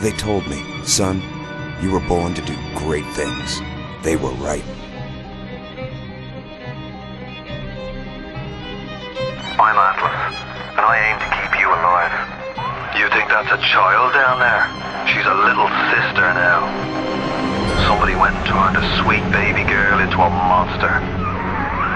They told me, son, you were born to do great things. They were right. I'm Atlas, and I aim to keep you alive. You think that's a child down there? She's a little sister now. Somebody went and turned a sweet baby girl into a monster.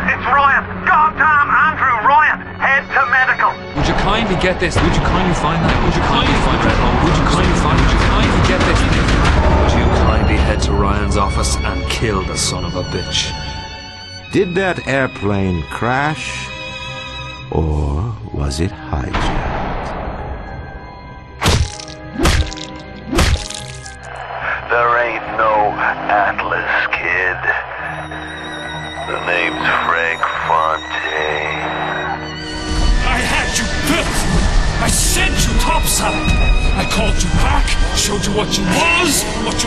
It's Ryan! Goddamn Andrew Ryan! Head to medical! Would you kindly get this? Would you kindly find that? Would you kindly find that? Would you kindly find? Would you kindly get this? Would you kindly head to Ryan's office and kill the son of a bitch? Did that airplane crash? Or was it hijacked? There ain't no Atlas, kid. The name's Frank Fontaine. I had you built! I sent you topside! I called you back, showed you what you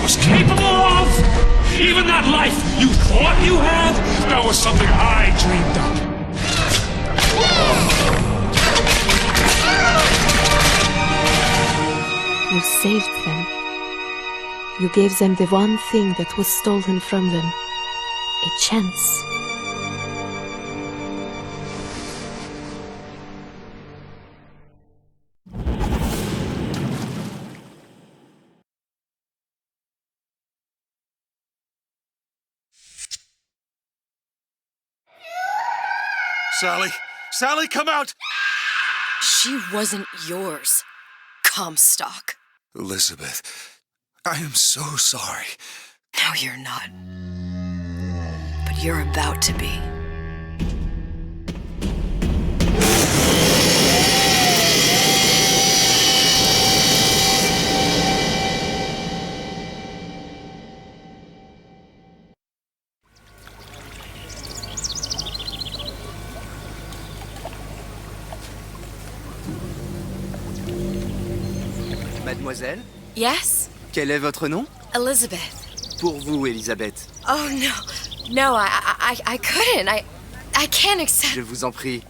was capable of! Even that life you thought you had, that was something I dreamed up. You saved them. You gave them the one thing that was stolen from them. A chance. Sally! Sally, come out! She wasn't yours, Comstock. Elizabeth, I am so sorry. No, you're not. But you're about to be. Mademoiselle, Yes? quel est votre nom? Elizabeth. Pour vous, Elisabeth. Oh, no. No, I couldn't. I can't accept... Je vous en prie,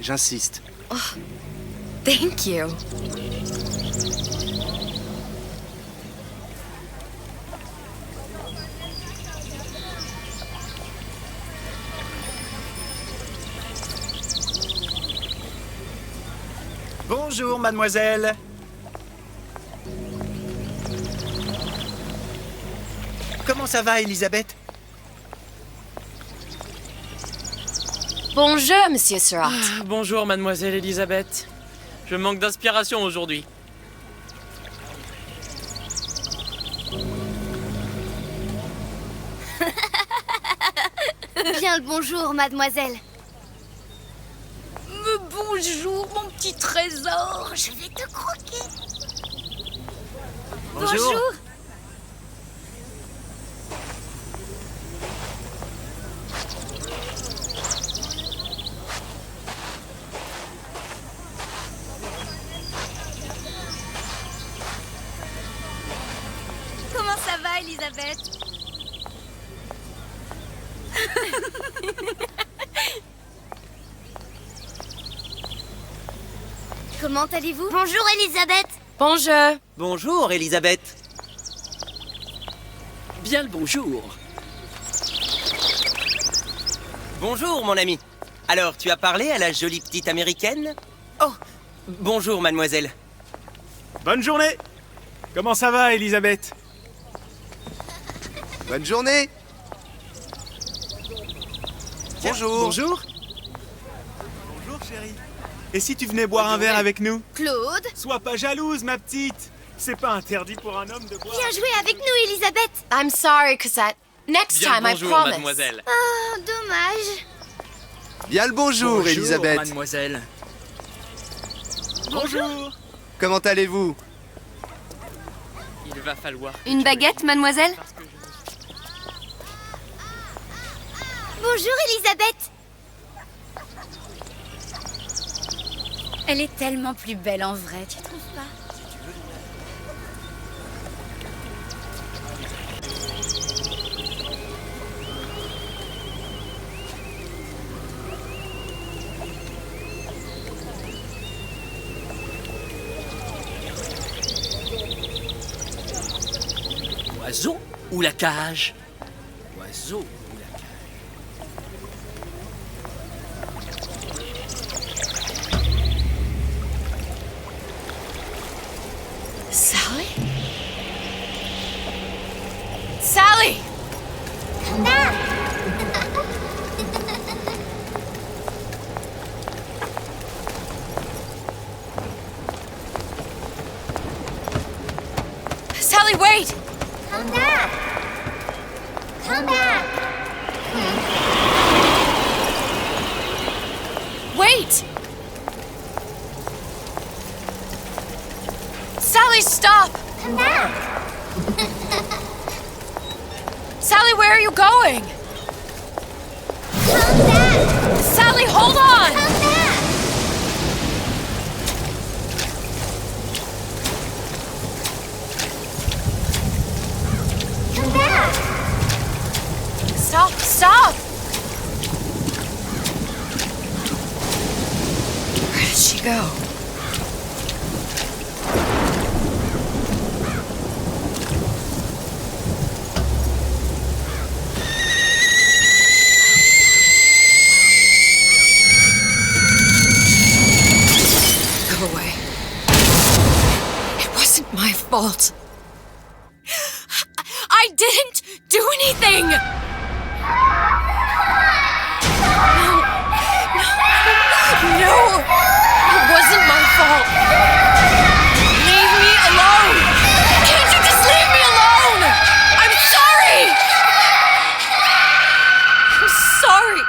j'insiste. Oh, thank you. Bonjour, mademoiselle. Comment ça va, Elisabeth? Bonjour, Monsieur Surratt. Bonjour, mademoiselle Elisabeth. Je manque d'inspiration aujourd'hui. Bien le bonjour, mademoiselle. Bonjour, mon petit trésor. Je vais te croquer. Bonjour. Comment ça va, Elisabeth? Comment allez-vous? Bonjour, Elisabeth. Bonjour. Bonjour, Elisabeth. Bien le bonjour. Bonjour, mon ami. Alors, tu as parlé à la jolie petite américaine? Oh, bonjour, mademoiselle. Bonne journée. Comment ça va, Elisabeth? Bonne journée. Bonjour. Bonjour. Bonjour, chérie. Et si tu venais boire un verre avec nous? Claude. Sois pas jalouse, ma petite. C'est pas interdit pour un homme de boire. Viens jouer avec nous, Elisabeth. I'm sorry, Cosette. Next Bien time, le I bonjour, promise. mademoiselle. Oh, dommage. Bien le bonjour, Elisabeth. mademoiselle. Bonjour. Comment allez-vous? Il va falloir... Une baguette, mademoiselle? Bonjour, Elisabeth. Elle est tellement plus belle en vrai, tu trouves pas? L'oiseau ou la cage? L'oiseau ou la cage? Sally? Sally! Come back! Sally, wait! Come back! Come back! Wait! Sally, stop! Come back! Sally, where are you going? Come back! Sally, hold on! Come back! Come back! Stop, stop! Where did she go? Go away. It wasn't my fault. I didn't do anything! No, it wasn't my fault. Leave me alone! Can't you just leave me alone? I'm sorry! I'm sorry.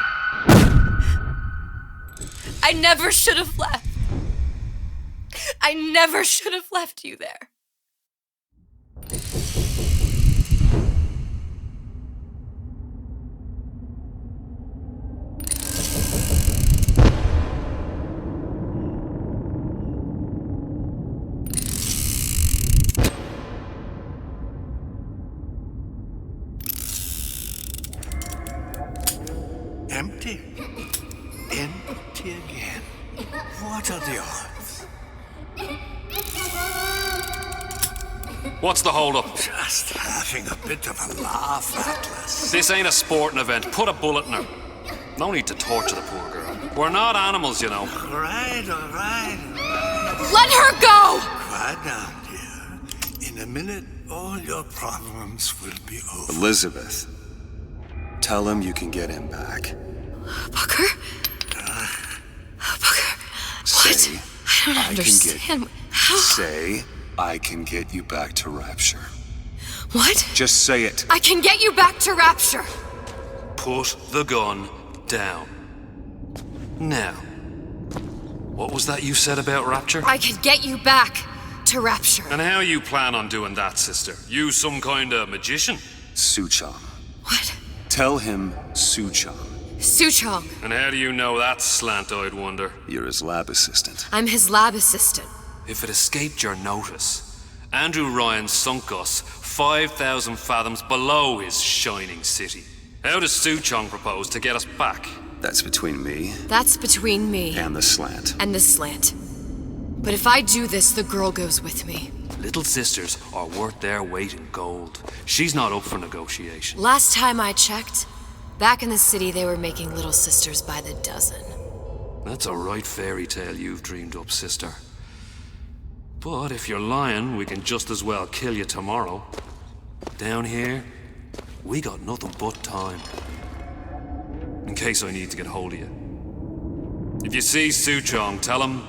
I never should have left. I never should have left you there. Empty? Empty again. What are the odds? What's the hold-up? Just having a bit of a laugh, Atlas. This ain't a sporting event. Put a bullet in her. No need to torture the poor girl. We're not animals, you know. All right. Let her go! Quiet down, dear. In a minute, all your problems will be over. Elizabeth, tell him you can get him back. Booker? Booker? Say, What? I don't understand. How? Say, I can get you back to Rapture. What? Just say it. I can get you back to Rapture. Put the gun down. Now, what was that you said about Rapture? I can get you back to Rapture. And how you plan on doing that, sister? You some kind of magician? Suchong. What? Tell him Suchong. Suchong. And how do you know that, slant-eyed wonder? You're his lab assistant. I'm his lab assistant. If it escaped your notice, Andrew Ryan sunk us 5,000 fathoms below his shining city. How does Suchong propose to get us back? That's between me That's between me and the slant. and the slant. But if I do this, the girl goes with me. Little sisters are worth their weight in gold. She's not up for negotiation. Last time I checked, back in the city they were making little sisters by the dozen. That's a right fairy tale you've dreamed up, sister. But if you're lying, we can just as well kill you tomorrow. Down here, we got nothing but time. In case I need to get hold of you. If you see Suchong, tell him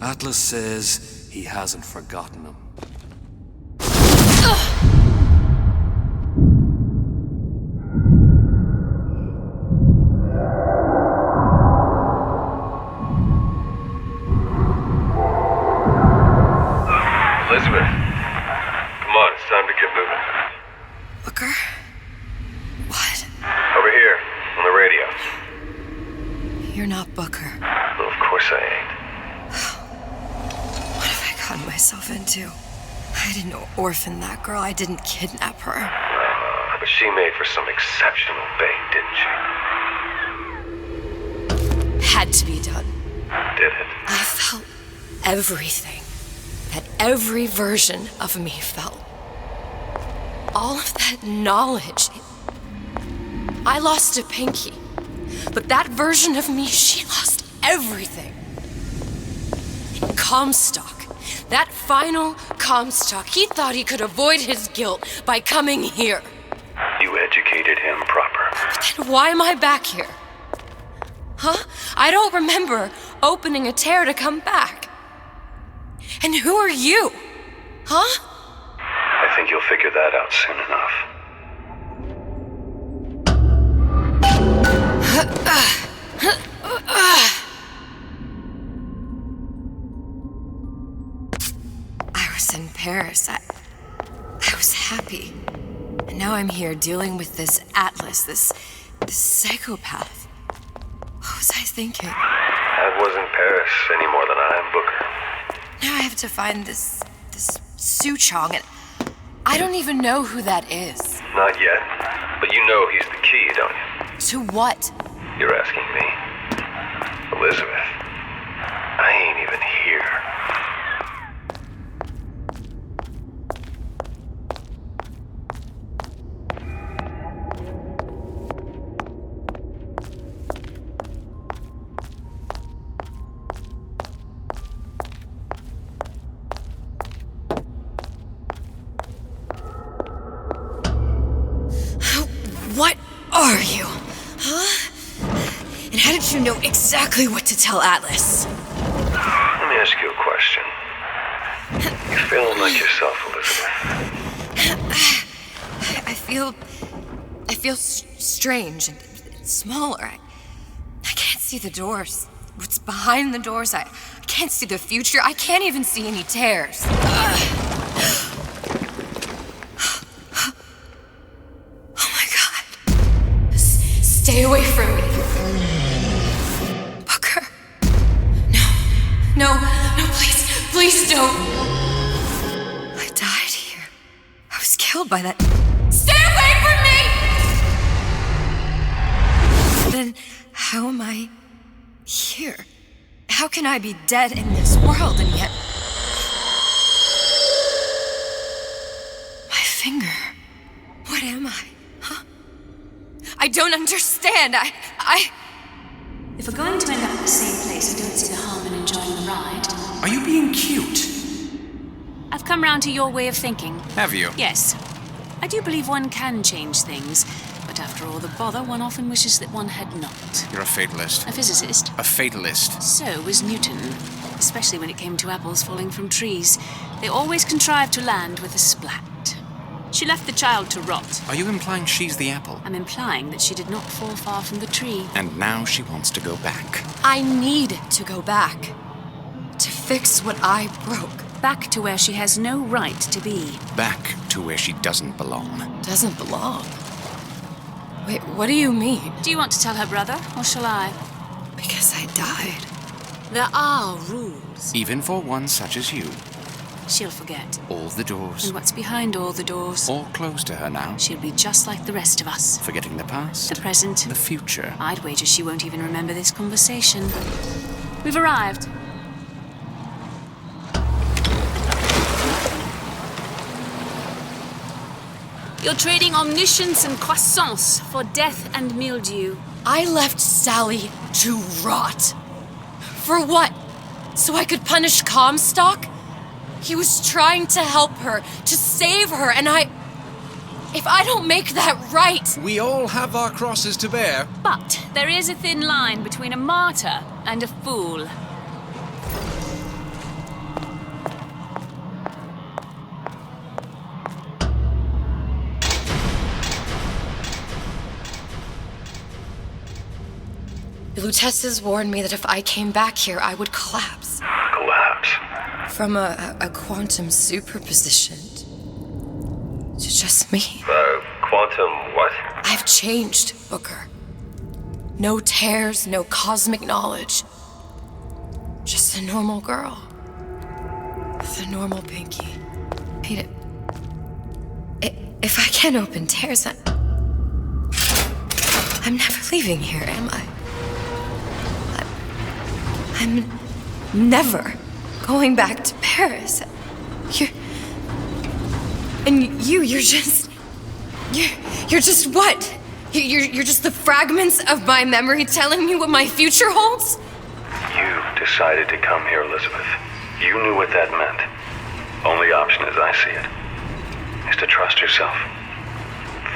Atlas says he hasn't forgotten him. Elizabeth, come on, it's time to get moving. Booker? What? Over here, on the radio. You're not Booker. Well, of course I ain't. What have I gotten myself into? I didn't orphan that girl. I didn't kidnap her. But she made for some exceptional bait, didn't she? Had to be done. Did it? I felt everything that every version of me felt. all of that knowledge. I lost a pinky. But that version of me, she lost everything. Comstock. That final Comstock. He thought he could avoid his guilt by coming here. You educated him proper. But then why am I back here? Huh? I don't remember opening a tear to come back. And who are you? Huh? I think you'll figure that out soon enough. I was in Paris. I was happy. And now I'm here dealing with this Atlas, this psychopath. What was I thinking? That wasn't Paris any more than I am Booker. Now I have to find this Suchong, and I don't even know who that is. Not yet, but you know he's the key, don't you? To what? You're asking me. Elizabeth, I ain't even here. What are you? Huh? And how did you know exactly what to tell Atlas? Let me ask you a question. You feeling like yourself, Elizabeth? I feel strange and smaller. I can't see the doors. What's behind the doors? I can't see the future. I can't even see any tears. Stay away from me. Booker. No, please don't. I died here. I was killed by that. Stay away from me! Then how am I here? How can I be dead in this world and yet... My finger. What am I? I don't understand. If we're going to end up at the same place, I don't see the harm in enjoying the ride. Are you being cute? I've come round to your way of thinking. Have you? Yes. I do believe one can change things, but after all the bother, one often wishes that one had not. You're a fatalist. A physicist. A fatalist. So was Newton, especially when it came to apples falling from trees. They always contrived to land with a splat. She left the child to rot. Are you implying she's the apple? I'm implying that she did not fall far from the tree. And now she wants to go back. I need to go back. To fix what I broke. Back to where she has no right to be. Back to where she doesn't belong. Doesn't belong? Wait, what do you mean? Do you want to tell her brother, or shall I? Because I died. There are rules. Even for one such as you. She'll forget. All the doors. And what's behind all the doors? All closed to her now. She'll be just like the rest of us. Forgetting the past. The present. The future. I'd wager she won't even remember this conversation. We've arrived. You're trading omniscience and croissance for death and mildew. I left Sally to rot. For what? So I could punish Comstock? He was trying to help her, to save her, and if I don't make that right... We all have our crosses to bear. But there is a thin line between a martyr and a fool. The Lutesses warned me that if I came back here, I would collapse. Collapse? From a quantum superposition to just me. Quantum what? I've changed, Booker. No tears, no cosmic knowledge. Just a normal girl. With a normal pinky. Hey, if I can't open tears, I'm never leaving here, am I? I'm never going back to Paris. You're just You're just what? You're just the fragments of my memory telling me what my future holds? You decided to come here, Elizabeth. You knew what that meant. Only option, as I see it, is to trust yourself.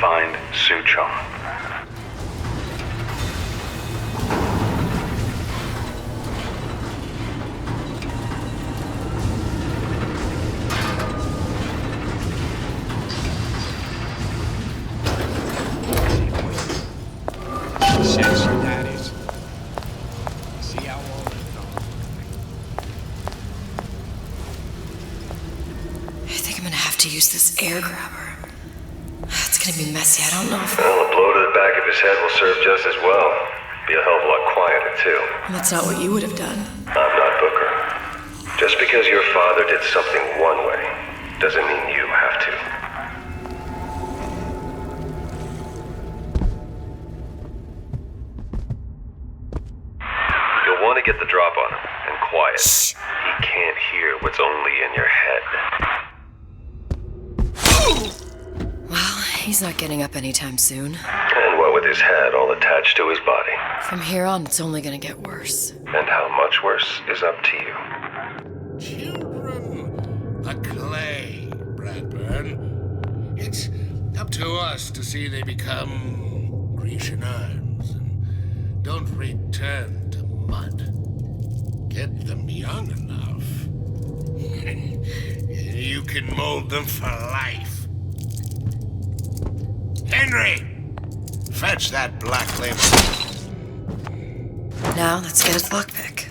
Find Suchong. Use this air grabber. It's gonna be messy. I don't know if... Well, a blow to the back of his head will serve just as well. Be a hell of a lot quieter, too. That's not what you would have done. I'm not Booker. Just because your father did something one way, doesn't mean you have to. You'll want to get the drop on him, and quiet. Shh. He can't hear what's only in your head. Well, he's not getting up anytime soon. And what with his head all attached to his body? From here on, it's only gonna get worse. And how much worse is up to you. Children, the clay, Bradburn. It's up to us to see they become Grecian urns and don't return to mud. Get them young enough. You can mold them for life. Henry! Fetch that black label. Now, let's get its lockpick.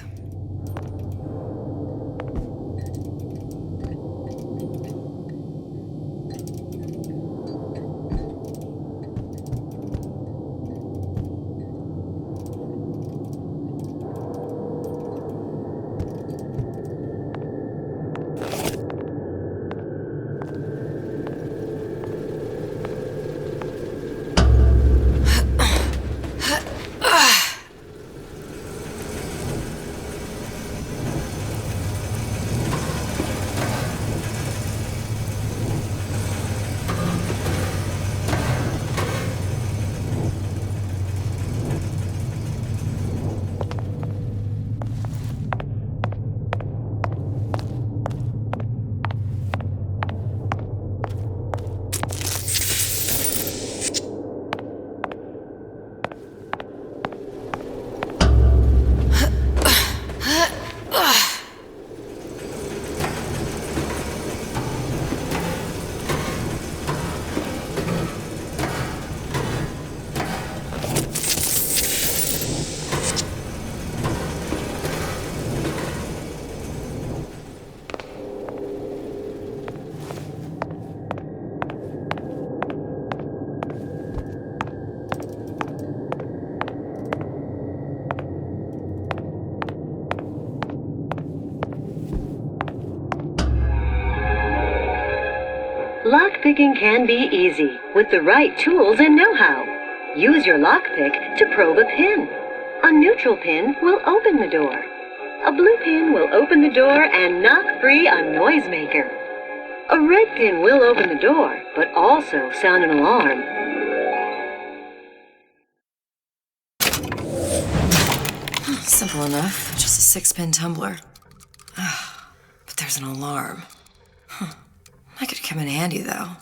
Lockpicking can be easy with the right tools and know-how. Use your lockpick to probe a pin. A neutral pin will open the door. A blue pin will open the door and knock free a noisemaker. A red pin will open the door, but also sound an alarm. Simple enough. Just a 6-pin tumbler. But there's an alarm. That could come in handy, though.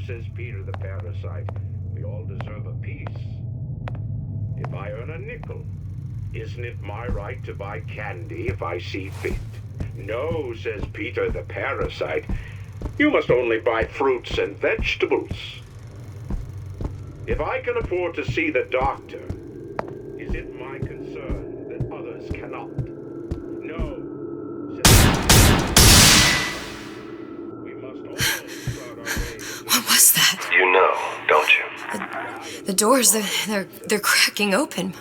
Says Peter the parasite, we all deserve a piece. If I earn a nickel, isn't it my right to buy candy if I see fit? No, says Peter the parasite, you must only buy fruits and vegetables. If I can afford to see the doctor, is it my concern that others cannot? No, says Peter. We must doors, they're cracking open.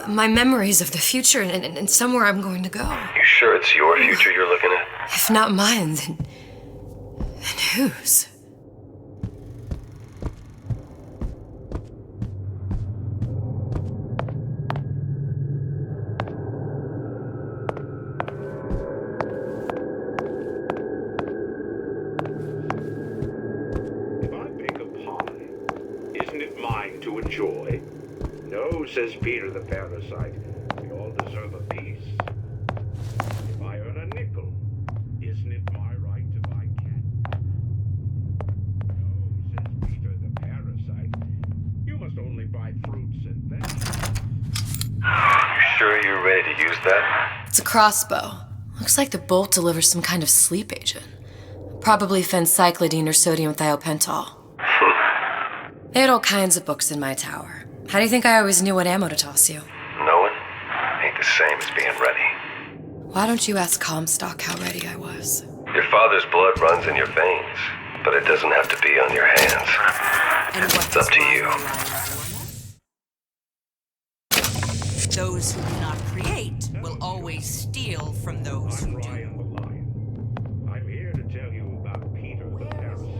My memories of the future and somewhere I'm going to go. You sure it's your future you're looking at? If not mine, then whose? If I bake a pie, isn't it mine to enjoy? No, says Peter the parasite. We all deserve a piece. If I earn a nickel, isn't it my right to buy candy? No, says Peter the parasite. You must only buy fruits and vegetables. You sure you're ready to use that? It's a crossbow. Looks like the bolt delivers some kind of sleep agent. Probably phencyclidine or sodium thiopental. They had all kinds of books in my tower. How do you think I always knew what ammo to toss you? Knowing ain't the same as being ready. Why don't you ask Comstock how ready I was? Your father's blood runs in your veins, but it doesn't have to be on your hands. It's up to you. Those who do not create will always steal from those who do. I'm here to tell you about Peter the parasite.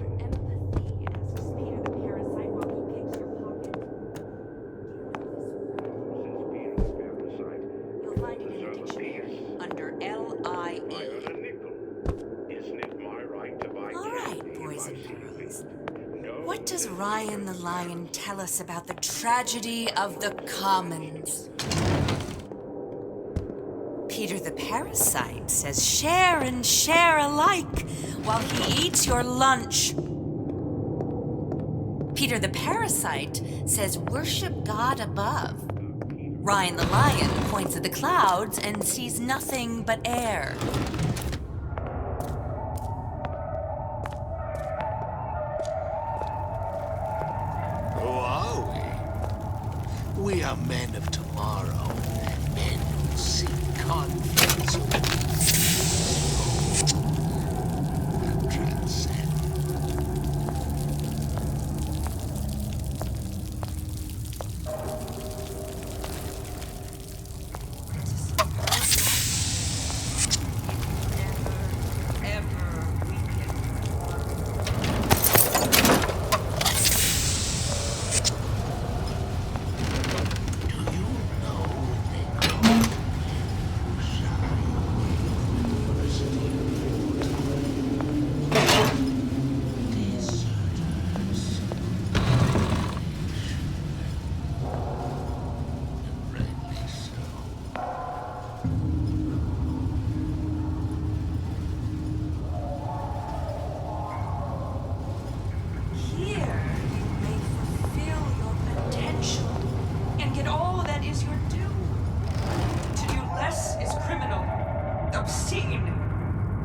You'll find it in the dictionary under L-I-E. Isn't it my right to buy All right, boys and girls. What does Ryan the Lion tell us about the tragedy of the commons? Peter the parasite says share and share alike while he eats your lunch. Peter the parasite says worship God above. Ryan the lion points at the clouds and sees nothing but air. Who are we? We are men of tomorrow. Men who seek confidence and transcend.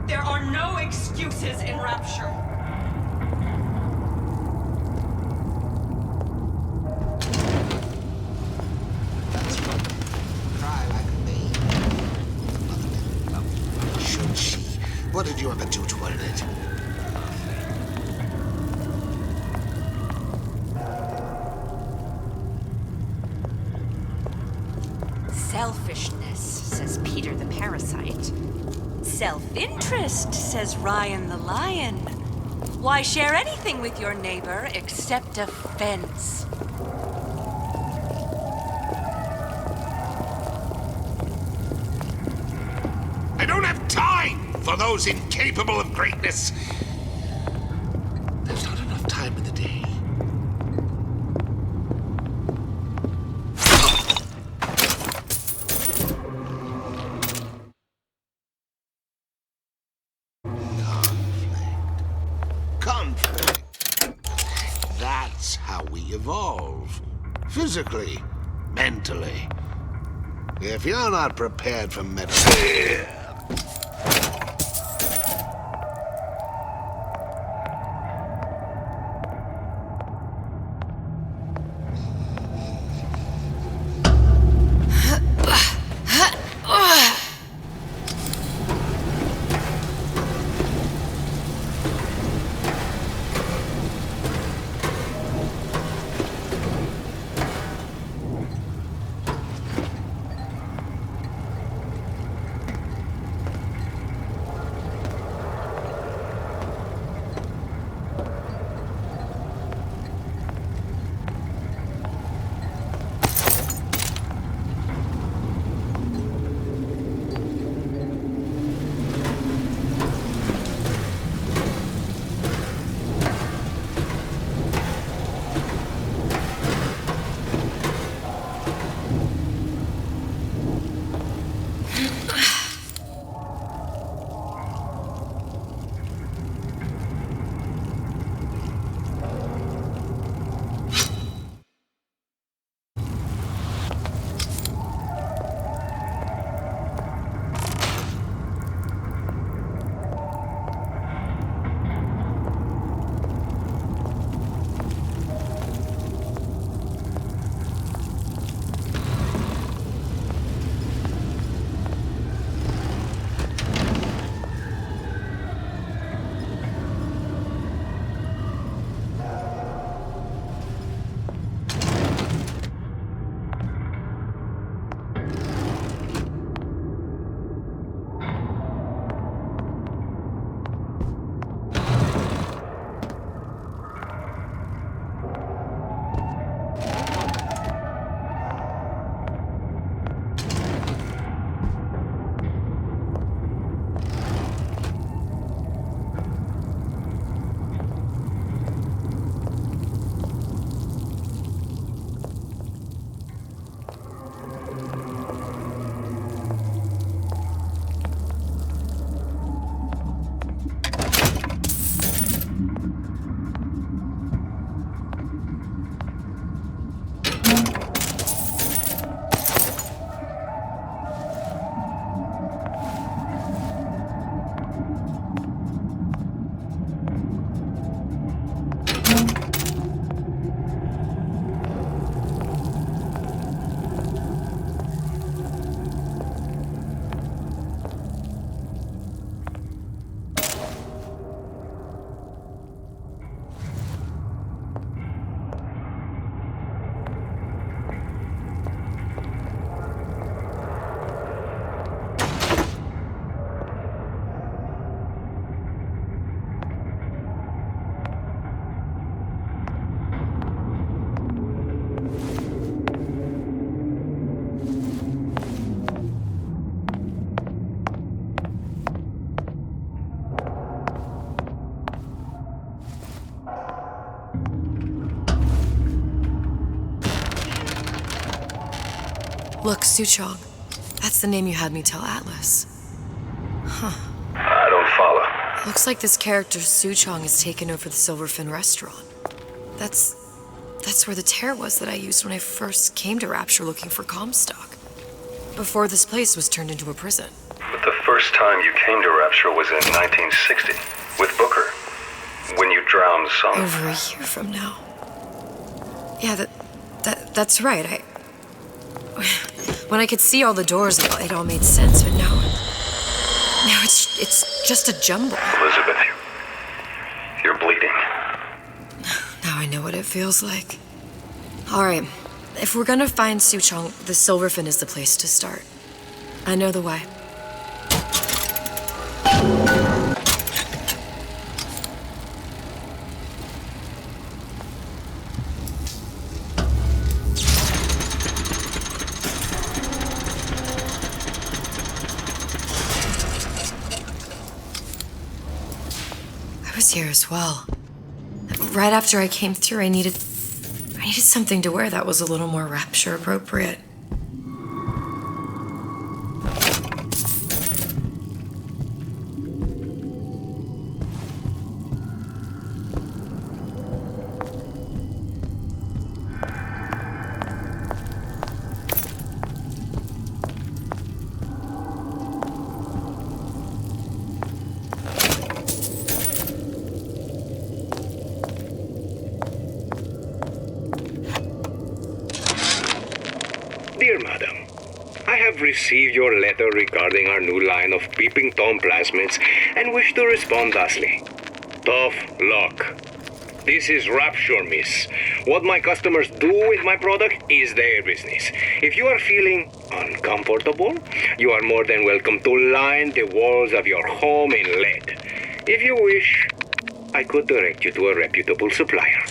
There are no excuses in rapture. Cry like a babe. Should she? What did you ever do to earn it? Selfishness, says Peter the parasite. Self-interest, says Ryan the lion. Why share anything with your neighbor except a fence? I don't have time for those incapable of greatness. There's not enough time in the day. Conflict. That's how we evolve. Physically, mentally. If you're not prepared for medicine... Look, Suchong. That's the name you had me tell Atlas. Huh. I don't follow. Looks like this character Suchong has taken over the Silverfin restaurant. That's where the tear was that I used when I first came to Rapture looking for Comstock. Before this place was turned into a prison. But the first time you came to Rapture was in 1960, with Booker. When you drowned some... Over a year from now. Yeah, that's right. When I could see all the doors, it all made sense, but now it's just a jumble. Elizabeth, you're bleeding. Now I know what it feels like. All right, if we're gonna find Suchong, the Silverfin is the place to start. I know the way. I was here as well. Right after I came through, I needed something to wear that was a little more Rapture appropriate. Dear Madam, I have received your letter regarding our new line of peeping Tom plasmids and wish to respond thusly. Tough luck. This is Rapture, miss. What my customers do with my product is their business. If you are feeling uncomfortable, you are more than welcome to line the walls of your home in lead. If you wish, I could direct you to a reputable supplier.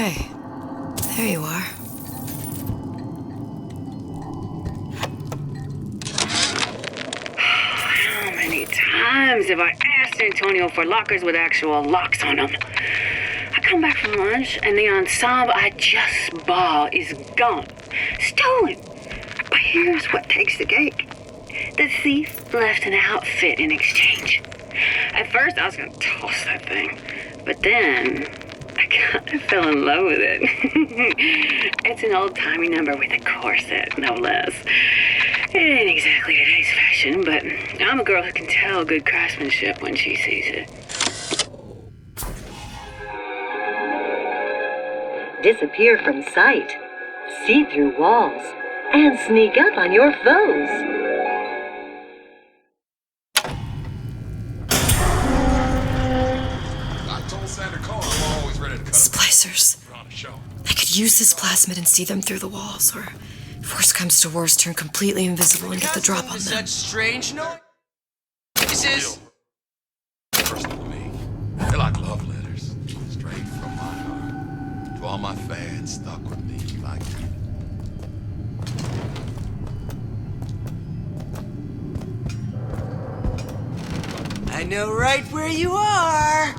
Hey, there you are. How many times have I asked Antonio for lockers with actual locks on them? I come back from lunch and the ensemble I just bought is gone. Stolen. But here's what takes the cake. The thief left an outfit in exchange. At first I was gonna toss that thing, but then I kind of fell in love with it. It's an old-timey number with a corset, no less. It ain't exactly today's fashion, but I'm a girl who can tell good craftsmanship when she sees it. Disappear from sight, see through walls, and sneak up on your foes. Splicers. I could use this plasmid and see them through the walls, or if worst comes to worst, turn completely invisible and get the drop on them. Such strange noise. This is personal to me. They're like love letters, straight from my heart to all my fans stuck with me like you. I know right where you are.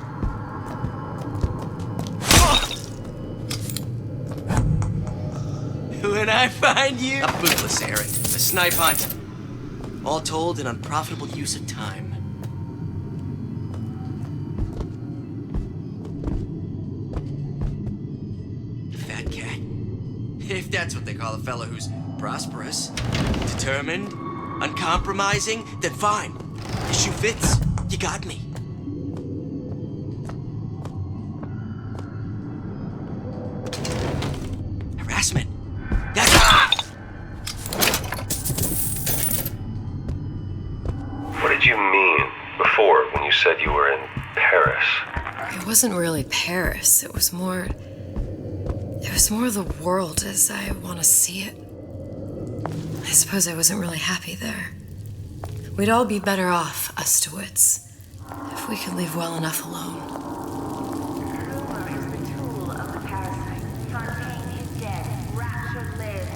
When I find you... A bootless errand, a snipe hunt. All told, an unprofitable use of time. Fat cat. If that's what they call a fellow who's prosperous, determined, uncompromising, then fine. The shoe fits. You got me. Harassment. What did you mean before when you said you were in Paris? It wasn't really Paris. It was more the world as I want to see it. I suppose I wasn't really happy there. We'd all be better off, us DeWitts. we could leave well enough alone. Rumor is the tool of the parasite. Fontaine is dead. Rapture lives.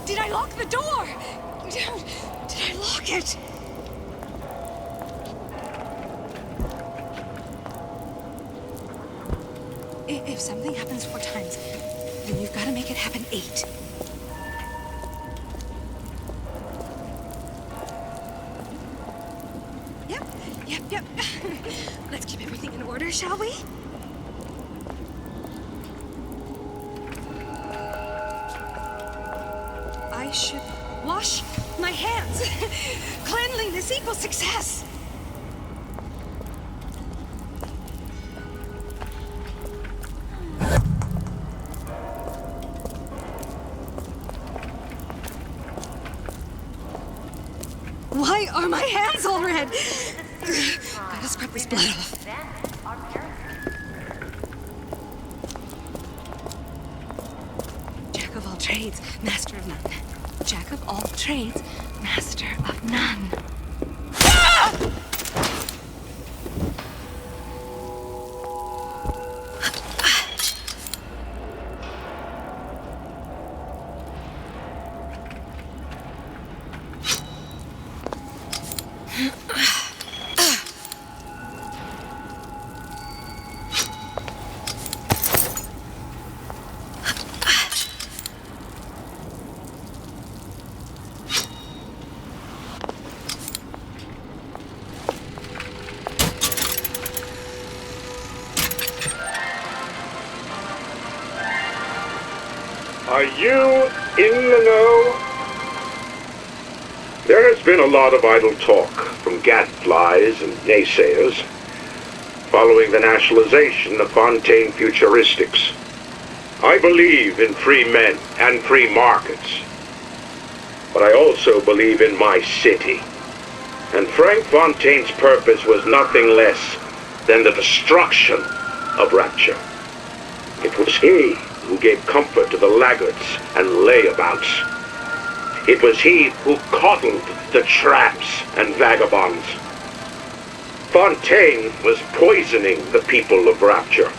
Did I lock the door? Did I lock it? If something happens 4 times, then you've got to make it happen 8. Yep. Let's keep everything in order, shall we? I should wash my hands. Cleanliness equals success. Why are my hands all red? Gotta scrub this blood off. Jack of all trades, master of none. Jack of all trades, master of none. Ah! Are you in the know? There has been a lot of idle talk from gadflies and naysayers following the nationalization of Fontaine Futuristics. I believe in free men and free markets, but I also believe in my city. And Frank Fontaine's purpose was nothing less than the destruction of Rapture. It was he who gave comfort to the laggards and layabouts. It was he who coddled the tramps and vagabonds. Fontaine was poisoning the people of Rapture,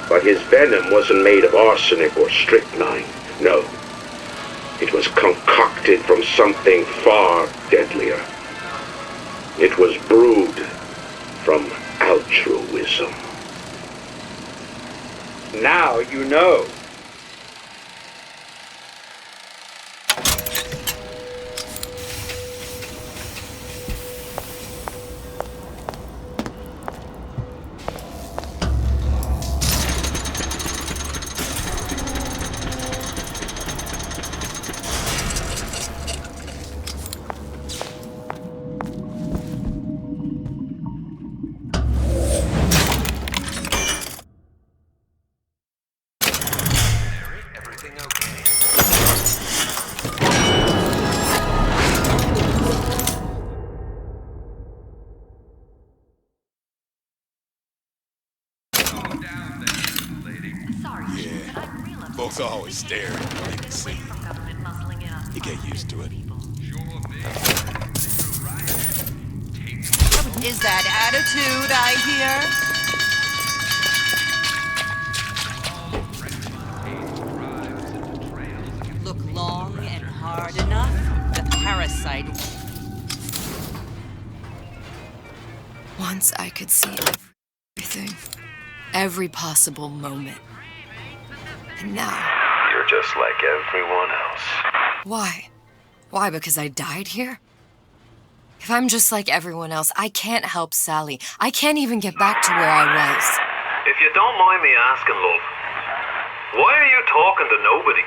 but his venom wasn't made of arsenic or strychnine. No, it was concocted from something far deadlier. It was brewed from altruism. Now you know. Folks always stare at what they can see. You get used to it. Is that attitude I hear? Look long and hard enough, the parasite. Once I could see everything. Every possible moment. And now... You're just like everyone else. Why? Why, because I died here? If I'm just like everyone else, I can't help Sally. I can't even get back to where I was. If you don't mind me asking, love, why are you talking to nobody?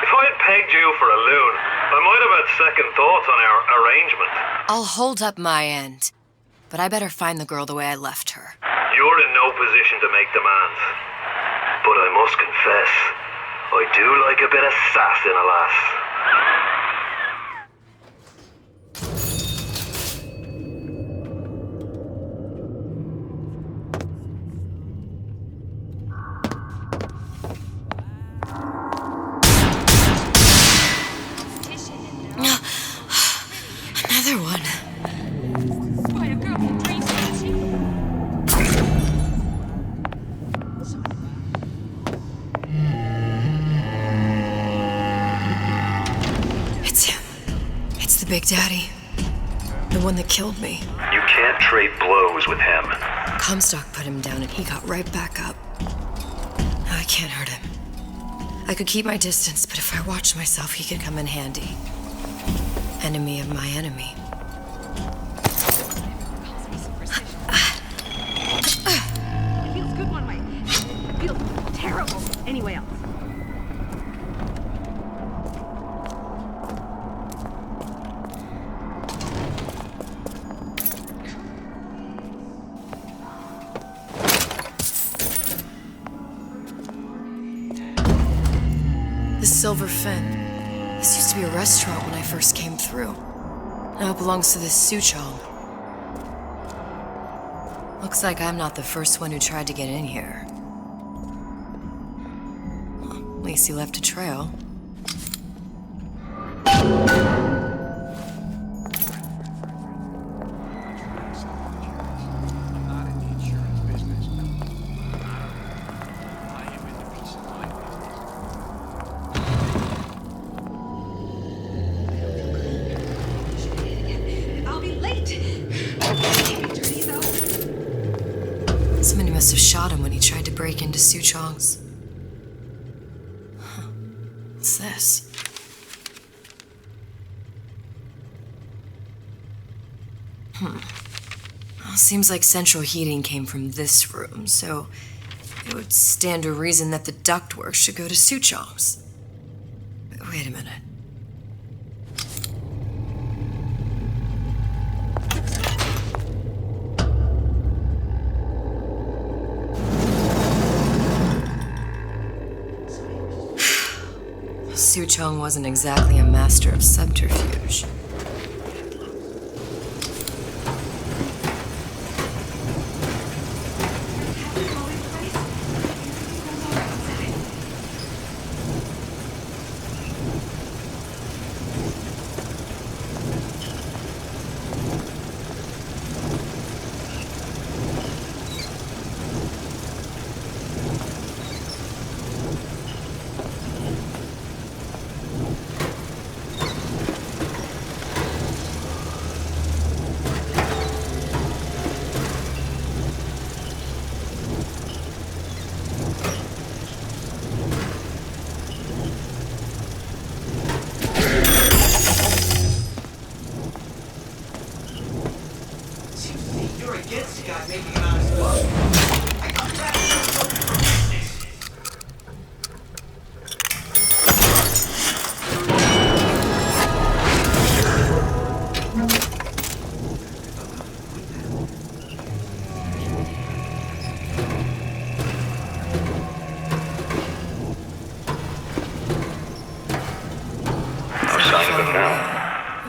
If I'd pegged you for a loon, I might have had second thoughts on our arrangement. I'll hold up my end. But I better find the girl the way I left her. You're in no position to make demands. But I must confess, I do like a bit of sass in a lass. Big Daddy. The one that killed me. You can't trade blows with him. Comstock put him down and he got right back up. I can't hurt him. I could keep my distance, but if I watched myself, he could come in handy. Enemy of my enemy. It feels good one way. It feels terrible anyway else. The Silver Fin. This used to be a restaurant when I first came through. Now it belongs to this Suchong. Looks like I'm not the first one who tried to get in here. Well, at least he left a trail. Somebody must have shot him when he tried to break into Suchong's. Huh. What's this? Well, seems like central heating came from this room, so it would stand to reason that the ductwork should go to Suchong's. Wait a minute. Suchong wasn't exactly a master of subterfuge.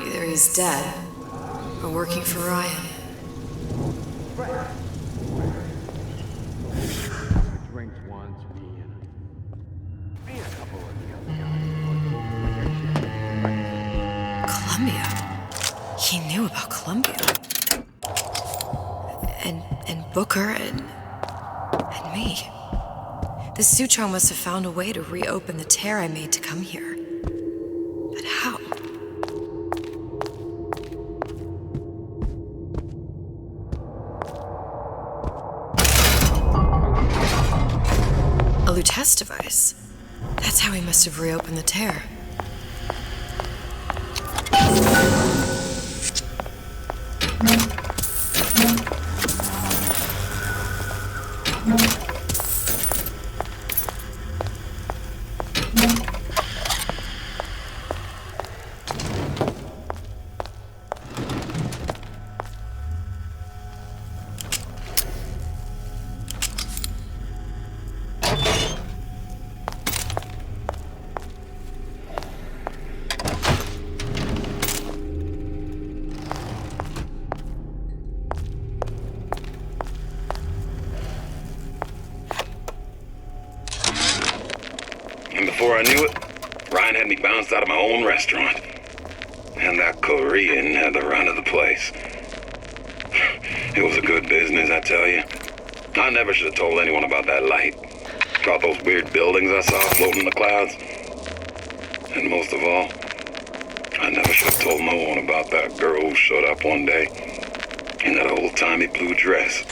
Either he's dead or working for Ryan. Columbia. He knew about Columbia. And Booker and me. The Suchong must have found a way to reopen the tear I made to come here. But how? A Lutece device. That's how he must have reopened the tear. Before I knew it, Ryan had me bounced out of my own restaurant. And that Korean had the run of the place. It was a good business, I tell you. I never should have told anyone about that light. Caught those weird buildings I saw floating in the clouds. And most of all, I never should have told no one about that girl who showed up one day in that old-timey blue dress.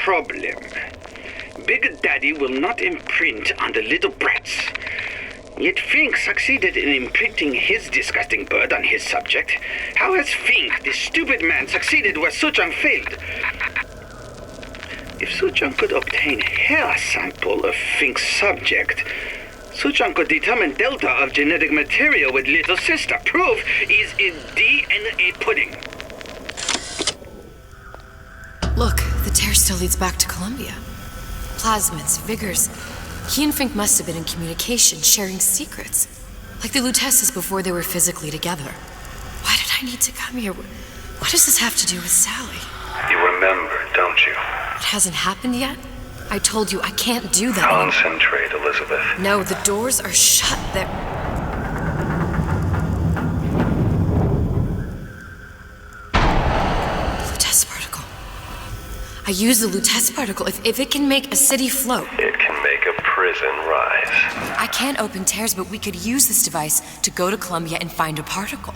Problem. Big Daddy will not imprint on the little brats. Yet Fink succeeded in imprinting his disgusting bird on his subject. How has Fink, this stupid man, succeeded where Suchong failed? If Suchong could obtain hair sample of Fink's subject, Suchong could determine delta of genetic material with little sister. Proof is in DNA pudding. Look, the tear still leads back to Columbia. Plasmids, vigors. He and Fink must have been in communication, sharing secrets. Like the Lutesses before they were physically together. Why did I need to come here? What does this have to do with Sally? You remember, don't you? It hasn't happened yet? I told you I can't do that. Concentrate, Elizabeth. No, the doors are shut. They're... Lutece particle. I use the Lutece particle. If it can make a city float. It can make a prison rise. I can't open tears, but we could use this device to go to Columbia and find a particle.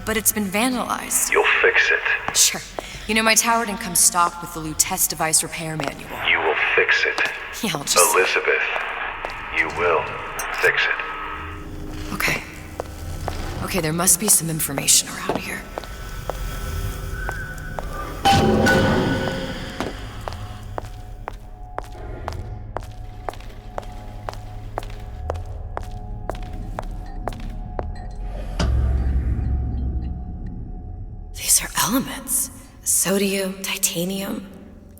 But it's been vandalized. You'll fix it. Sure. You know, my tower didn't come stocked with the Lutece device repair manual. You will fix it. Yeah, I'll just... Elizabeth, you will fix it. Okay. Okay, there must be some information around here. These are elements. Sodium, titanium.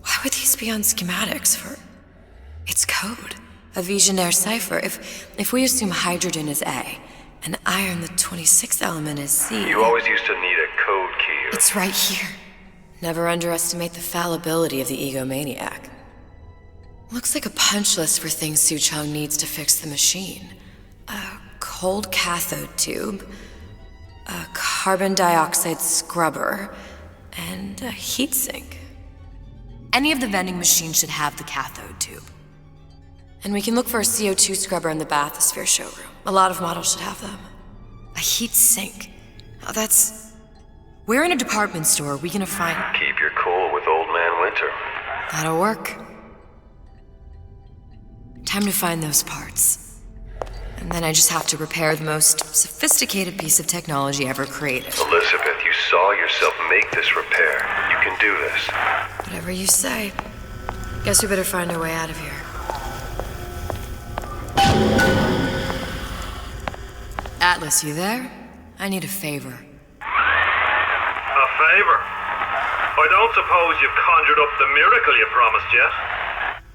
Why would these be on schematics for... It's code. A Visionaire cipher. If we assume hydrogen is A, and iron, the 26th element, is C... You always used to need a code key. It's right here. Never underestimate the fallibility of the egomaniac. Looks like a punch list for things Suchong needs to fix the machine. A cold cathode tube, a carbon dioxide scrubber, and a heatsink. Any of the vending machines should have the cathode tube. And we can look for a CO2 scrubber in the bathysphere showroom. A lot of models should have them. A heatsink. Oh, that's... Where in a department store are we gonna find... Keep your cool with Old Man Winter. That'll work. Time to find those parts. And then I just have to repair the most sophisticated piece of technology ever created. Elizabeth, you saw yourself make this repair. You can do this. Whatever you say. Guess we better find our way out of here. Atlas, you there? I need a favor. A favor? I don't suppose you've conjured up the miracle you promised yet?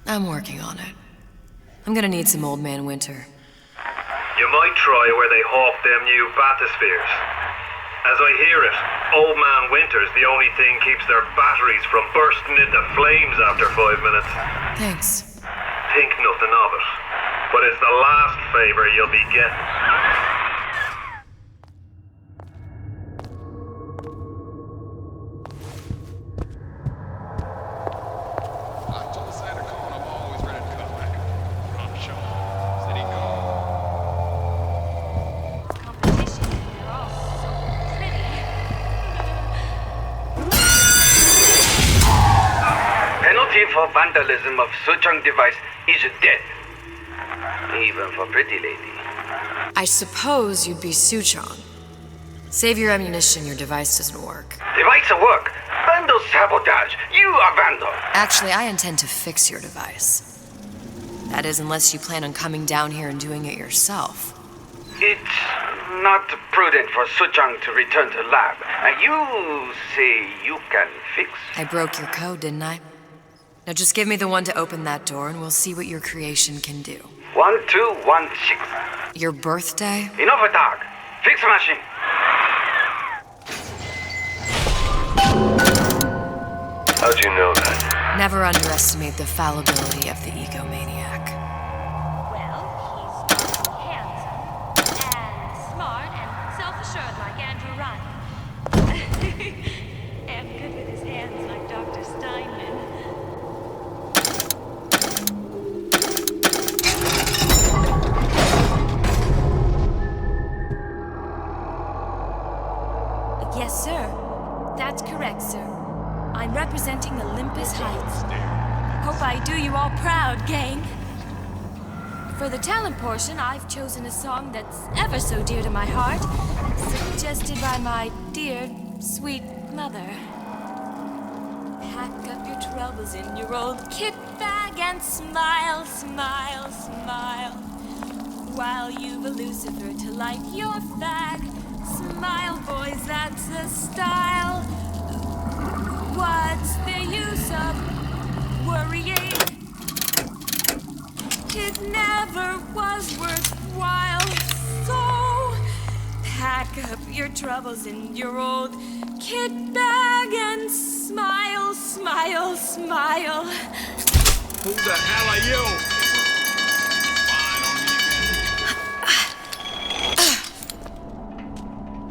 I'm working on it. I'm gonna need some Old Man Winter. You might try where they hawk them new bathyspheres. As I hear it, Old Man Winter's the only thing keeps their batteries from bursting into flames after 5 minutes. Thanks. Think nothing of it. But it's the last favor you'll be getting. For vandalism of Suchong device is death. Even for pretty lady. I suppose you'd be Suchong. Save your ammunition, your device doesn't work. Device will work. Vandal sabotage. You are vandal. Actually, I intend to fix your device. That is, unless you plan on coming down here and doing it yourself. It's not prudent for Suchong to return to lab. You say you can fix? I broke your code, didn't I? Now just give me the one to open that door and we'll see what your creation can do. 1216. Your birthday? Enough talk. Fix the machine. How'd you know that? Never underestimate the fallibility of the egomaniac. Well, he's handsome and smart and self-assured like Andrew Ryan. And good with his hands like Dr. Steinman. mine representing Olympus Heights. Hope I do you all proud, gang. For the talent portion, I've chosen a song that's ever so dear to my heart, suggested by my dear, sweet mother. Pack up your troubles in your old kit bag and smile, smile, smile. While you've a Lucifer to light your fag. Smile, boys, that's the style. What's the use of worrying? It never was worthwhile. So pack up your troubles in your old kit bag and smile, smile, smile. Who the hell are you?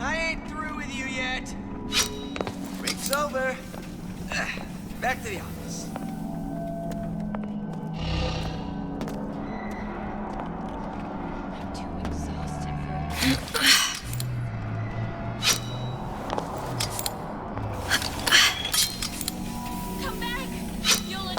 I ain't through with you yet. Break's over. Back to the office. I'm too exhausted for Come back! You'll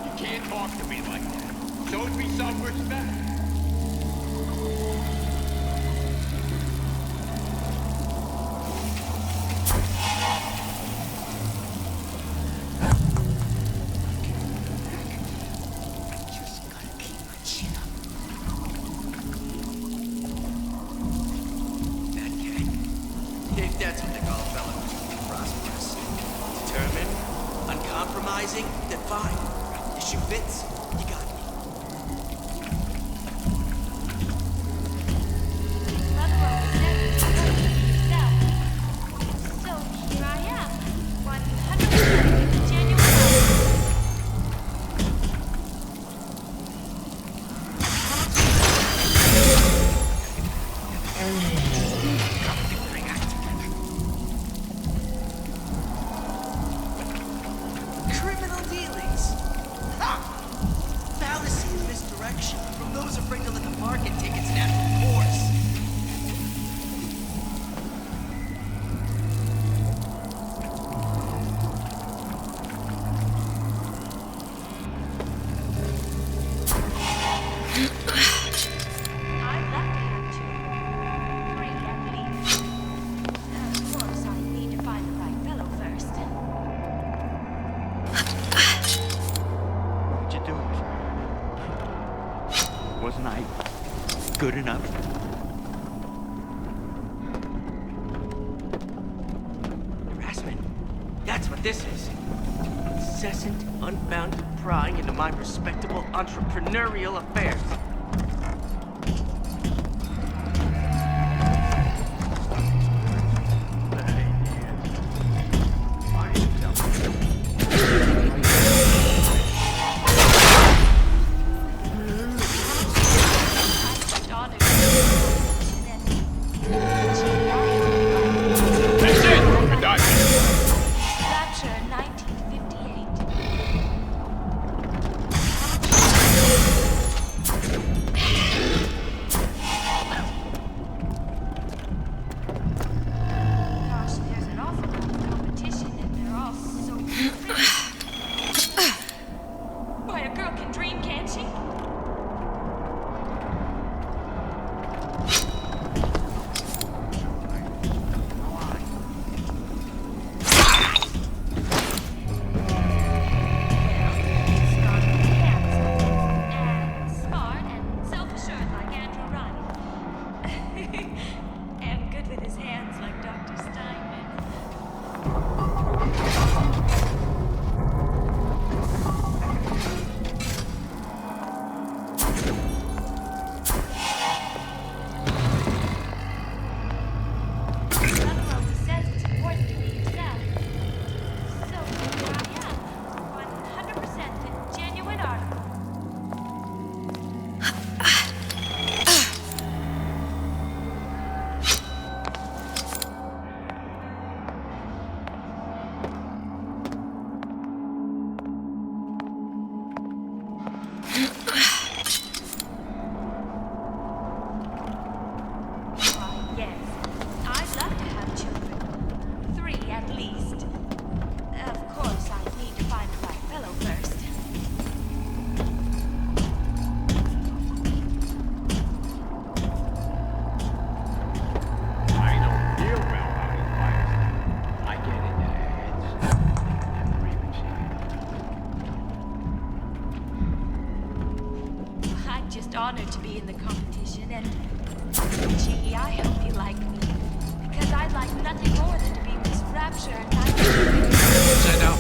You can't talk to me like that. Show me some respect. If that's what they call a fellow who's prosperous, determined, uncompromising, then fine. The shoe fits, you got me. So here I am, 100% genuine. Criminal dealings. Ha! Fallacy and misdirection from those afraid to let the market take its natural course. I've left a hand too. 3 at least. Of course, I need to find the right fellow first. What you doing? Wasn't I good enough? Harassment. That's what this is. Incessant, unbounded prying into my respectable entrepreneurial affairs. That's it! We're done. Rapture 1958. like nothing more than to be Miss Rapture and Stand down.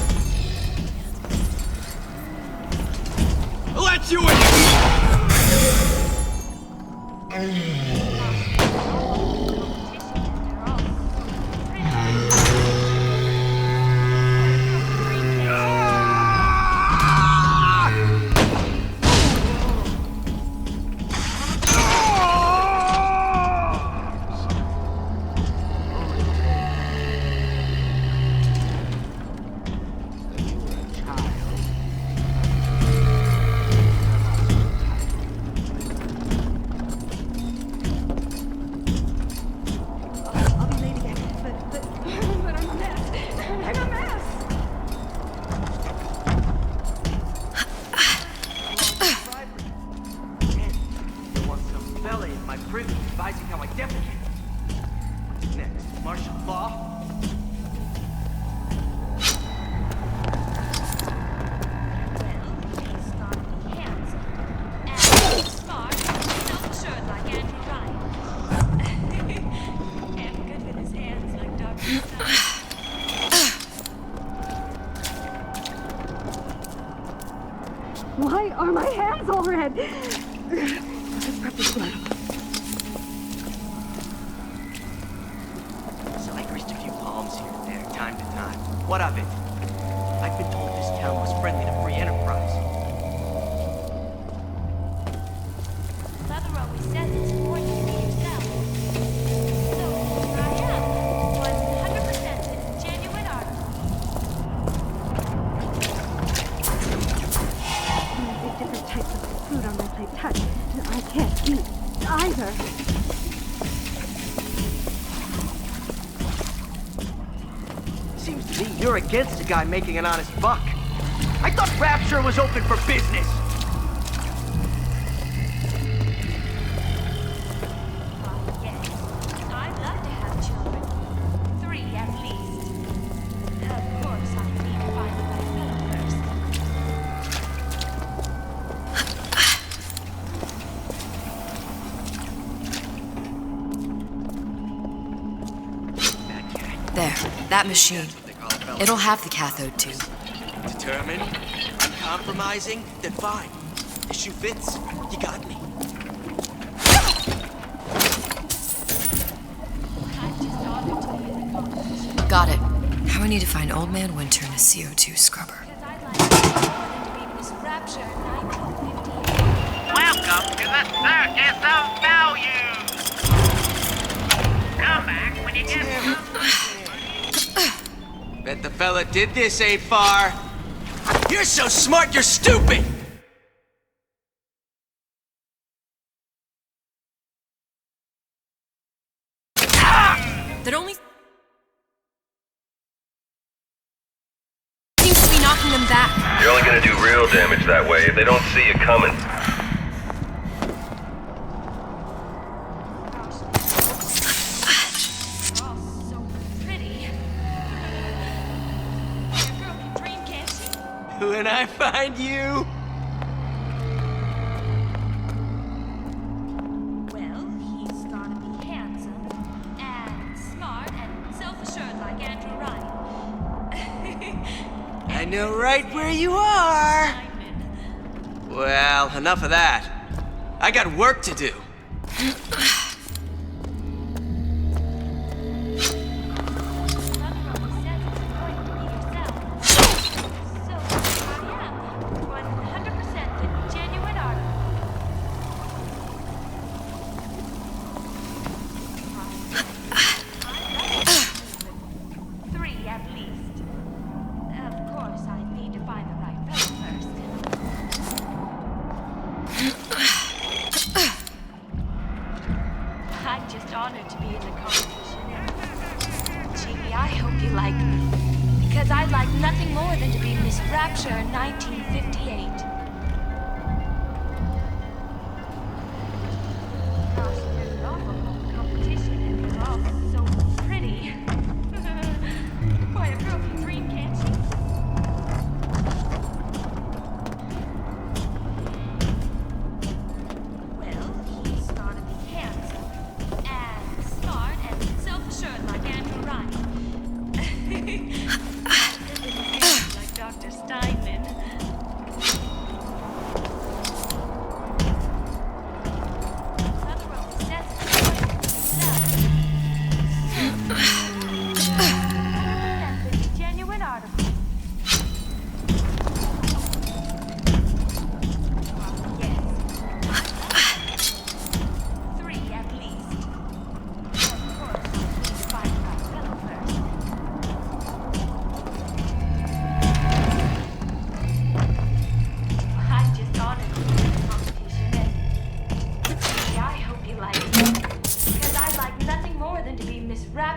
Let you in! Why are my hands all red? Let's prep this blood. So I greased a few palms here and there, time to time. What of it? I've been told this town was friendly to free enterprise. Mother always says it's important to be yourself. So here I am, 100% a genuine article. Different types of food on my plate touch, and I can't eat either. Seems to me you're against a guy making an honest buck. I thought Rapture was open for business. Yes, I'd love to have children. 3 at least. Of course, I need to find the right fellow first. There, that machine. It'll have the cathode tube. Determined, uncompromising, then fine. The shoe fits. You got me. Got it. Now I need to find Old Man Winter and a CO2 scrubber. Welcome to the Circus of Value! Come back when you get Bet the fella did this ain't far. You're so smart, you're stupid! That only seems to be knocking them back. You're only gonna do real damage that way if they don't see you coming. When I find you... Well, he's gotta be handsome and smart and self-assured like Andrew Ryan. I know right where you are. Well, enough of that. I got work to do. Nothing more than to be Miss Rapture in 1958. Gosh, there's an awful lot of competition and they're all so pretty. Boy, a girl can dream, can't she? Well, he's gotta be handsome and smart and self-assured like Andrew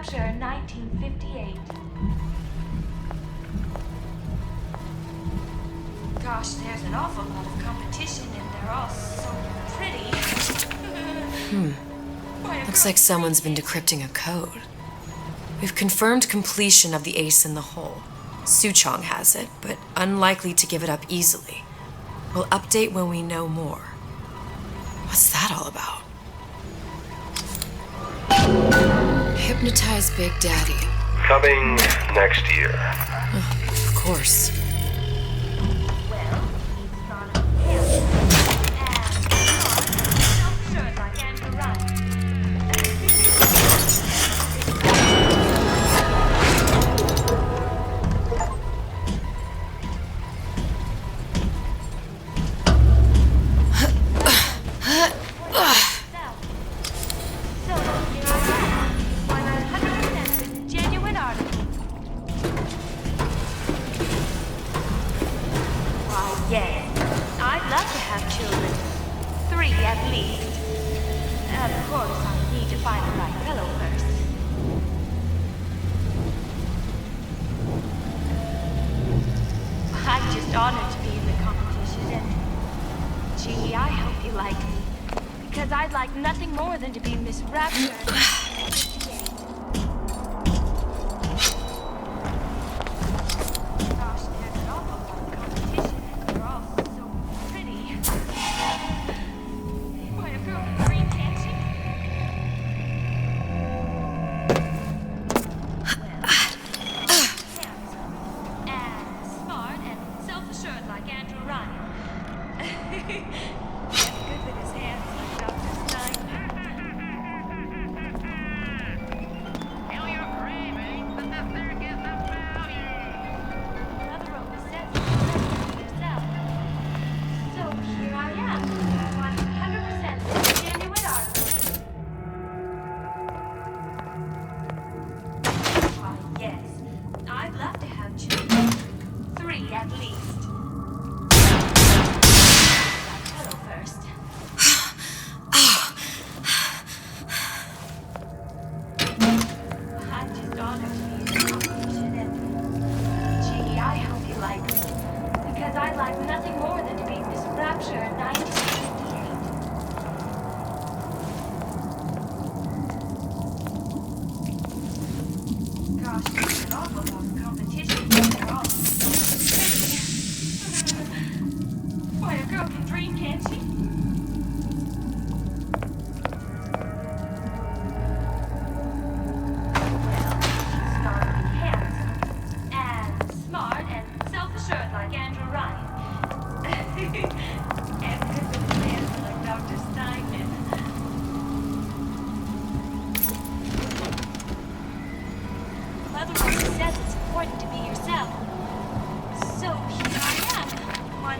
rapture in 1958. Gosh, there's an awful lot of competition and they're all so pretty. Looks like someone's been decrypting a code. We've confirmed completion of the ace in the hole. Suchong has it, but unlikely to give it up easily. We'll update when we know more. What's that all about? Hypnotize Big Daddy. Coming next year. Of course.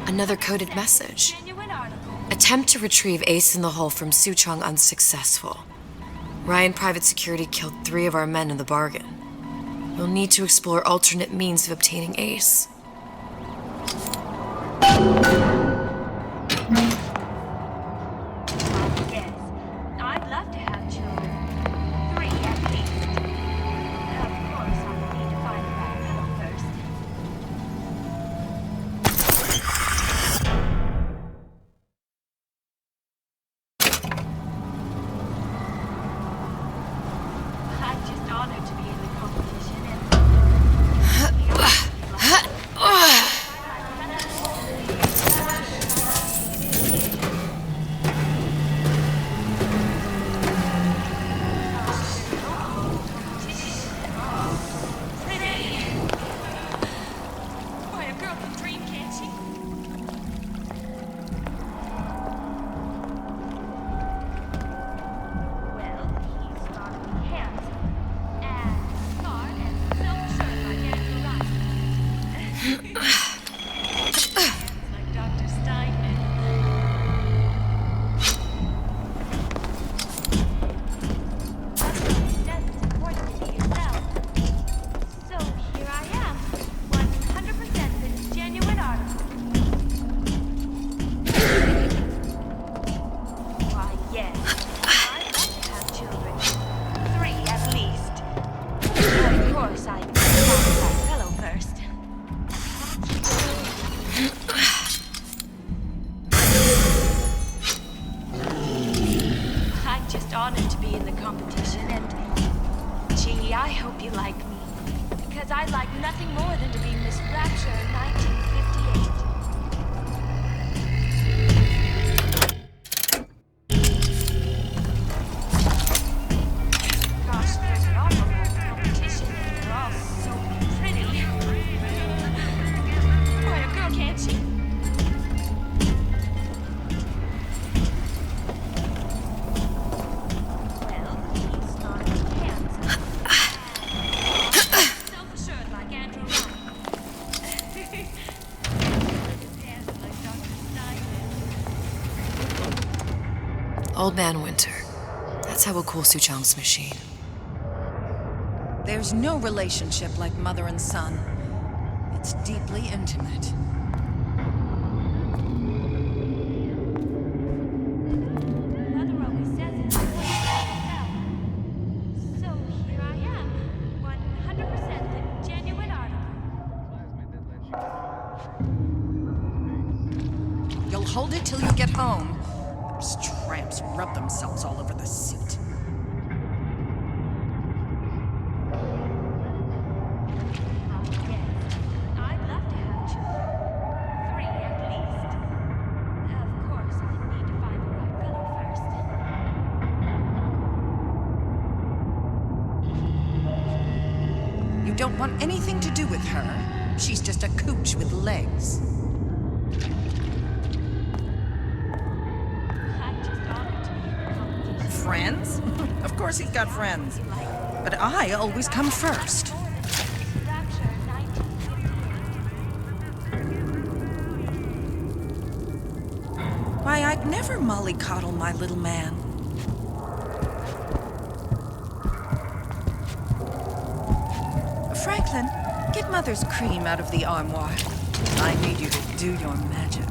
Another coded message. Attempt to retrieve Ace in the Hole from Suchong unsuccessful. Ryan Private Security killed 3 of our men in the bargain. We'll need to explore alternate means of obtaining Ace. just honored to be in the competition, and gee, I hope you like me. Because I'd like nothing more than to be Miss Rapture in 1958. Gosh, there's an awful lot of competition, and they're all so pretty. Boy, a girl, can't she? Old Man Winter. That's how we'll cool Suchong's machine. There's no relationship like mother and son. It's deeply intimate. Mother always says it's the way so here I am, 100% the genuine article. You'll hold it till you get home. Those tramps rub themselves all over the seat. I'd love to have children. 3 at least. Of course, I need to find the right fellow first. You don't want anything to do with her. She's just a cooch with legs. Friends? Of course he's got friends. But I always come first. Why, I'd never mollycoddle my little man. Franklin, get Mother's cream out of the armoire. I need you to do your magic.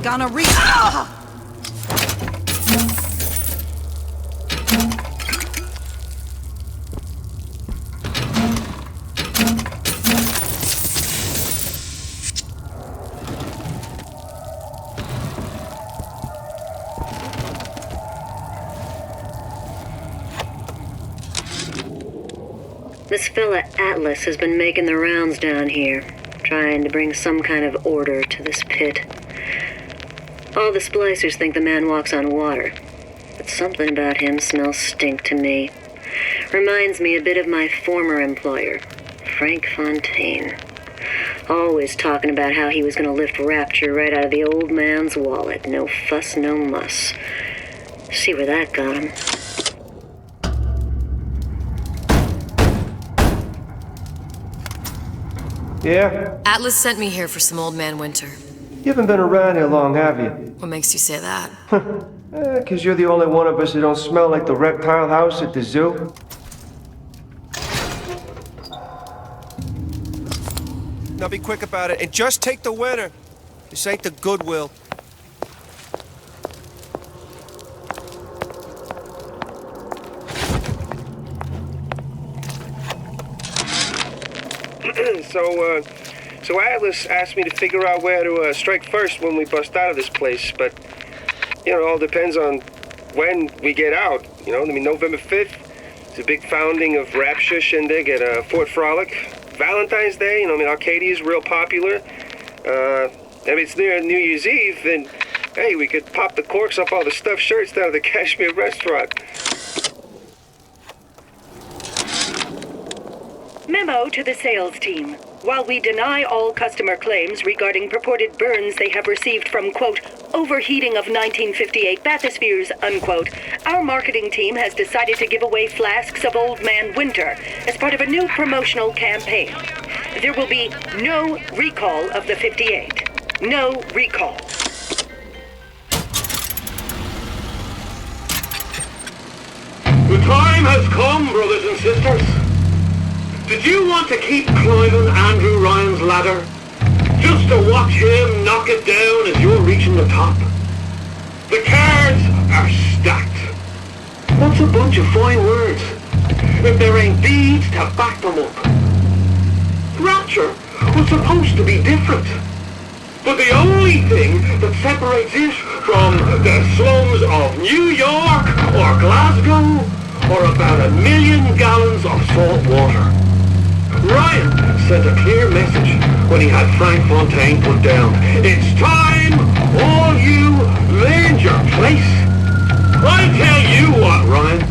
Gonorrhea. Ah! This fella Atlas has been making the rounds down here, trying to bring some kind of order to this pit. All the splicers think the man walks on water, but something about him smells stink to me. Reminds me a bit of my former employer, Frank Fontaine. Always talking about how he was going to lift Rapture right out of the old man's wallet. No fuss, no muss. See where that got him. Yeah? Atlas sent me here for some Old Man Winter. You haven't been around here long, have you? What makes you say that? 'Cause you're the only one of us who don't smell like the reptile house at the zoo. Now be quick about it and just take the winner. This ain't the Goodwill. So Atlas asked me to figure out where to strike first when we bust out of this place, but, it all depends on when we get out, November 5th is a big founding of Rapture shindig at Fort Frolic. Valentine's Day, Arcadia's real popular. If it's near New Year's Eve, then, hey, we could pop the corks off all the stuffed shirts down at the Kashmir restaurant. Memo to the sales team. While we deny all customer claims regarding purported burns they have received from, quote, overheating of 1958 bathyspheres, unquote, our marketing team has decided to give away flasks of Old Man Winter as part of a new promotional campaign. There will be no recall of the 58. No recall. The time has come, brothers and sisters. Did you want to keep climbing Andrew Ryan's ladder? Just to watch him knock it down as you're reaching the top? The cards are stacked. What's a bunch of fine words? if there ain't deeds to back them up. Rapture was supposed to be different. But the only thing that separates it from the slums of New York or Glasgow or about 1 million gallons of salt water. Ryan sent a clear message when he had Frank Fontaine put down. It's time all you learned your place. I tell you what, Ryan.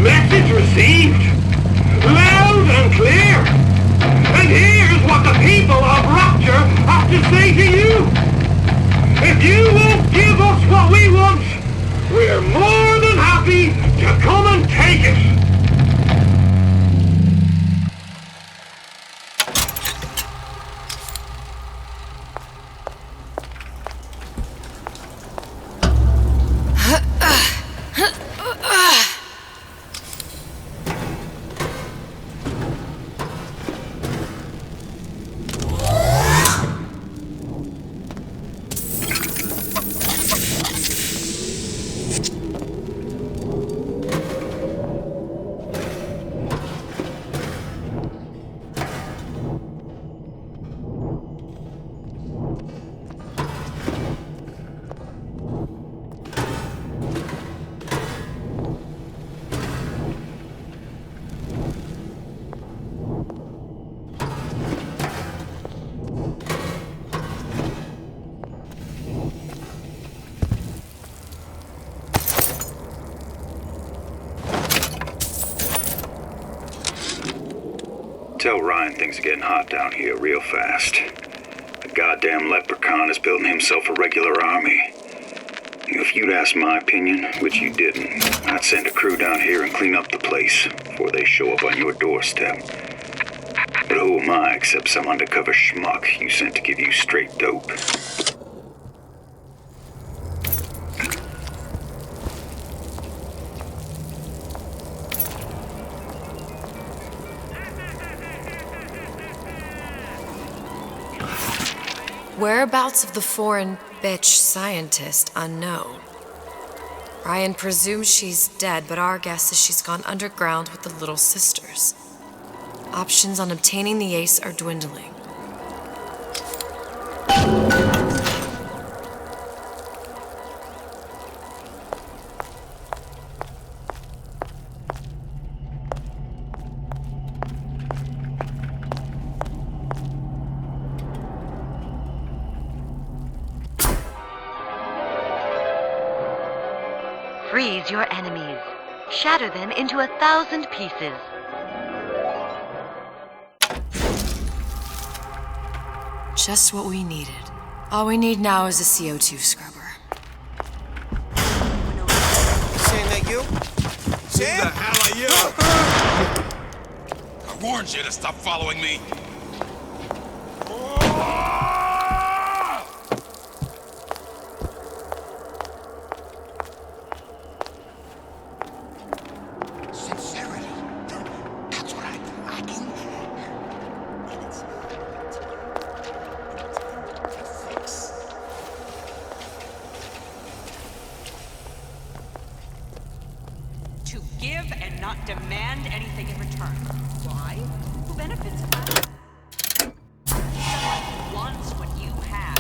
Message received. Loud and clear. And here's what the people of Rapture have to say to you. If you won't give us what we want, we're more than happy to come and take it. Tell Ryan things are getting hot down here real fast. The goddamn leprechaun is building himself a regular army. If you'd asked my opinion, which you didn't, I'd send a crew down here and clean up the place before they show up on your doorstep. But who am I except some undercover schmuck you sent to give you straight dope? Whereabouts of the foreign bitch scientist unknown. Ryan presumes she's dead, but our guess is she's gone underground with the Little Sisters. Options on obtaining the ace are dwindling. Freeze your enemies. Shatter them into 1,000 pieces. Just what we needed. All we need now is a CO2 scrubber. Sam, that you? Sam? Who the hell are you? I warned you to stop following me. Demand anything in return. Why? Who benefits from that? Someone who wants what you have.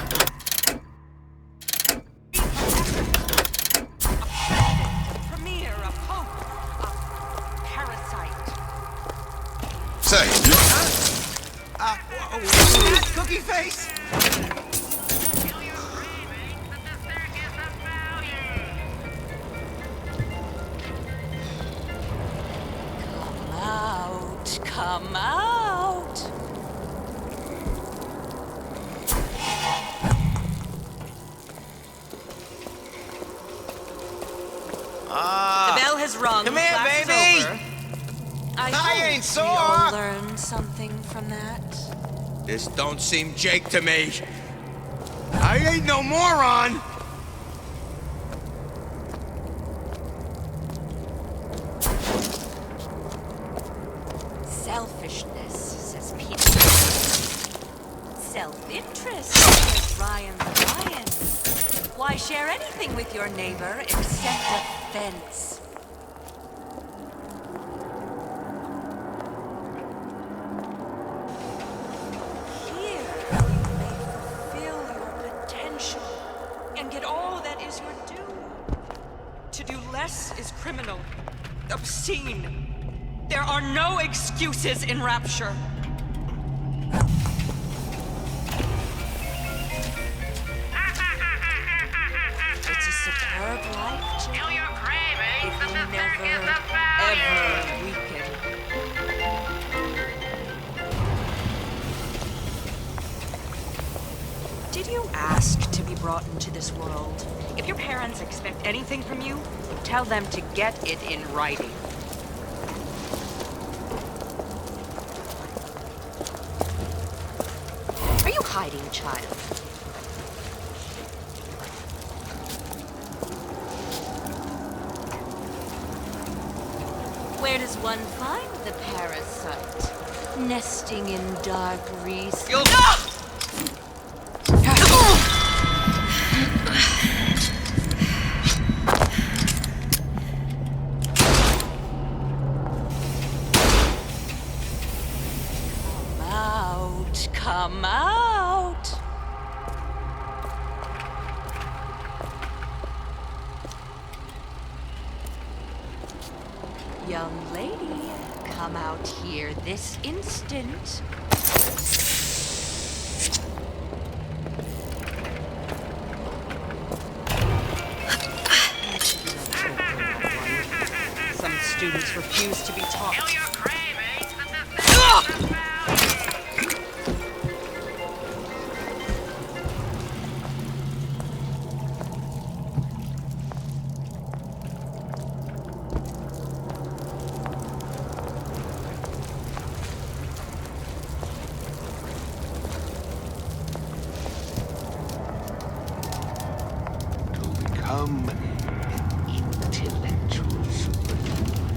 A president, a premier, a pope, a parasite. Say, Cookie face? Come out. The bell has rung. Come here, Class baby. is over. I ain't sore. We all learned something from that. This don't seem Jake to me. I ain't no moron. Selfishness, says Peter. Self-interest, says Ryan the Lion. Why share anything with your neighbor except a fence? Dress is criminal, obscene. There are no excuses in Rapture. It's a superb life, Jill. Feel your cravings. If you never, ever weaken. Did you ask to be brought into this world? If your parents expect anything from you, tell them to get it in writing. Are you hiding, child? Where does one find the parasite? Nesting in dark recesses. Come out! Young lady, come out here this instant. Some students refuse to be taught. Become an intellectual superhuman.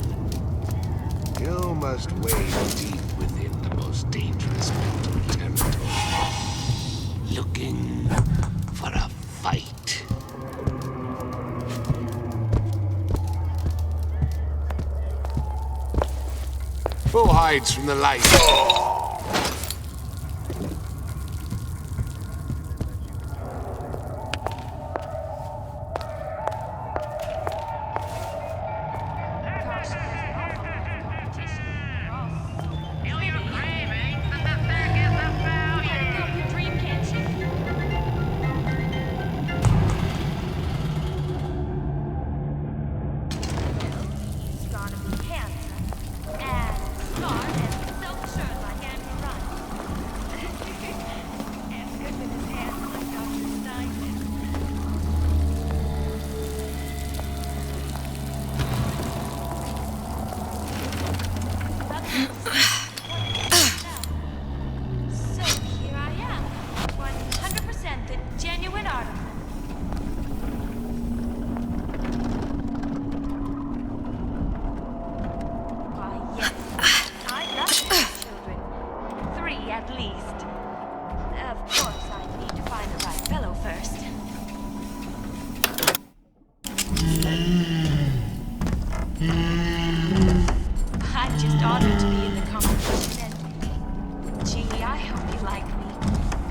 You must wade deep within the most dangerous mental territory, looking for a fight. Who hides from the light? I'm just honored to be in the competition, and gee, I hope you like me,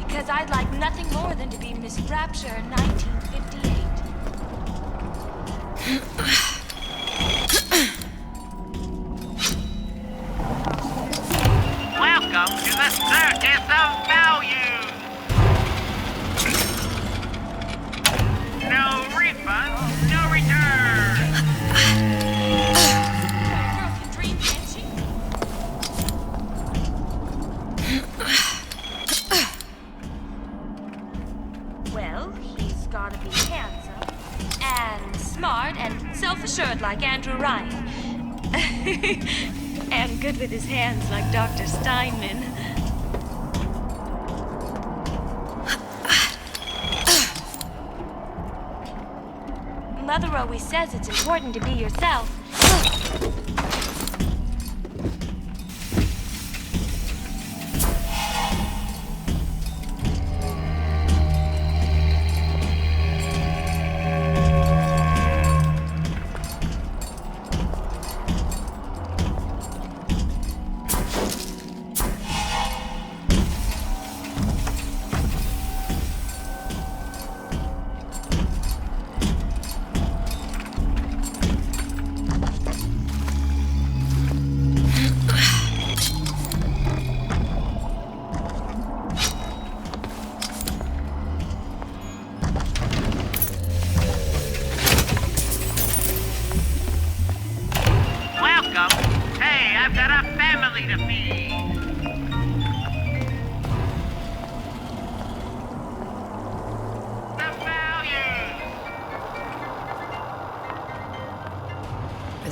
because I'd like nothing more than to be Miss Rapture in 1958. Welcome to the Circus of Value. No refund, no return. Girl can dream, can't she? Well, he's gotta be handsome and smart and self-assured like Andrew Ryan. And good with his hands like Dr. Steinman. Mother always says it's important to be yourself.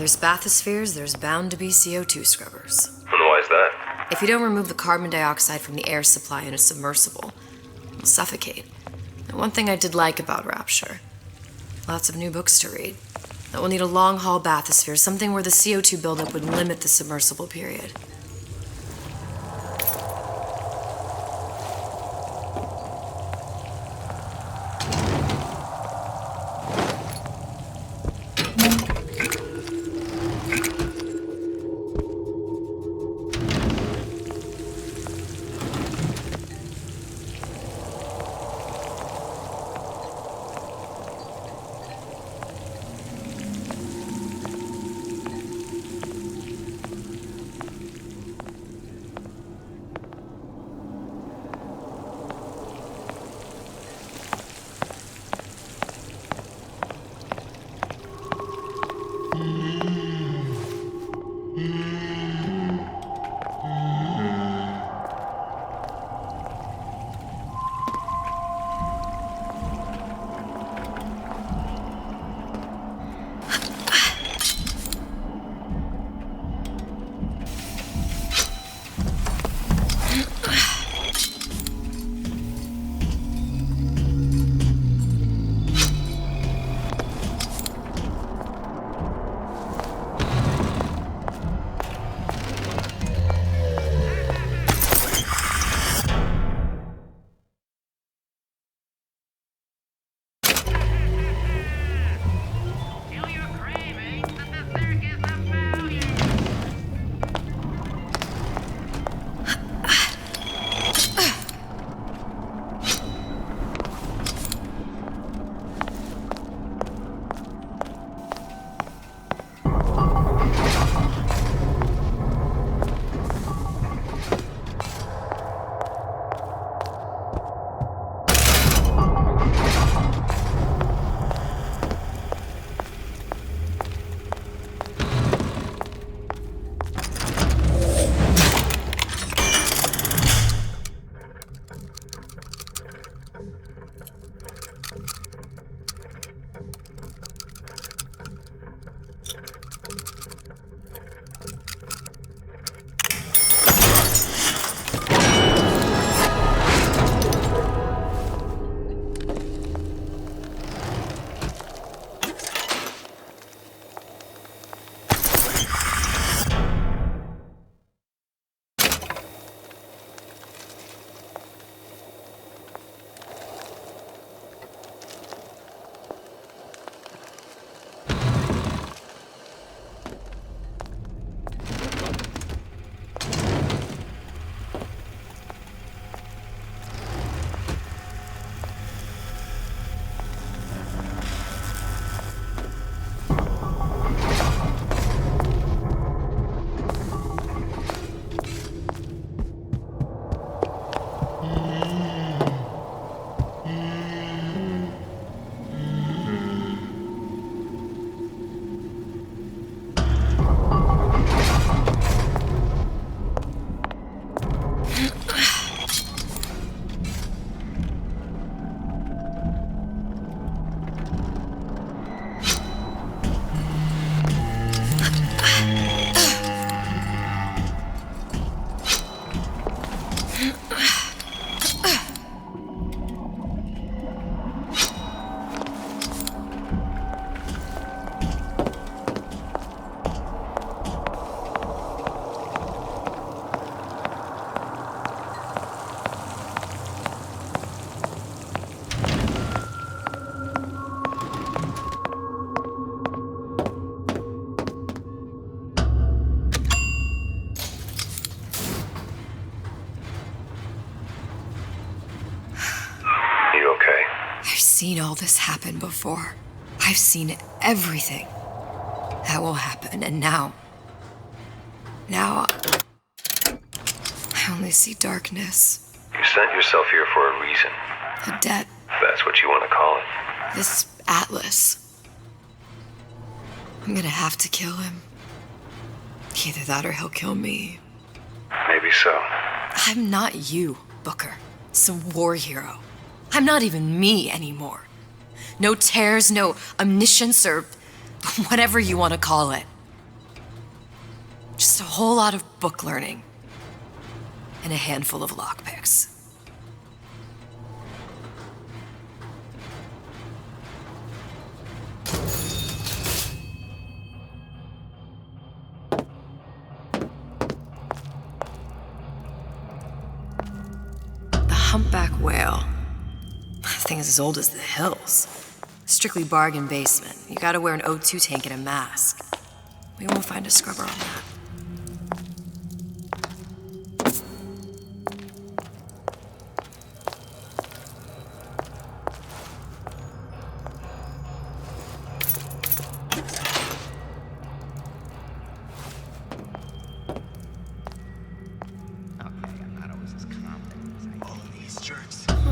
there's bathyspheres, there's bound to be CO2 scrubbers. And why is that? If you don't remove the carbon dioxide from the air supply in a submersible, you'll suffocate. And one thing I did like about Rapture, lots of new books to read. That will need a long-haul bathysphere, something where the CO2 buildup would limit the submersible period. Seen all this happen before. I've seen everything that will happen, and now I only see darkness. You sent yourself here for a reason. A debt. That's what you want to call it. This Atlas. I'm gonna have to kill him. Either that or he'll kill me. Maybe so. I'm not you, Booker. Some war hero. I'm not even me anymore. No tears, no omniscience, or whatever you want to call it. Just a whole lot of book learning. And a handful of lockpicks. The humpback whale. That thing is as old as the hills. Strictly bargain basement. You gotta wear an O2 tank and a mask. We won't find a scrubber on that.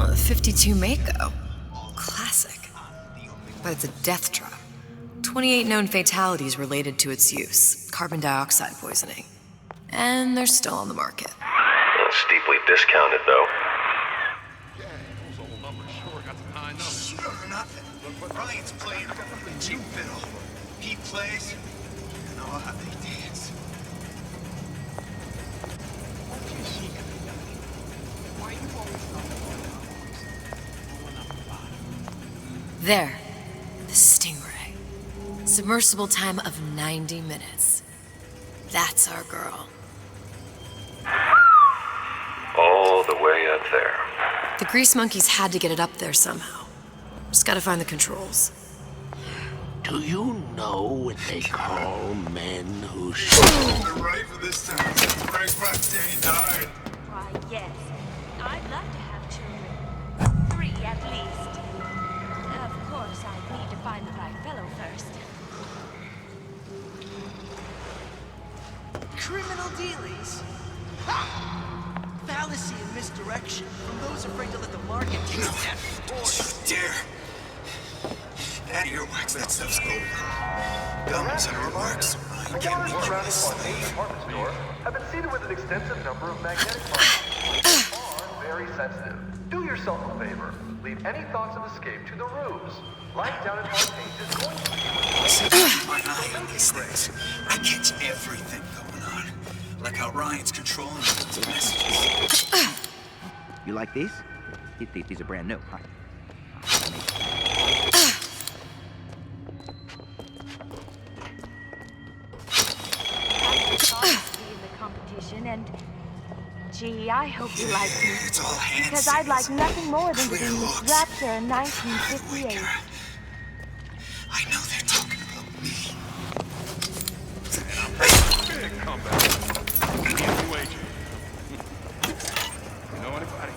Oh, the 52 Mako. Classic. But it's a death trap. 28 known fatalities related to its use. Carbon dioxide poisoning. And they're still on the market. Steeply discounted, though. Sure, nothing. Look, Ryan's playing a cheap fiddle. He plays, and I'll have they dance. There. The Stingray. Submersible time of 90 minutes. That's our girl. All the way up there. The Grease Monkeys had to get it up there somehow. Just gotta find the controls. Do you know what they call men who You're right for this time. Frank Rocksteady died. Why, yes. I'd love to have children. 3 at least. Of course, I'd need to find the right fellow first. Criminal dealings? Ha! Fallacy and misdirection from those afraid to let the market take that force. Dare. That earwax, that stuff's golden. Gums and remarks. I can't make you a slave. Department store have been seeded with an extensive number of magnetic markers. Are very sensitive. Do yourself a favor. Leave any thoughts of escape to the rubes. Life down in Fontaine is going to Keep my eye on these things. I catch everything going on. Like how Ryan's controlling the messages. You like these? These are brand new, huh? In the competition, and gee, I hope you like me. It's all hands. Because I'd like nothing more than to be Miss Rapture in 1958. I know they're talking about me. Big comeback. Easy wager. You know anybody?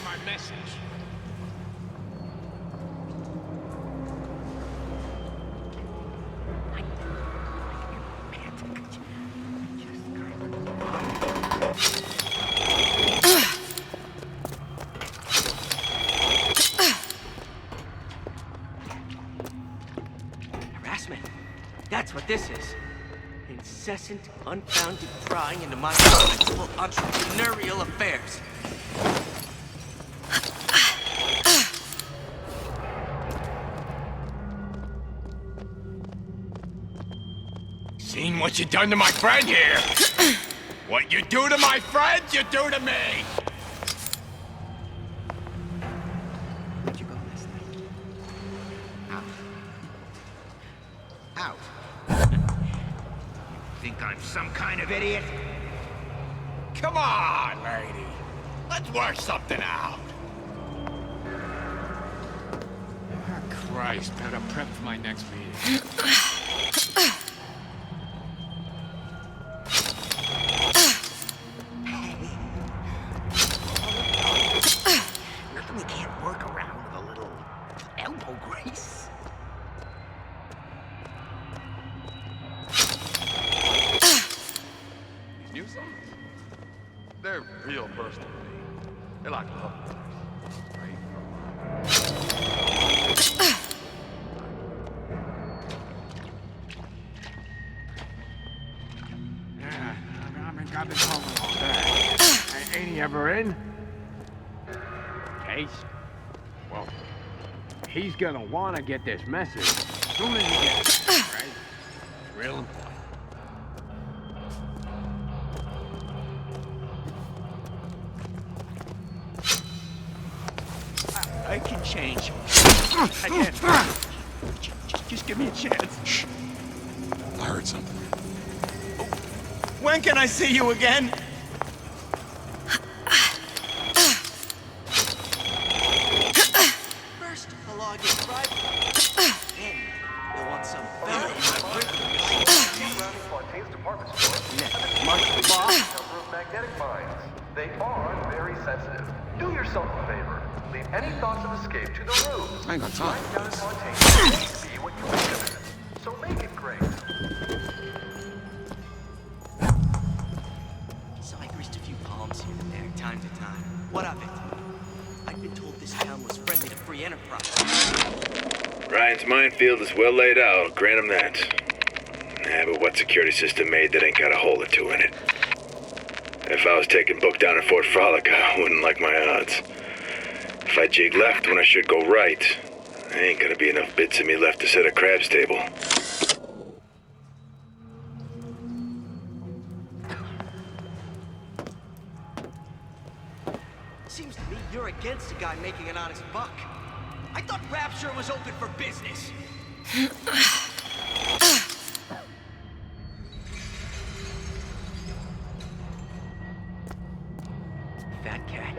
my message. Harassment. That's what this is. Incessant, unfounded prying into my full entrepreneurial affairs. Seen what you done to my friend here. What you do to my friend, you do to me. Where'd you go last night? Out. Think I'm some kind of idiot? Come on, lady. Let's work something out. Oh, Christ, better prep for my next meeting. Nothing we can't work around with a little elbow grease. These new songs? They're real personal to me. They're like love letters. Straight from Yeah, I've been calling all day. Ain't he ever in? Case? He's gonna wanna get this message as soon as he gets it, right? Real important. I can change. Again. Just give me a chance. Shh. I heard something. When can I see you again? First, the law gets right. Then, you'll want some fellow. Fontaine's department store. Number of magnetic mines. They are very sensitive. Do yourself a favor. Leave any thoughts of escape to the rooms. I ain't got time. Right down in Fontaine may be what you make of it. So make it great. So I greased a few palms here and there, time to time. What of it? I've been told this town was friendly to free enterprise. Ryan's minefield is well laid out, I'll grant him that. But what security system made that ain't got a hole or two in it? If I was taking book down at Fort Frolic, I wouldn't like my odds. If I jig left when I should go right, there ain't gonna be enough bits of me left to set a crab's table. Seems to me you're against a guy making an honest buck. I thought Rapture was open for business. Fat cat.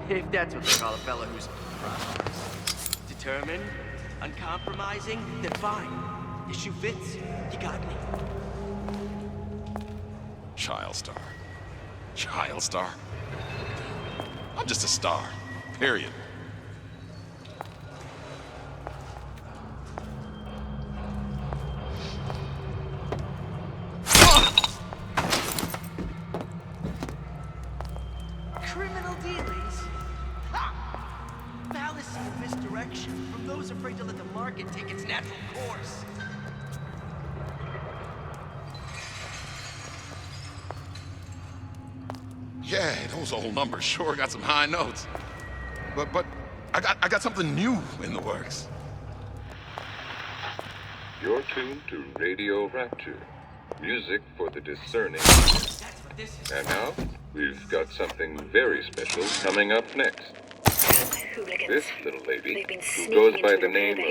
If that's what they call a fella who's prosperous, determined, uncompromising, then fine. Issue fits, you got me. Child star. Child star? I'm just a star. Period. Criminal dealings? Ha! Fallacy and misdirection from those afraid to let the market take its natural course. Yeah, those old numbers sure got some high notes. But I got something new in the works. You're tuned to Radio Rapture, music for the discerning. And now, we've got something very special coming up next. This little lady, who goes by the name of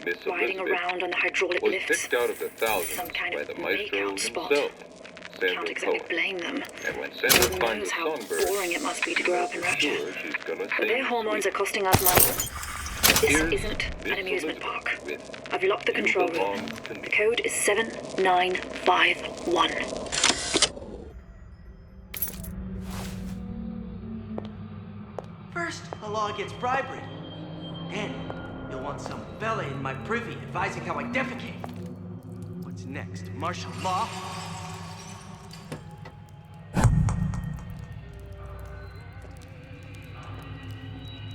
Miss riding around on the hydraulic was lifts. picked out of the thousands Some kind by of the maestro makeout spot. himself, Can't Sandra exactly Cohen. blame them. And when Sandra Lord finds knows a how songbird, boring it must be to grow up in Rapture. sure she's gonna But sing their hormones sweet. are costing us money. This Here's isn't an Miss amusement Elizabeth park. with I've locked the You control Belong room. to Me. The code is 7951. First, the law gets bribery. Then, you'll want some fella in my privy advising how I defecate. What's next? Martial law?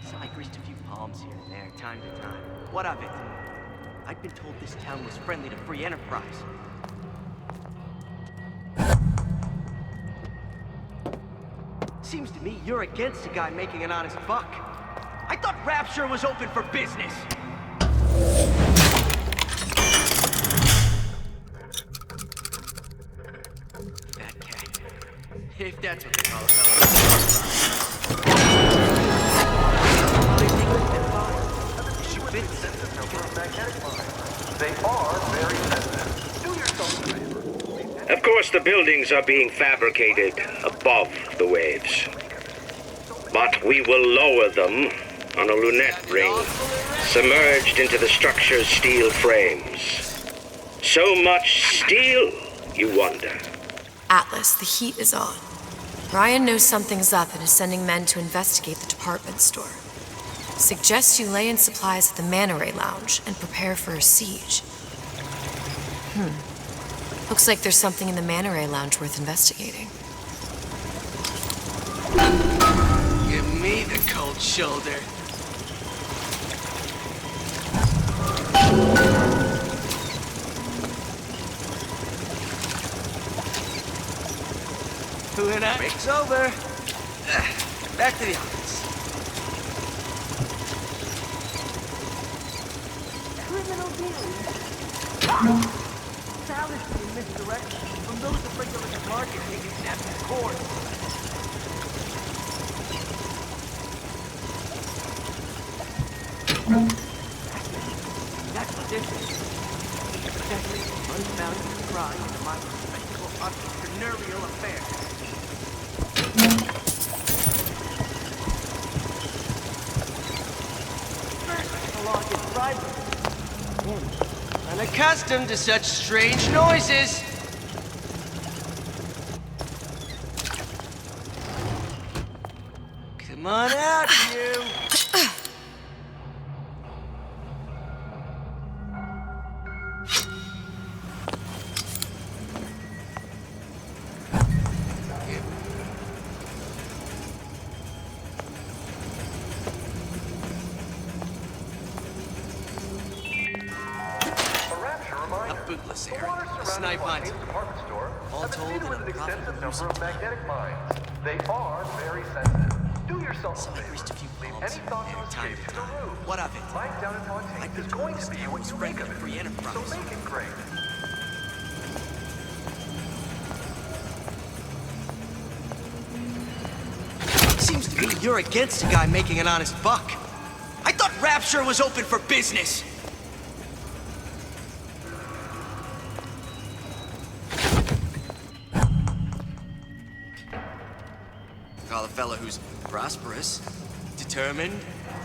So I greased a few palms here and there, time to time. What of it? I'd been told this town was friendly to free enterprise. Seems to me you're against a guy making an honest buck. I thought Rapture was open for business. Fat cat. If that's what they call a They are very sensitive. Do yourself a favor. Of course, the buildings are being fabricated above the waves. But we will lower them on a lunette ring, submerged into the structure's steel frames. So much steel, you wonder. Atlas, the heat is on. Ryan knows something's up and is sending men to investigate the department store. Suggests you lay in supplies at the Manta Ray Lounge and prepare for a siege. Looks like there's something in the Manta Ray Lounge worth investigating. Give me the cold shoulder. Break's over. Back to the office. Criminal dealings? Fallacy and misdirection from those that regulate the market taking snappy course. That's what this is. Excessive, unfounded pride into my respectable entrepreneurial affairs. First, the law gets bribery. Unaccustomed to such strange noises. Come on out, you. Bootless area. A snipe hunt. All told in a profitable use of time. Magnetic mines. They are very sensitive. Do yourself a favor. Leave any thought to escape to the room. What of it? Life down in Fontaine is going to be what you make of it. Free enterprise. So make it great. Seems to me you're against a guy making an honest buck. I thought Rapture was open for business. Call a fella who's prosperous, determined,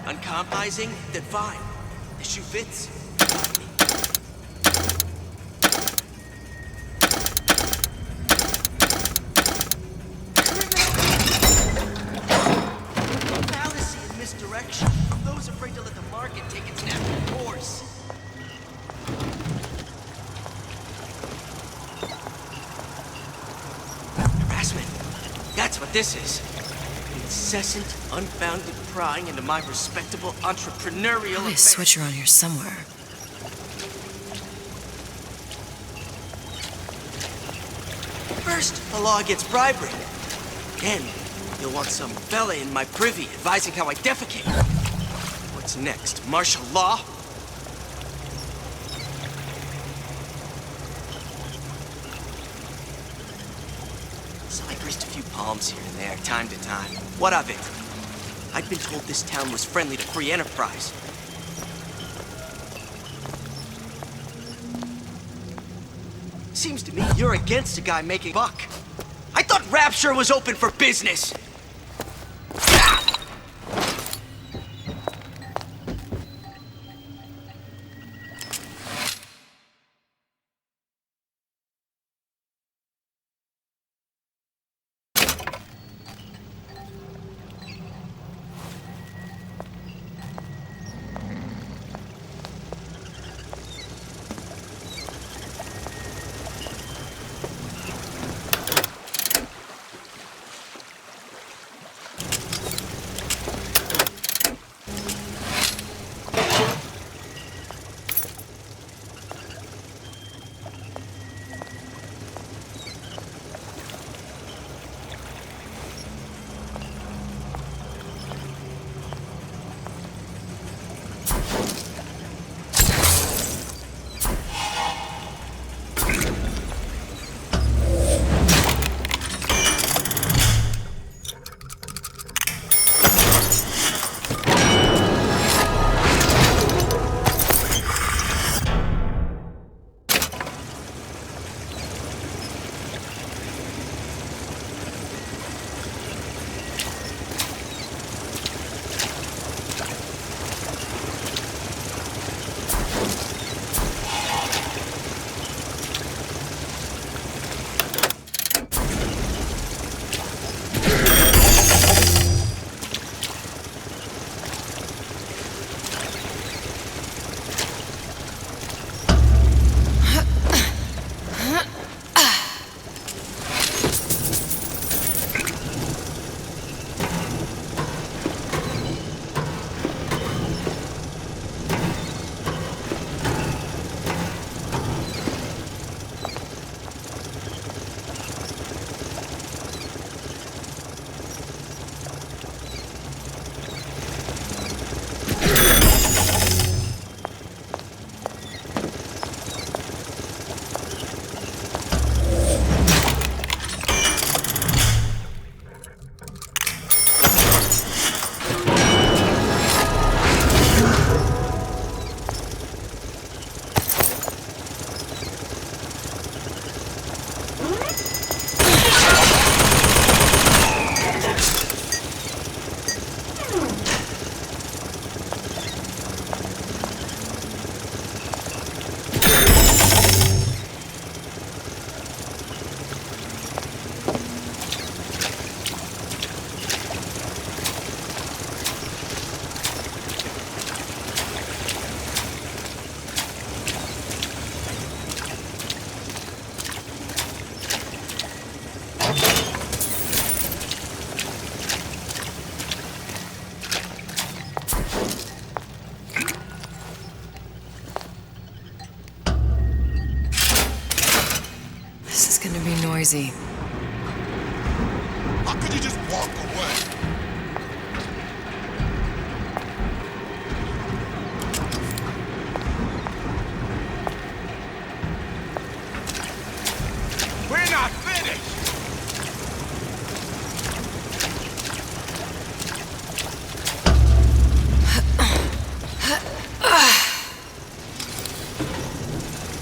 uncompromising, then fine. The shoe fits. Fallacy and misdirection from those afraid to let the market take its natural course. Harassment. That's what this is. Incessant, unfounded prying into my respectable entrepreneurial Probably a affairs. switch around here somewhere. First, the law gets bribery. Then, you'll want some fella in my privy advising how I defecate. What's next? Martial law? So I greased a few palms here and there, time to time. What of it? I'd been told this town was friendly to free enterprise. Seems to me you're against a guy making buck. I thought Rapture was open for business. noisy. How could you just walk away? We're not finished!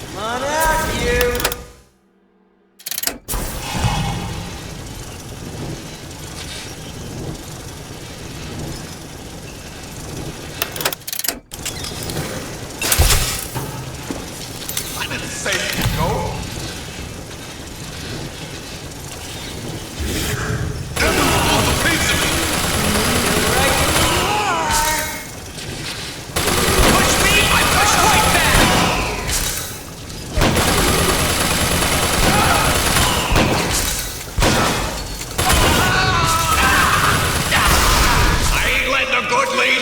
Come on out, you! I didn't say you could go.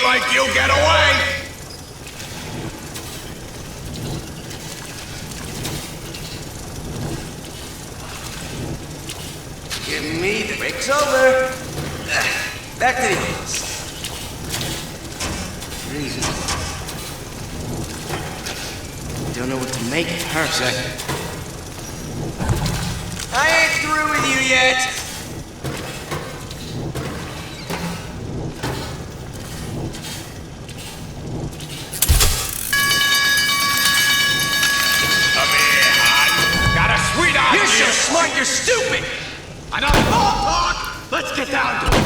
Like you get away! Give me the break's over. Back to the hills. Reason. Don't know what to make of her. Second. I ain't through with you yet. You're so smart, you're stupid! Enough small talk! Let's get down to it!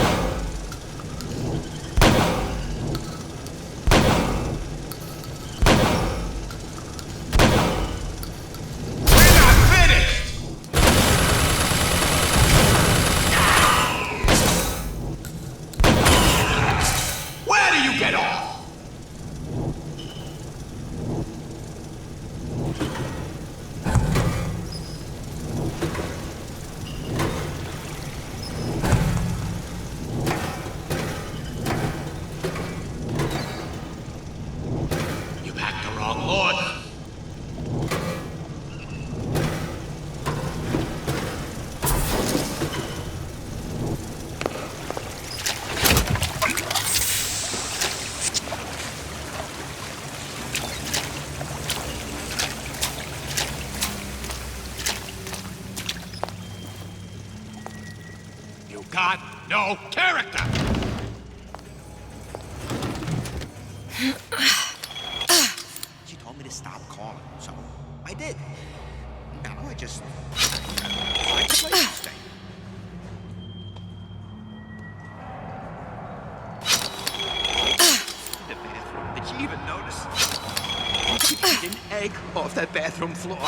We're not finished! Where do you get off? Got no character! She told me to stop calling, so I did. Now I just... The bathroom. Did she even notice? She ate an egg off that bathroom floor.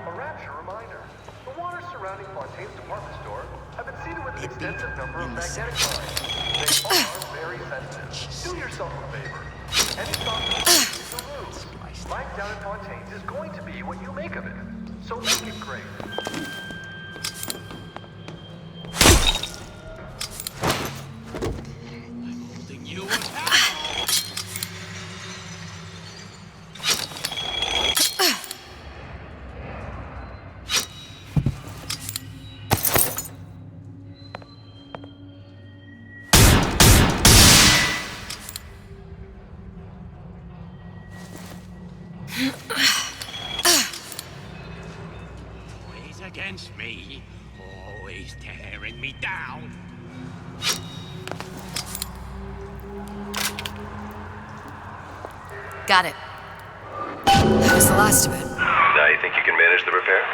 A rapture reminder. The waters surrounding Fontaine's department store have been seeded with an extensive number of magnetic mines. They are very sensitive. Do yourself a favor. Any thoughts is the ruse. Life down at Fontaine's is going to be what you make of it. So make it great. Always against me, always tearing me down. Got it. That was the last of it. Now you think you can manage the repair?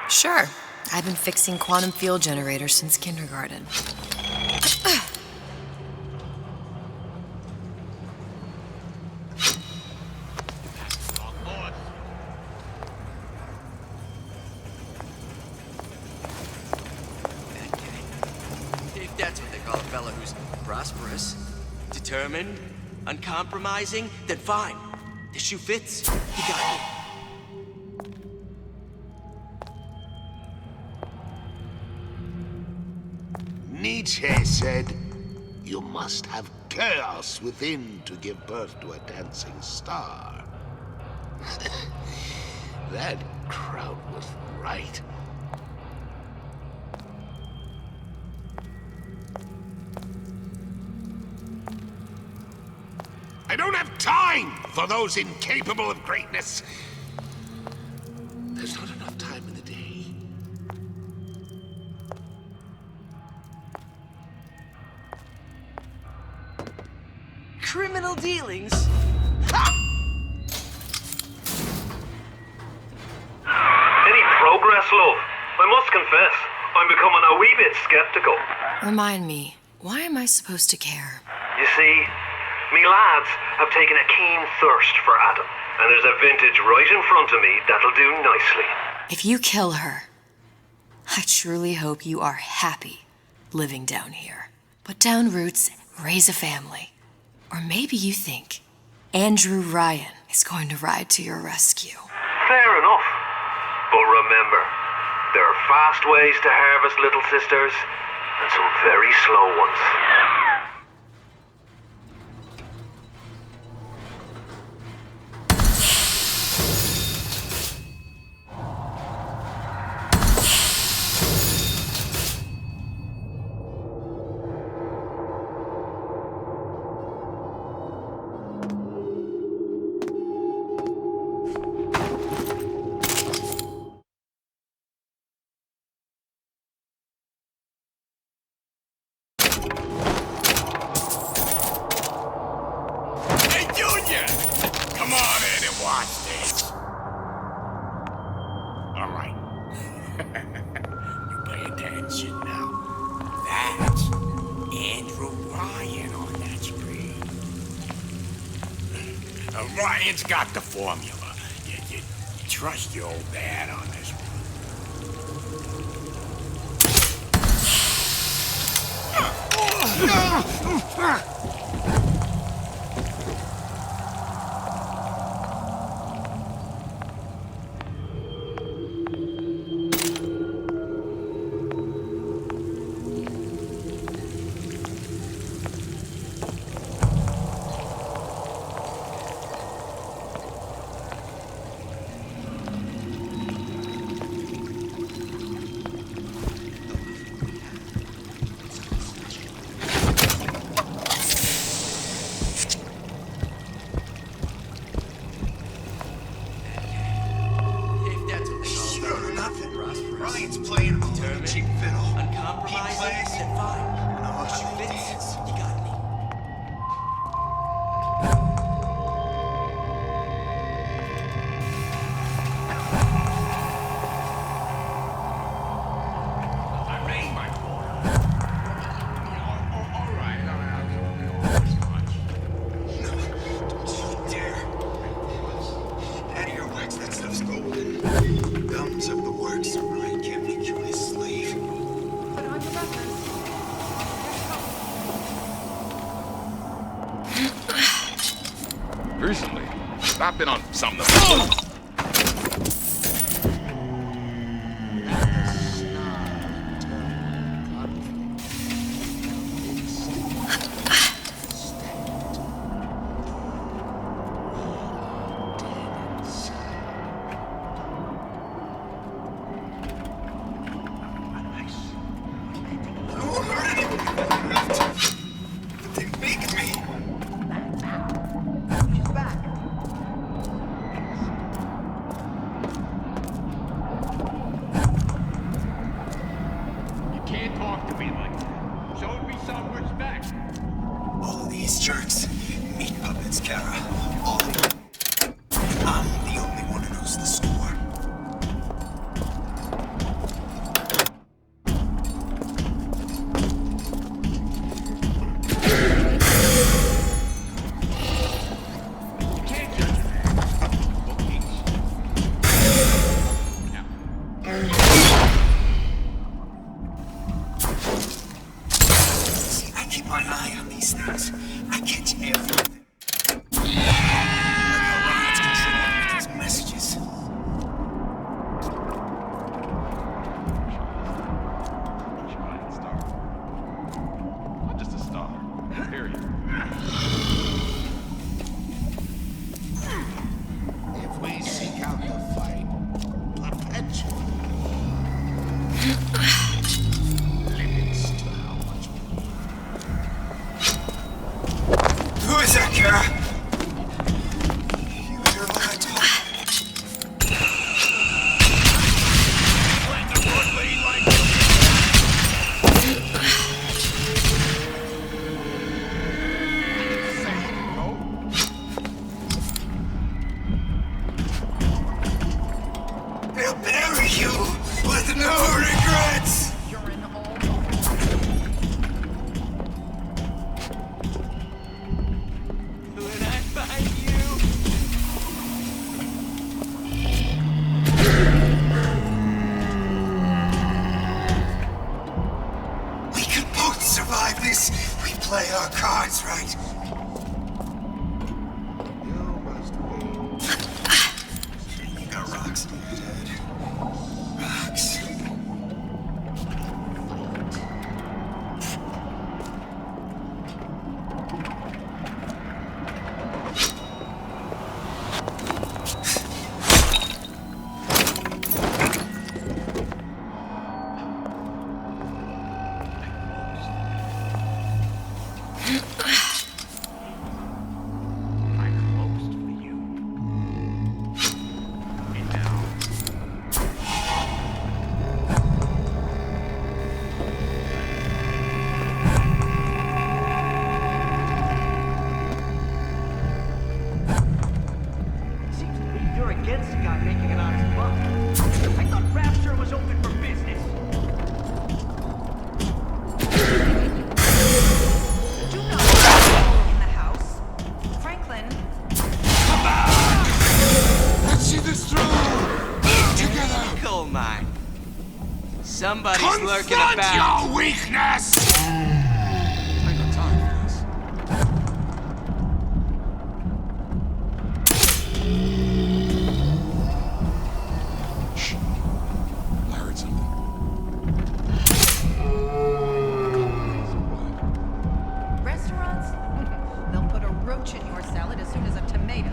Sure. I've been fixing quantum field generators since kindergarten. If that's what they call a fella who's prosperous, determined, uncompromising, then fine. The shoe fits. You got it. Nietzsche said, "You must have chaos within to give birth to a dancing star." That crowd was right. I don't have time for those incapable of greatness. There's not enough time in the day. Criminal dealings? Any progress, love? I must confess, I'm becoming a wee bit skeptical. Remind me, why am I supposed to care? You see, me lads have taken a keen thirst for Adam, and there's a vintage right in front of me that'll do nicely. If you kill her, I truly hope you are happy living down here. Put down roots, raise a family. Or maybe you think Andrew Ryan is going to ride to your rescue. Fair enough. But remember, there are fast ways to harvest, little sisters, and some very slow ones. Come on in and watch this. All right. You pay attention now. That's Andrew Ryan on that screen. Ryan's got the formula. You trust your old dad on this one. Ryan's playing a cheap fiddle. Uncompromising, then fine. If you fits, you got me. I raised my quarter. All right. Don't you dare. Out of your wax, that stuff's golden. Thumbs up the works so Ryan can't make you his slave. Recently, I've been on something. against a guy making an honest buck. I thought Rapture was open for business. Do not in the house. Franklin. Come back! Let's see this through! Together! Coal mine. Somebody's lurking Confront about. your weakness! I ain't got time for this. Shh. I heard something. Restaurants? They'll put a roach in your salad as soon as a tomato.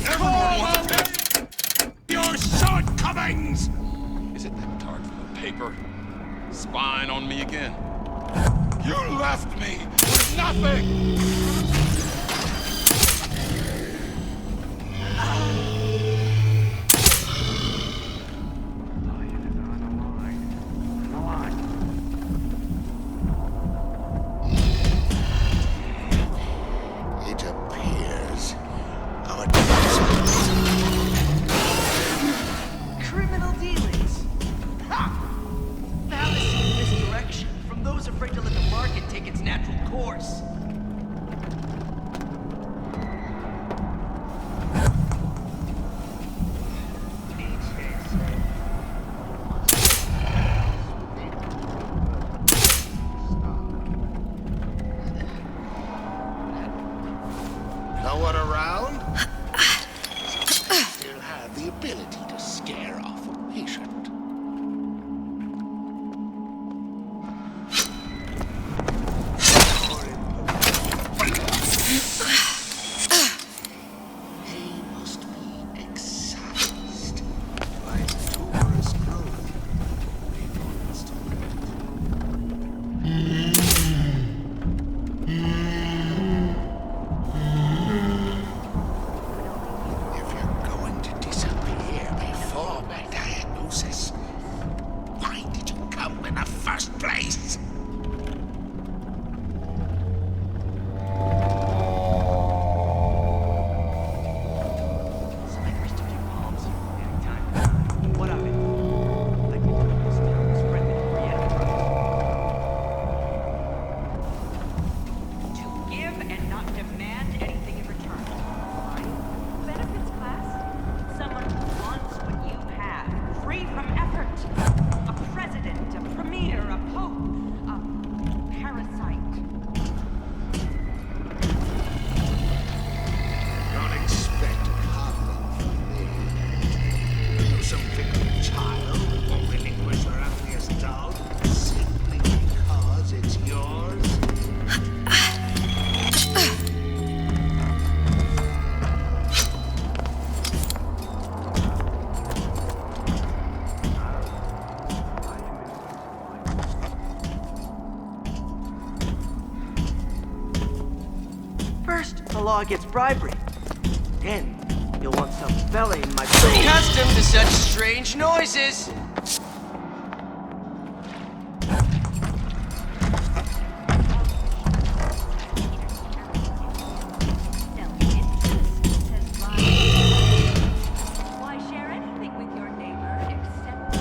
Everyone your shortcomings! Is it that tart from the paper? Spying on me again. You left me with nothing! It appears our Criminal dealings. Ha! Fallacy and misdirection from those afraid to let the market take its natural course. No one around? Still have the ability to scare off a patient. They must be excised by the tumorous growth before it's If you're going to disappear before my diagnosis, why did you come in the first place? What of it? Like you took this town's friendly free enterprise. To give and not demand anything in return. Why? Benefits class? Someone who wants what you have, free from effort. A president, a premier, a pope, a parasite. Don't expect nothing from me. You some fickle child who won't relinquish her ugliest dog simply because it's yours? First, the law gets bribery. Then, you'll want some fella in my Accustomed to such strange noises. Why share anything with your neighbor except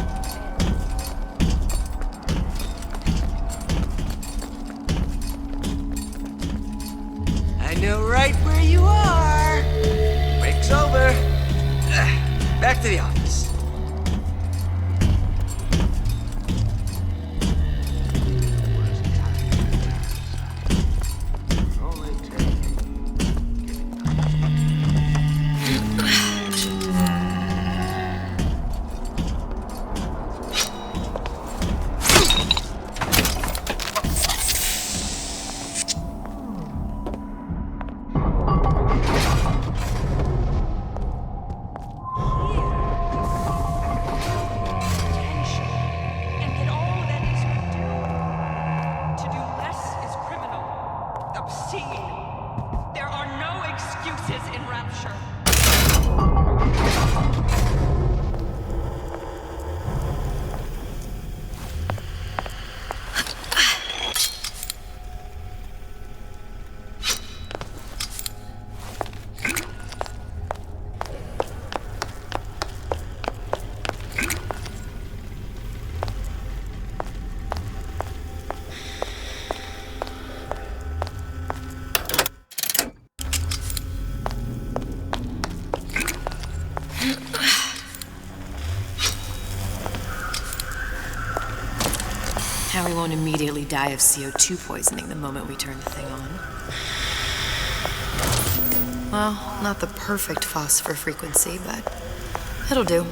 I know right where you are. Break's over. Back to the office. and get all that is your due. To do less is criminal, obscene. There are no excuses in Rapture. won't immediately die of CO2 poisoning the moment we turn the thing on. Well, not the perfect phosphor frequency, but it'll do.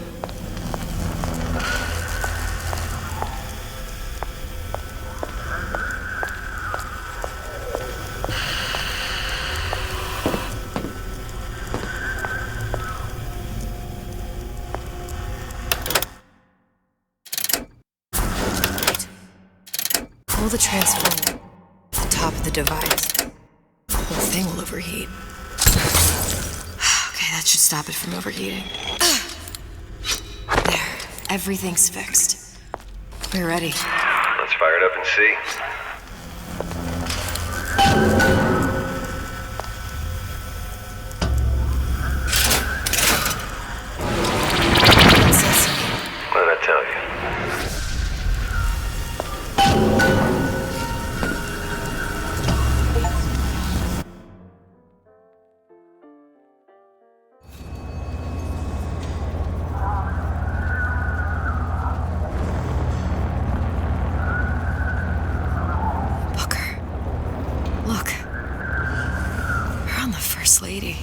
Pull the transformer to the top of the device. The whole thing will overheat. Okay, that should stop it from overheating. There, everything's fixed. We're ready. Let's fire it up and see. What did I tell you? First Lady.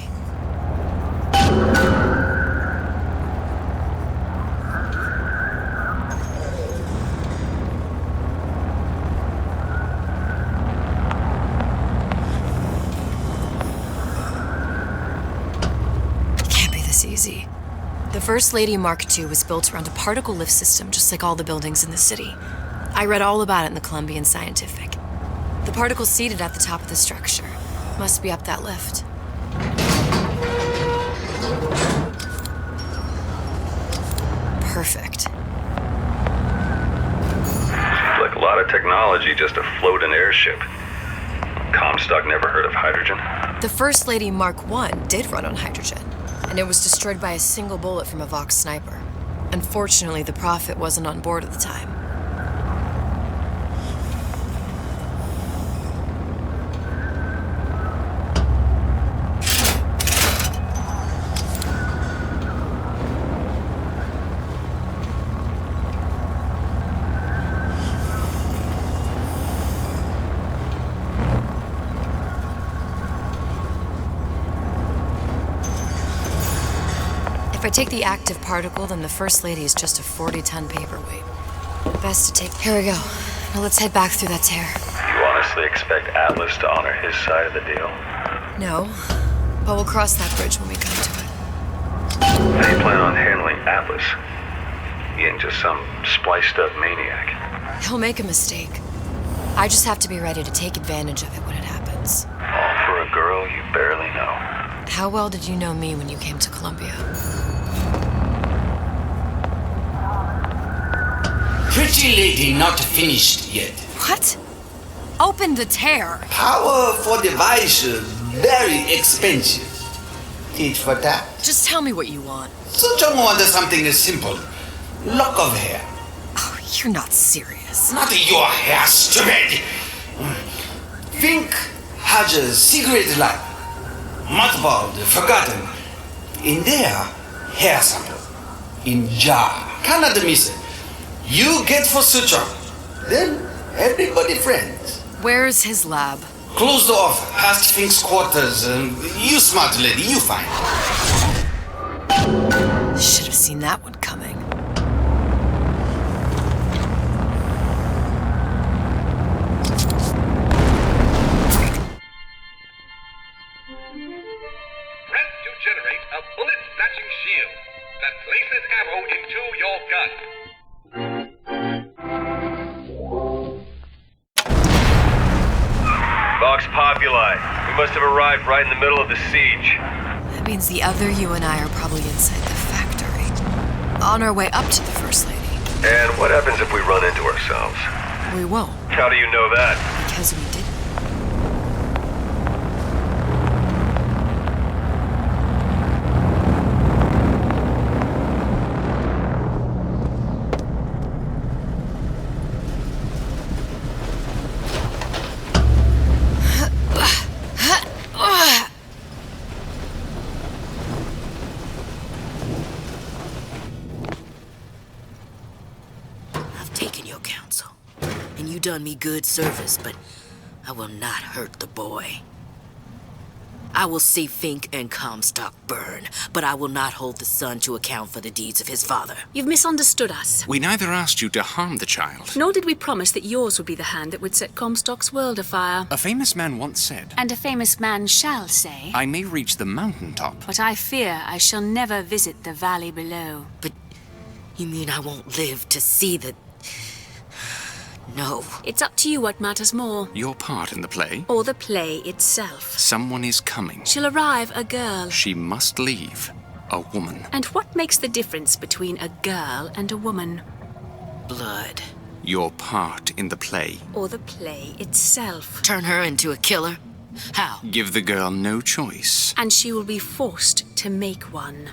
It can't be this easy. The First Lady Mark II was built around a particle lift system just like all the buildings in the city. I read all about it in the Columbian Scientific. The particles seated at the top of the structure must be up that lift. Perfect. Like a lot of technology just to float an airship. Comstock never heard of hydrogen? The First Lady Mark I did run on hydrogen, and it was destroyed by a single bullet from a Vox sniper. Unfortunately, the Prophet wasn't on board at the time. If I take the active particle, then the First Lady is just a 40-ton paperweight. Best to take... Here we go. Now let's head back through that tear. You honestly expect Atlas to honor his side of the deal? No, but we'll cross that bridge when we come to it. How do you plan on handling Atlas? He ain't just some spliced-up maniac. He'll make a mistake. I just have to be ready to take advantage of it when it happens. All for a girl you barely know. How well did you know me when you came to Columbia? Pretty lady not finished yet. What? Open the tear. Power for device very expensive. Tit for tat. Just tell me what you want. Such a want something simple. Lock of hair. Oh, you're not serious. Not your hair, stupid. Think has a cigarette light. Mothballed, forgotten. In there, hair sample. In jar. Cannot miss it. You get for suture. Then everybody friends. Where's his lab? Closed off, past Fink's quarters. You smart lady, you find. Should have seen that one coming. Press to generate a bullet-snatching shield that places ammo into your gun. Vox Populi. We must have arrived right in the middle of the siege. That means the other you and I are probably inside the factory. On our way up to the First Lady. And what happens if we run into ourselves? We won't. How do you know that? Because we didn't. you done me good service, but I will not hurt the boy. I will see Fink and Comstock burn, but I will not hold the son to account for the deeds of his father. You've misunderstood us. We neither asked you to harm the child. Nor did we promise that yours would be the hand that would set Comstock's world afire. A famous man once said, And a famous man shall say, I may reach the mountaintop, but I fear I shall never visit the valley below. But you mean I won't live to see the... No. It's up to you what matters more. Your part in the play? Or the play itself. Someone is coming. She'll arrive a girl. She must leave. A woman. And what makes the difference between a girl and a woman? Blood. Your part in the play. Or the play itself. Turn her into a killer? How? Give the girl no choice. And she will be forced to make one.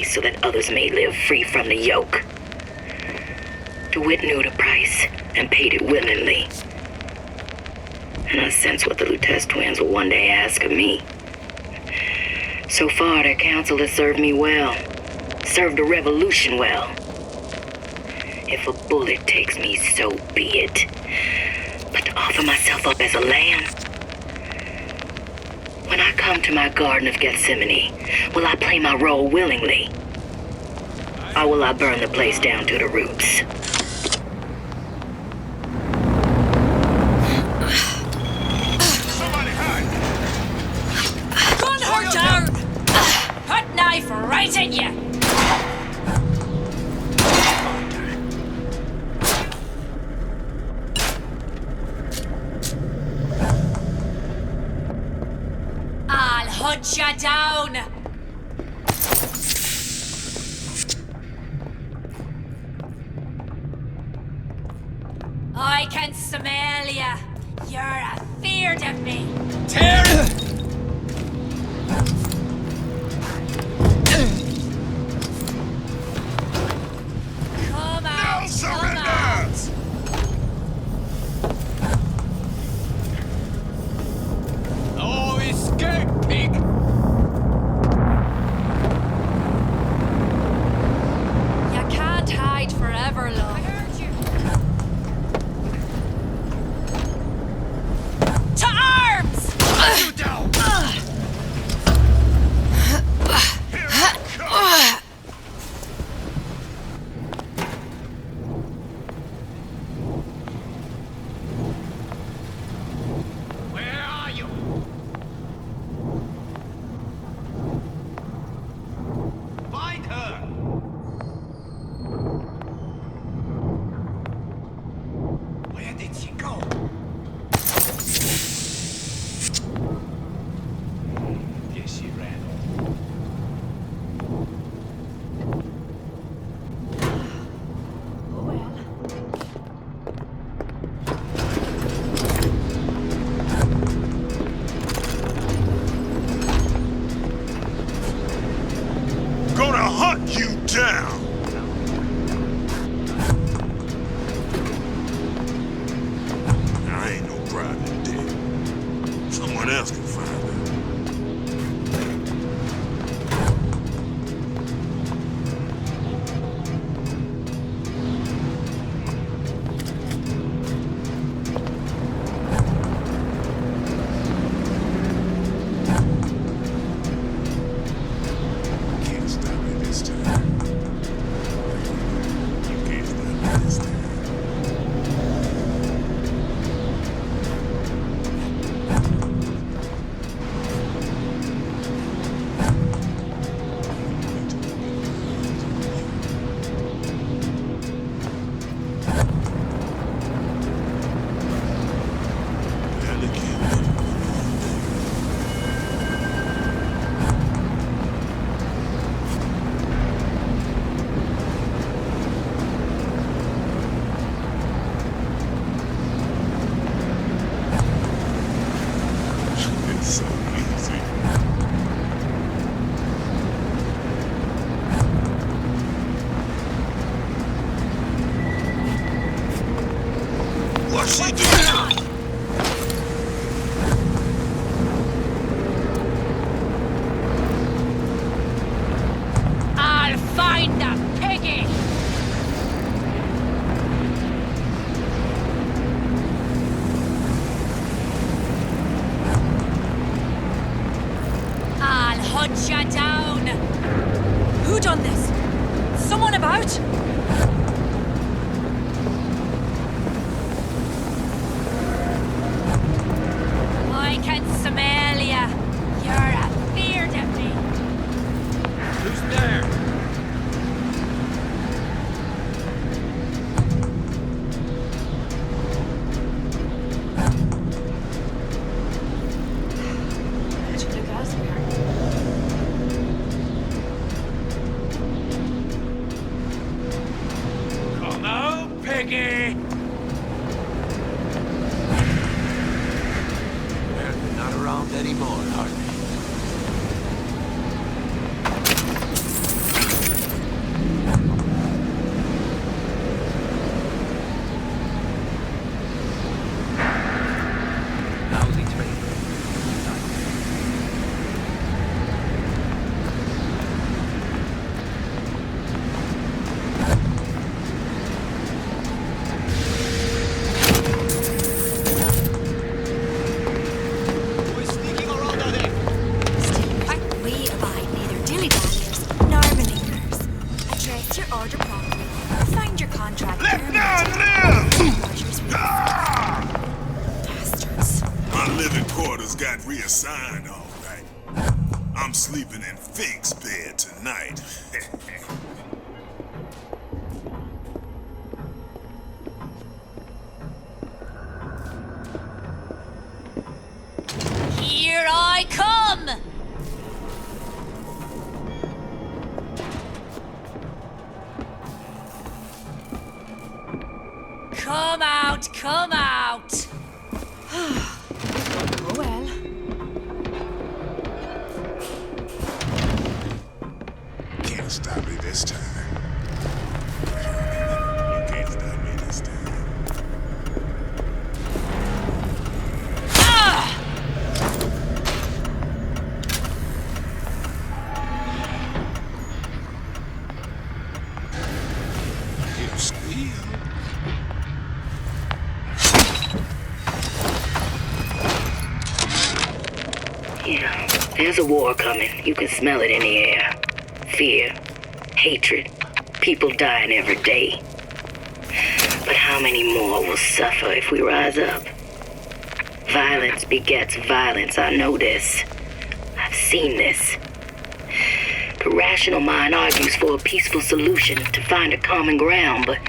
So that others may live free from the yoke. DeWitt knew the price and paid it willingly. And I sense what the Lutez twins will one day ask of me. So far, their counsel has served me well. Served the revolution well. If a bullet takes me, so be it. But to offer myself up as a lamb? When I come to my Garden of Gethsemane, will I play my role willingly? Or will I burn the place down to the roots? Somebody hide! Gun her down! Hot knife right in you! I'll hunt you down! I can smell ya. You're afeard of me. Tear! Where did she go? Guess she ran off. Oh well. Gonna hunt you down! I ain't no private dick. Someone else can find her. Can't stop me this time. You can't stop me this time. It's so easy. What's she doing? I'll find the piggy! I'll hunt you down! Who done this? Someone about? I can smell ya. You're afeard of me. Who's there? Come out, piggy! They're not around anymore, are they? Lousy trade. Who is sneaking around out there? We abide neither dilly-dalliers nor maneuvers. Address your order properly. Find your contract. Let down live! Bastards. My living quarters got reassigned, all right. I'm sleeping in Fink's bed tonight. Here I come! Come out, come out! Oh well. Can't stop me this time. You can't stop me this time. You squeal. Yeah, there's a war coming. You can smell it in the air. Fear, hatred, people dying every day. But how many more will suffer if we rise up? Violence begets violence, I know this. I've seen this. The rational mind argues for a peaceful solution to find a common ground, but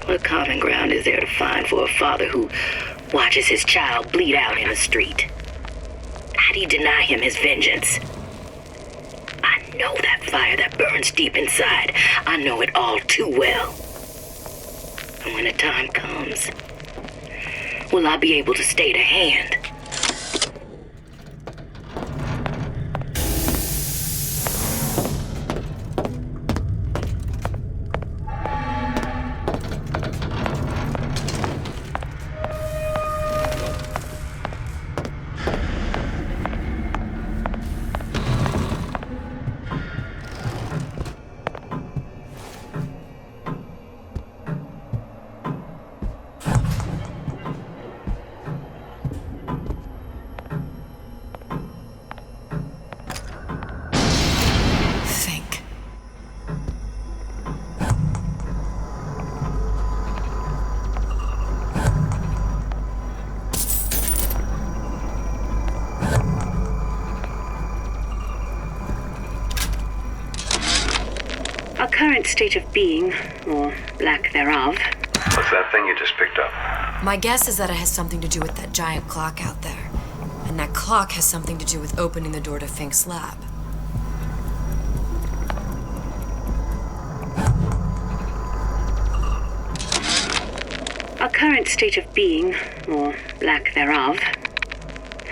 What common ground is there to find for a father who watches his child bleed out in the street? How do you deny him his vengeance? I know that fire that burns deep inside. I know it all too well. And when the time comes, will I be able to stay to hand? Our current state of being, or lack thereof. What's that thing you just picked up? My guess is that it has something to do with that giant clock out there. And that clock has something to do with opening the door to Fink's lab. Our current state of being, or lack thereof,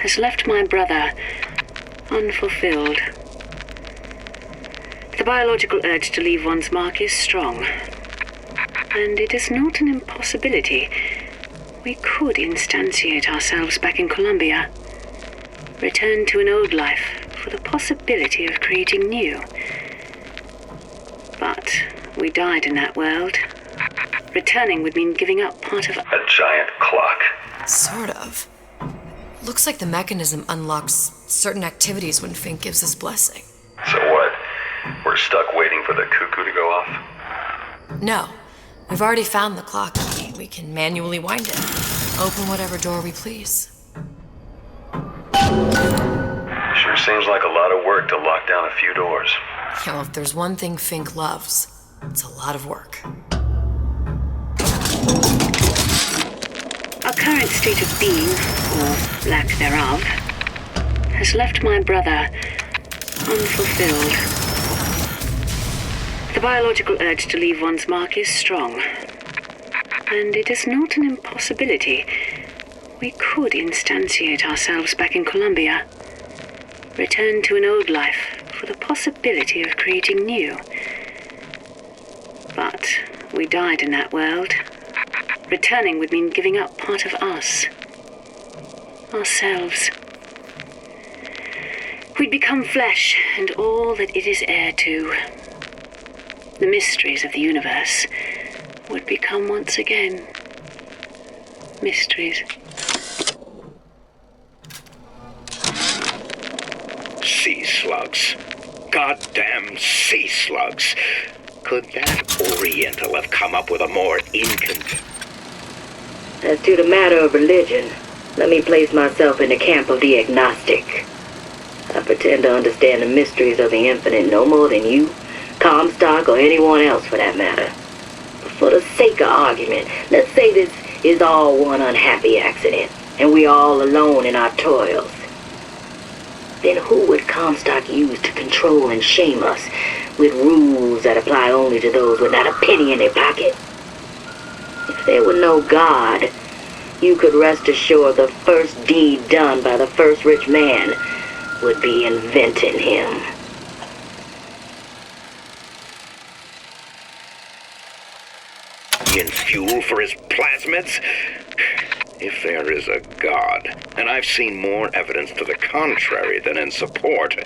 has left my brother unfulfilled. The biological urge to leave one's mark is strong, and it is not an impossibility. We could instantiate ourselves back in Columbia, return to an old life for the possibility of creating new. But we died in that world. Returning would mean giving up part of... A giant clock. Sort of. Looks like the mechanism unlocks certain activities when Fink gives his blessing. So what? We're stuck waiting for the cuckoo to go off? No. We've already found the clock key. We can manually wind it. Open whatever door we please. Sure seems like a lot of work to lock down a few doors. Yeah, well, if there's one thing Fink loves, it's a lot of work. Our current state of being, or lack thereof, has left my brother unfulfilled. The biological urge to leave one's mark is strong, and it is not an impossibility. We could instantiate ourselves back in Columbia, return to an old life for the possibility of creating new. But we died in that world. Returning would mean giving up part of us. Ourselves. We'd become flesh and all that it is heir to. The mysteries of the universe would become once again mysteries. Sea slugs. Goddamn sea slugs. Could that Oriental have come up with a more As to the matter of religion, let me place myself in the camp of the agnostic. I pretend to understand the mysteries of the infinite no more than you, Comstock, or anyone else for that matter. For the sake of argument, let's say this is all one unhappy accident, and we're all alone in our toils. Then who would Comstock use to control and shame us with rules that apply only to those with not a penny in their pocket? If there were no God, you could rest assured the first deed done by the first rich man would be inventing him. in fuel for his plasmids? If there is a God, and I've seen more evidence to the contrary than in support,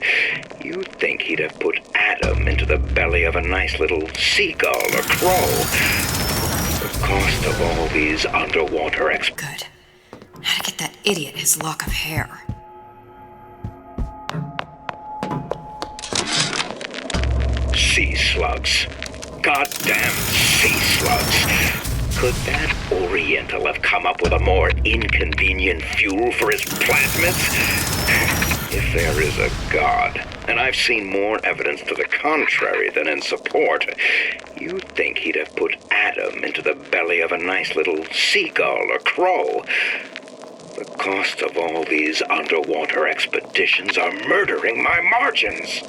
you'd think he'd have put Adam into the belly of a nice little seagull or crow. The cost of all these underwater Good. How to get that idiot his lock of hair. Sea slugs. Goddamn sea slugs. Could that Oriental have come up with a more inconvenient fuel for his plasmids? If there is a God, and I've seen more evidence to the contrary than in support. You'd think he'd have put Adam into the belly of a nice little seagull or crow. The cost of all these underwater expeditions are murdering my margins.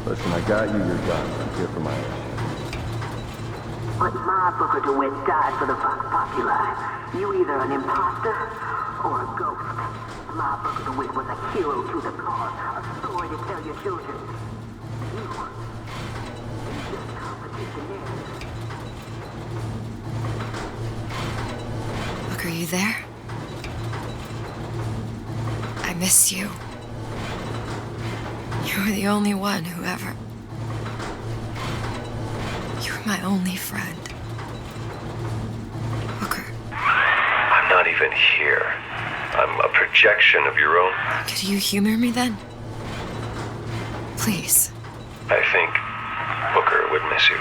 Listen, I got you your guns. I'm here for my issue. But my Booker DeWitt died for the Vox Populi. You either an imposter or a ghost. My Booker DeWitt was a hero to the cause, a story to tell your children. You just complicate the narrative. Look, are you there? I miss you. You were the only one who ever... You were my only friend. Booker. I'm not even here. I'm a projection of your own. Could you humor me then? Please. I think Booker would miss you.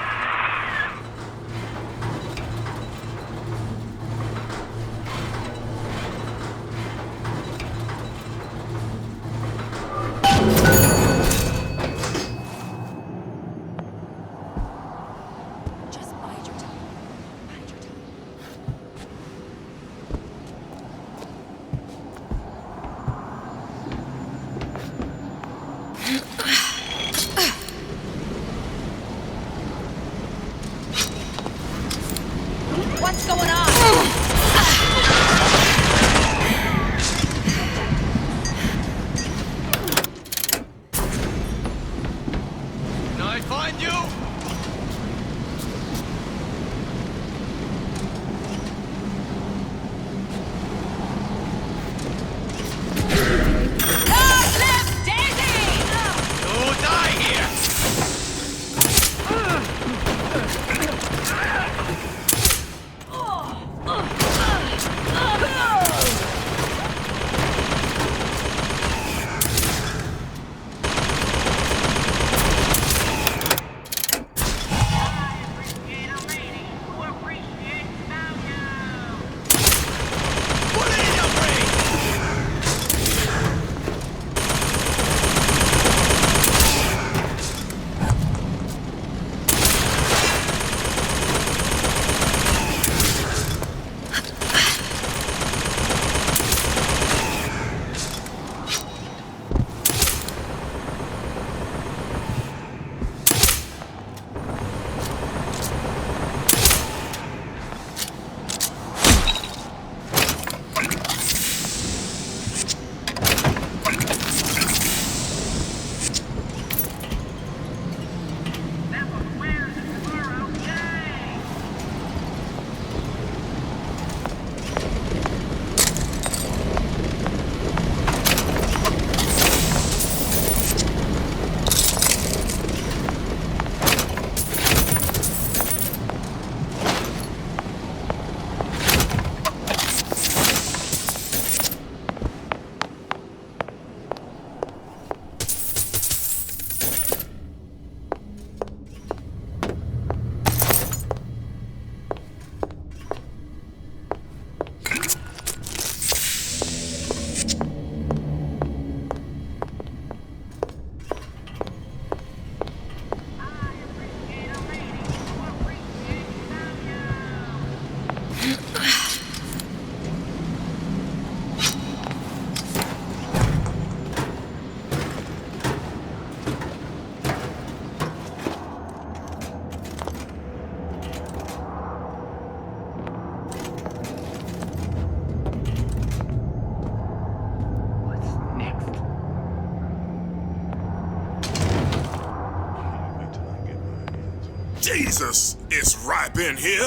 Jesus, it's ripe in here.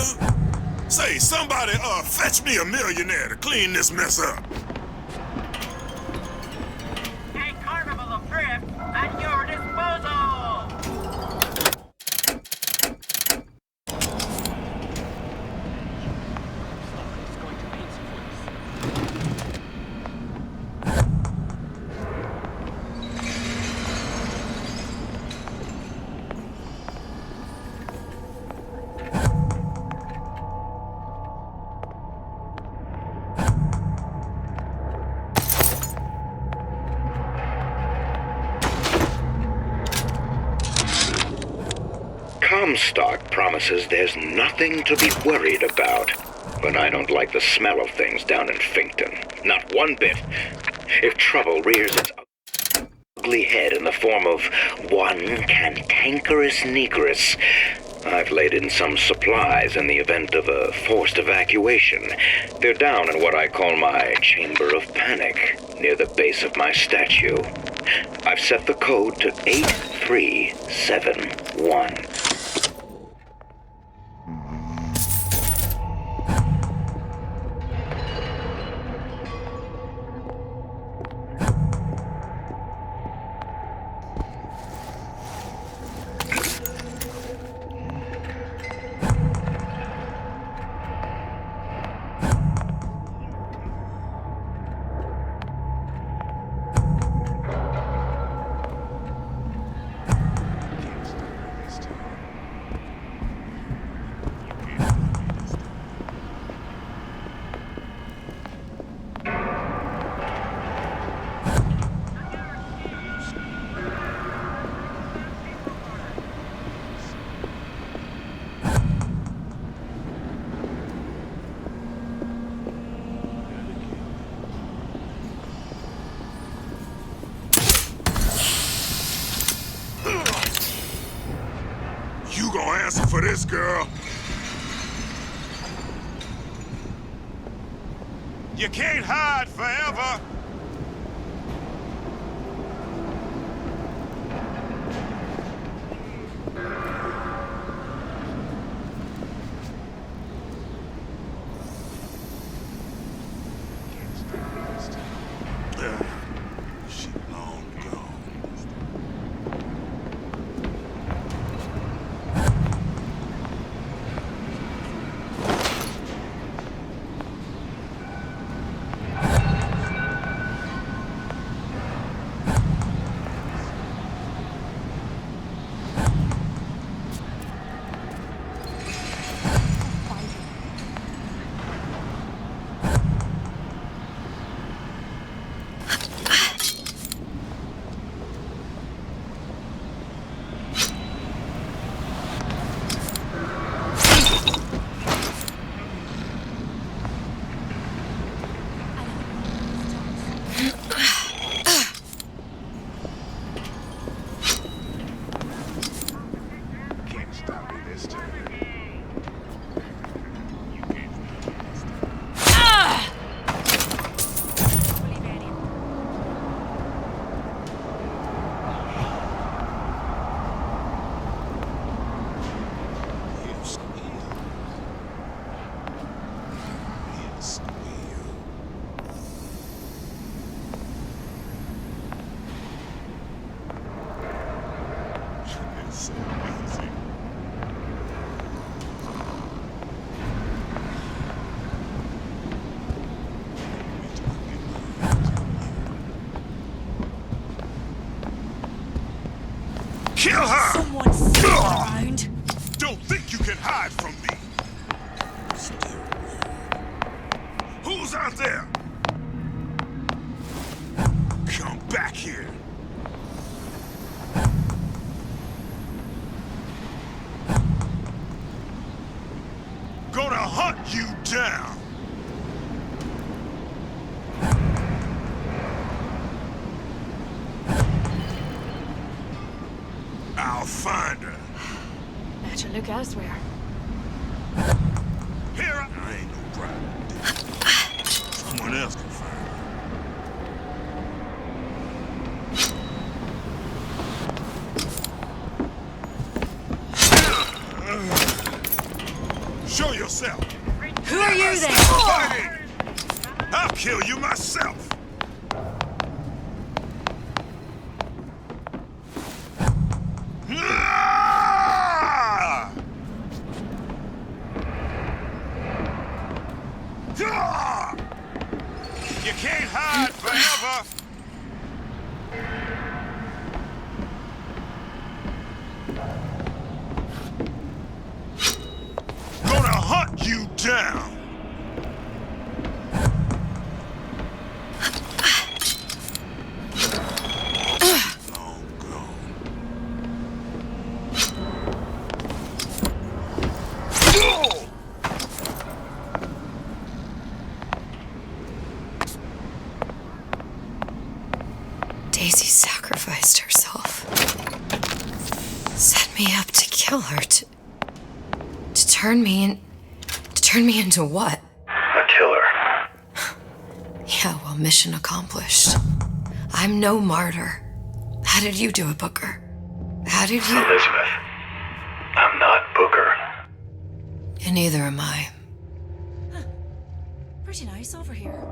Say, somebody, fetch me a millionaire to clean this mess up. A carnival of thrift at your disposal! Comstock promises there's nothing to be worried about. But I don't like the smell of things down in Finkton. Not one bit. If trouble rears its ugly head in the form of one cantankerous negress, I've laid in some supplies in the event of a forced evacuation. They're down in what I call my chamber of panic, near the base of my statue. I've set the code to 8371. You gonna answer for this, girl? You can't hide forever. She long gone. Kill her! Someone's around. Don't think you can hide from me. Who's out there? Come back here. Gonna hunt you down. I'll find her. Better look elsewhere. Here I ain't no problem. Someone else can find her. yourself. Who are you then? Fighting! I'll kill you myself. Ah! Ah! You can't hide forever. Gonna hunt you down. Daisy sacrificed herself. Set me up to kill her, to turn me into what? A killer. Yeah, well, mission accomplished. I'm no martyr. How did you do it, Booker? How did you... Elizabeth, I'm not Booker. And neither am I. Pretty nice over here.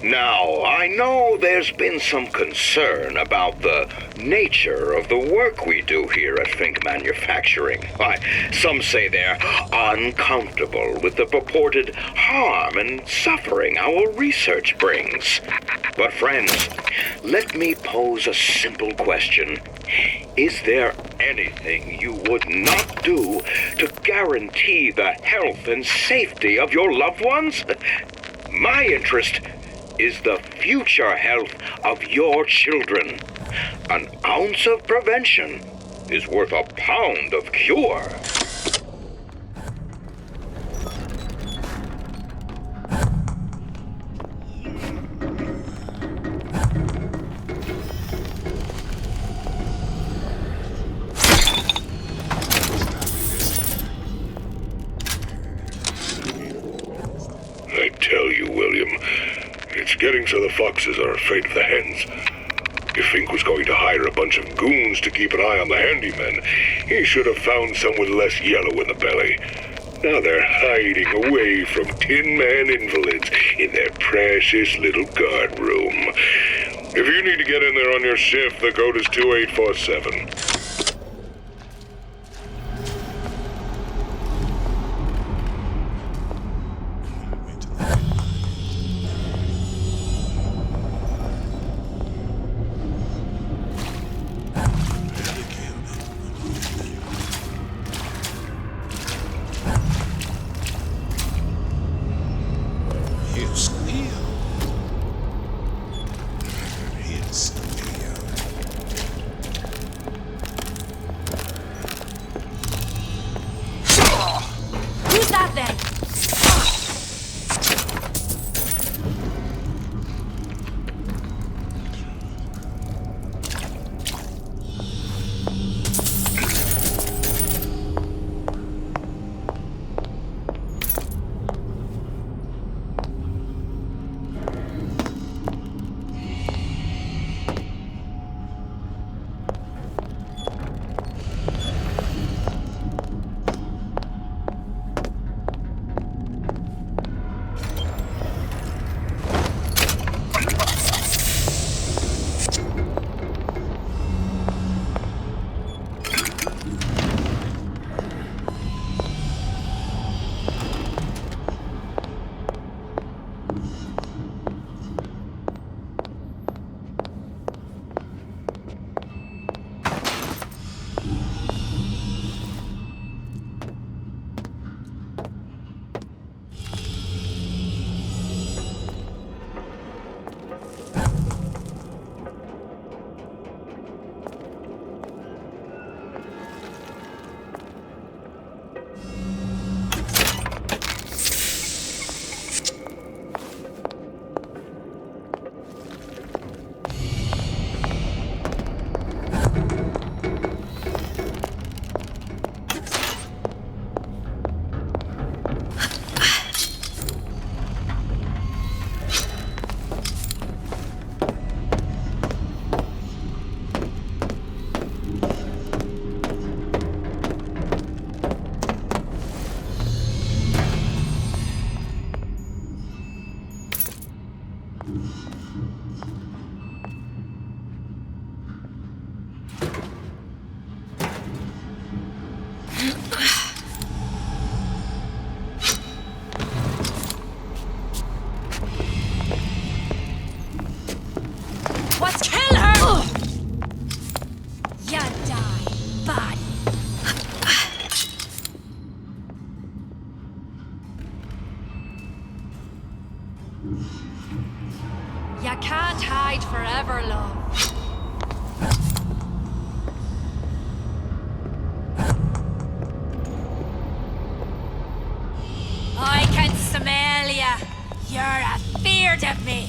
Now, I know there's been some concern about the nature of the work we do here at Fink Manufacturing. Why, some say they're uncomfortable with the purported harm and suffering our research brings. But friends, let me pose a simple question. Is there anything you would not do to guarantee the health and safety of your loved ones? My interest is the future health of your children. An ounce of prevention is worth a pound of cure. I tell you, William, it's getting so the foxes are afraid of the hens. If Fink was going to hire a bunch of goons to keep an eye on the handymen, he should have found some with less yellow in the belly. Now they're hiding away from Tin Man invalids in their precious little guard room. If you need to get in there on your shift, the code is 2847. He'll squeal. He'll squeal. What's kill her? You die, body. You can't hide forever, love. I can smell ya. You're afeard of me.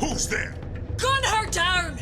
Who's there? Gun her down!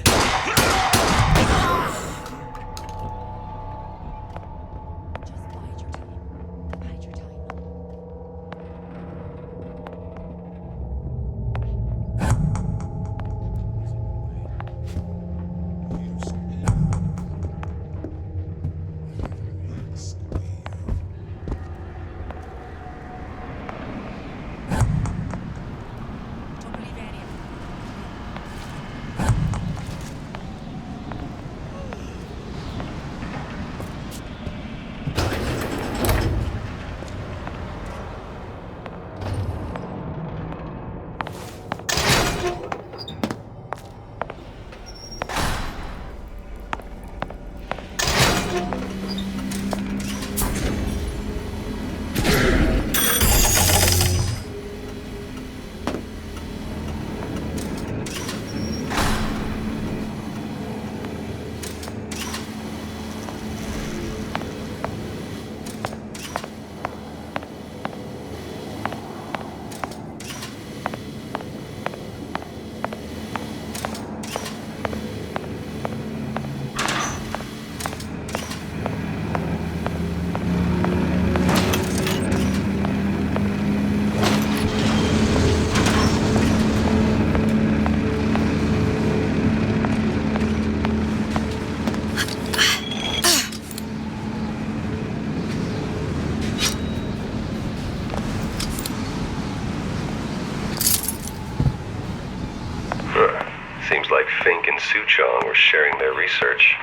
Armstrong were sharing their research.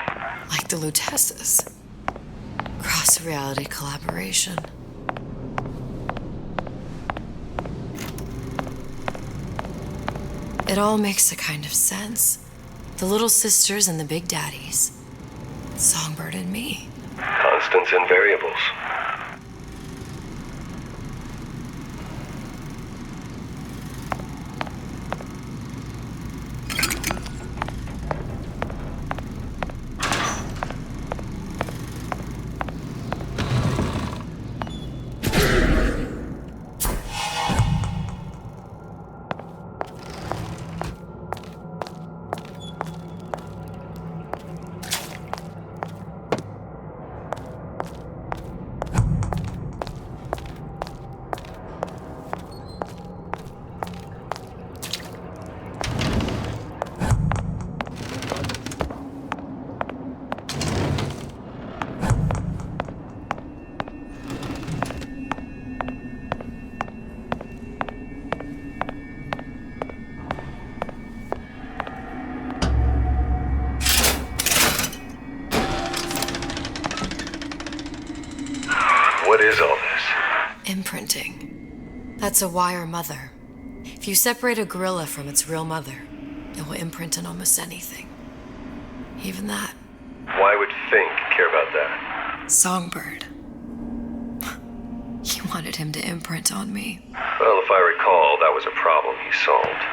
Like the Lutesses. Cross-reality collaboration. It all makes a kind of sense. The little sisters and the big daddies. Songbird and me. Constants and variables. What is all this? Imprinting. That's a wire mother. If you separate a gorilla from its real mother, it will imprint on almost anything. Even that. Why would Fink care about that? Songbird. He wanted him to imprint on me. Well, if I recall, that was a problem he solved.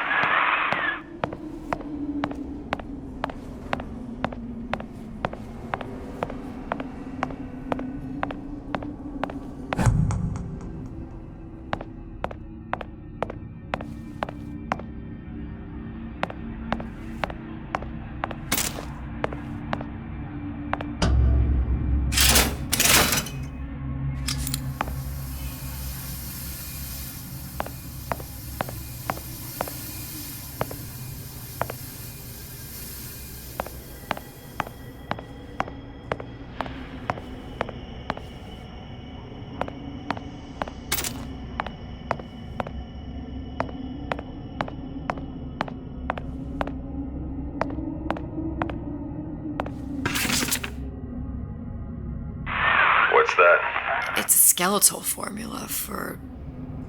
What's that? It's a skeletal formula for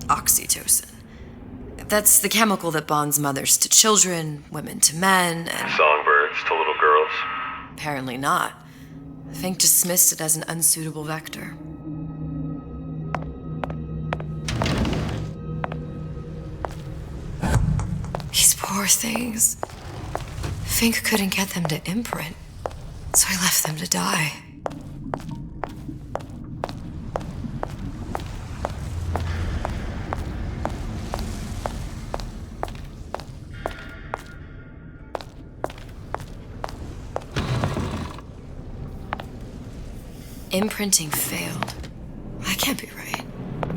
oxytocin. That's the chemical that bonds mothers to children, women to men, and... Songbirds to little girls? Apparently not. Fink dismissed it as an unsuitable vector. These poor things. Fink couldn't get them to imprint, so he left them to die. Imprinting failed. That can't be right.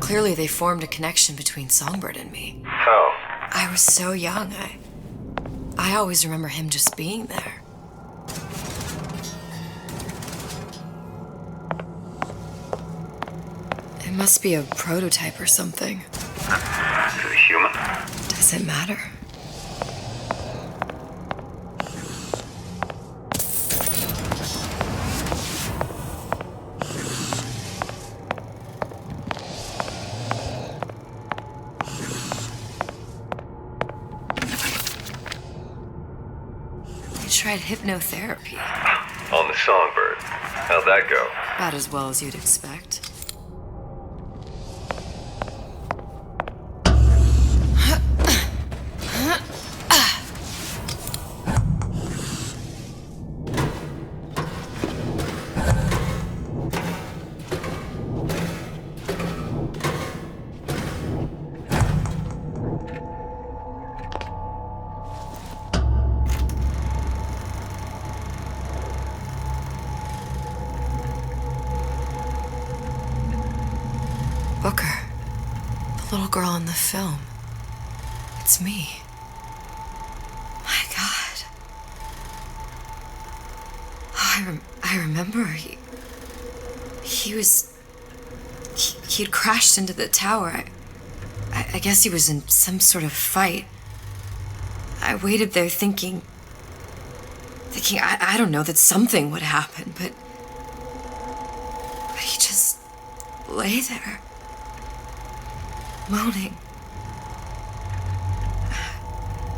Clearly they formed a connection between Songbird and me. How? I was so young. I always remember him just being there. It must be a prototype or something. Is it human? Does it matter? Tried hypnotherapy. On the Songbird. How'd that go? About as well as you'd expect. Booker, the little girl in the film. It's me. My God. Oh, I remember. He'd crashed into the tower. I guess he was in some sort of fight. I waited there thinking thinking, I don't know, that something would happen, but he just lay there, moaning.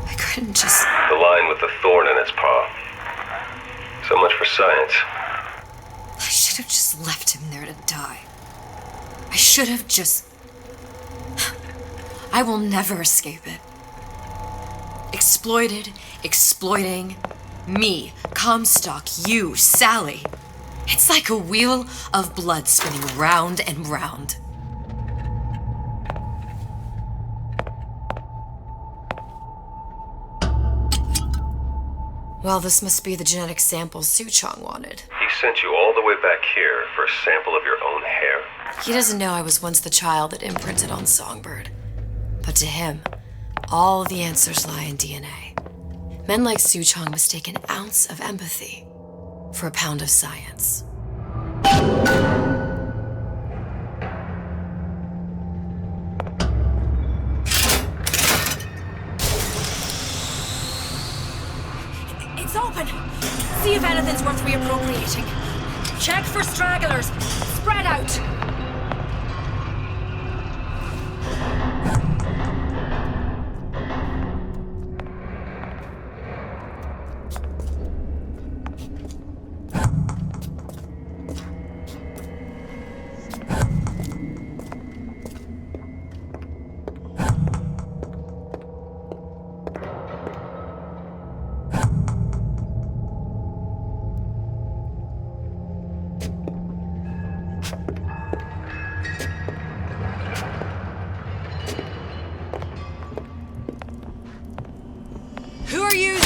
I couldn't just... The lion with the thorn in its paw. So much for science. I should have just left him there to die. I should have just... I will never escape it. Exploited, exploiting, me, Comstock, you, Sally. It's like a wheel of blood spinning round and round. Well, this must be the genetic sample Suchong wanted. He sent you all the way back here for a sample of your own hair? He doesn't know I was once the child that imprinted on Songbird. But to him, all the answers lie in DNA. Men like Suchong mistake an ounce of empathy for a pound of science. It's open! See if anything's worth reappropriating. Check for stragglers. Spread out! Who are you?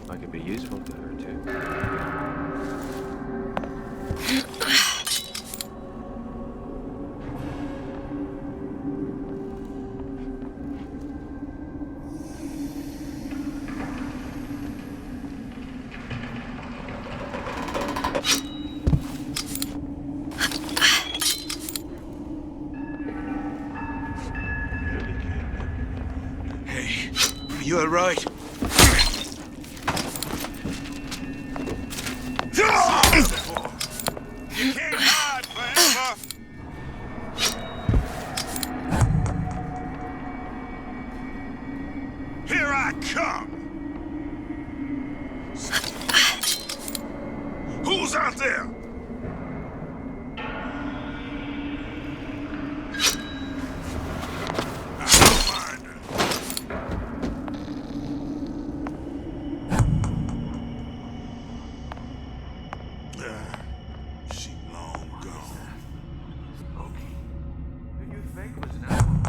I could be useful to her, too. Hey, you all right? You can't hide forever. Here I come. Who's out there? She long gone. Who you think was an animal?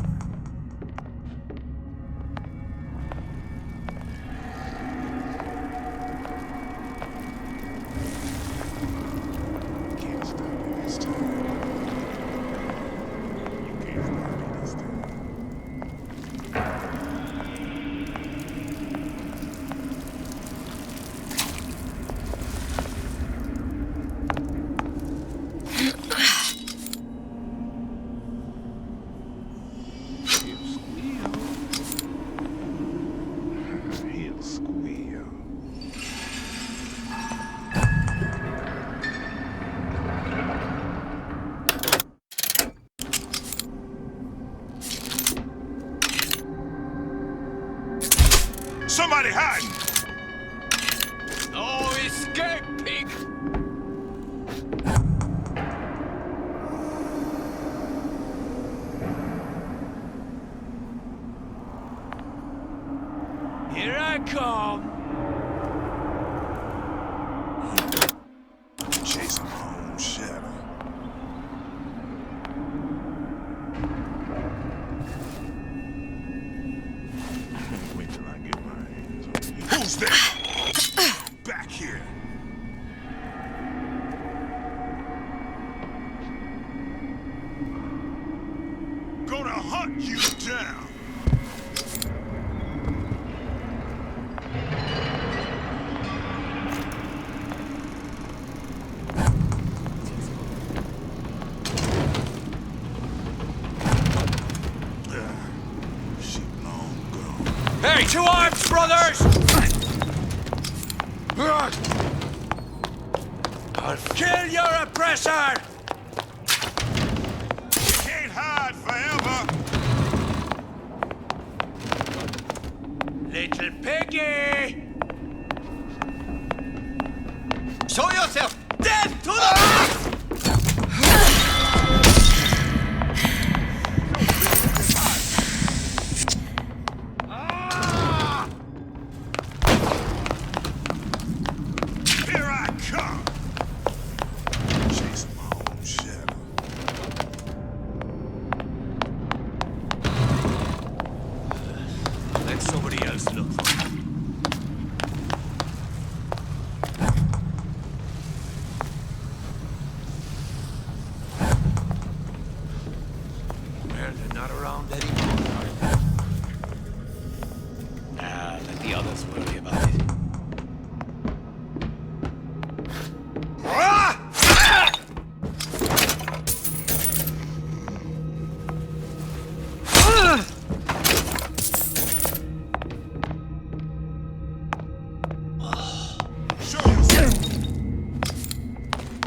Can't stop me this time. You can't stop me this time. He'll squeal. Somebody hiding! No escape, pig! Here I come. Chasing my own shadow. Wait till I get my hands on you. Who's there? Back here. Gonna hunt you down. Hey, to arms, brothers! I'll kill your oppressor! Can't hide forever. Little piggy! Show yourself! Death to the...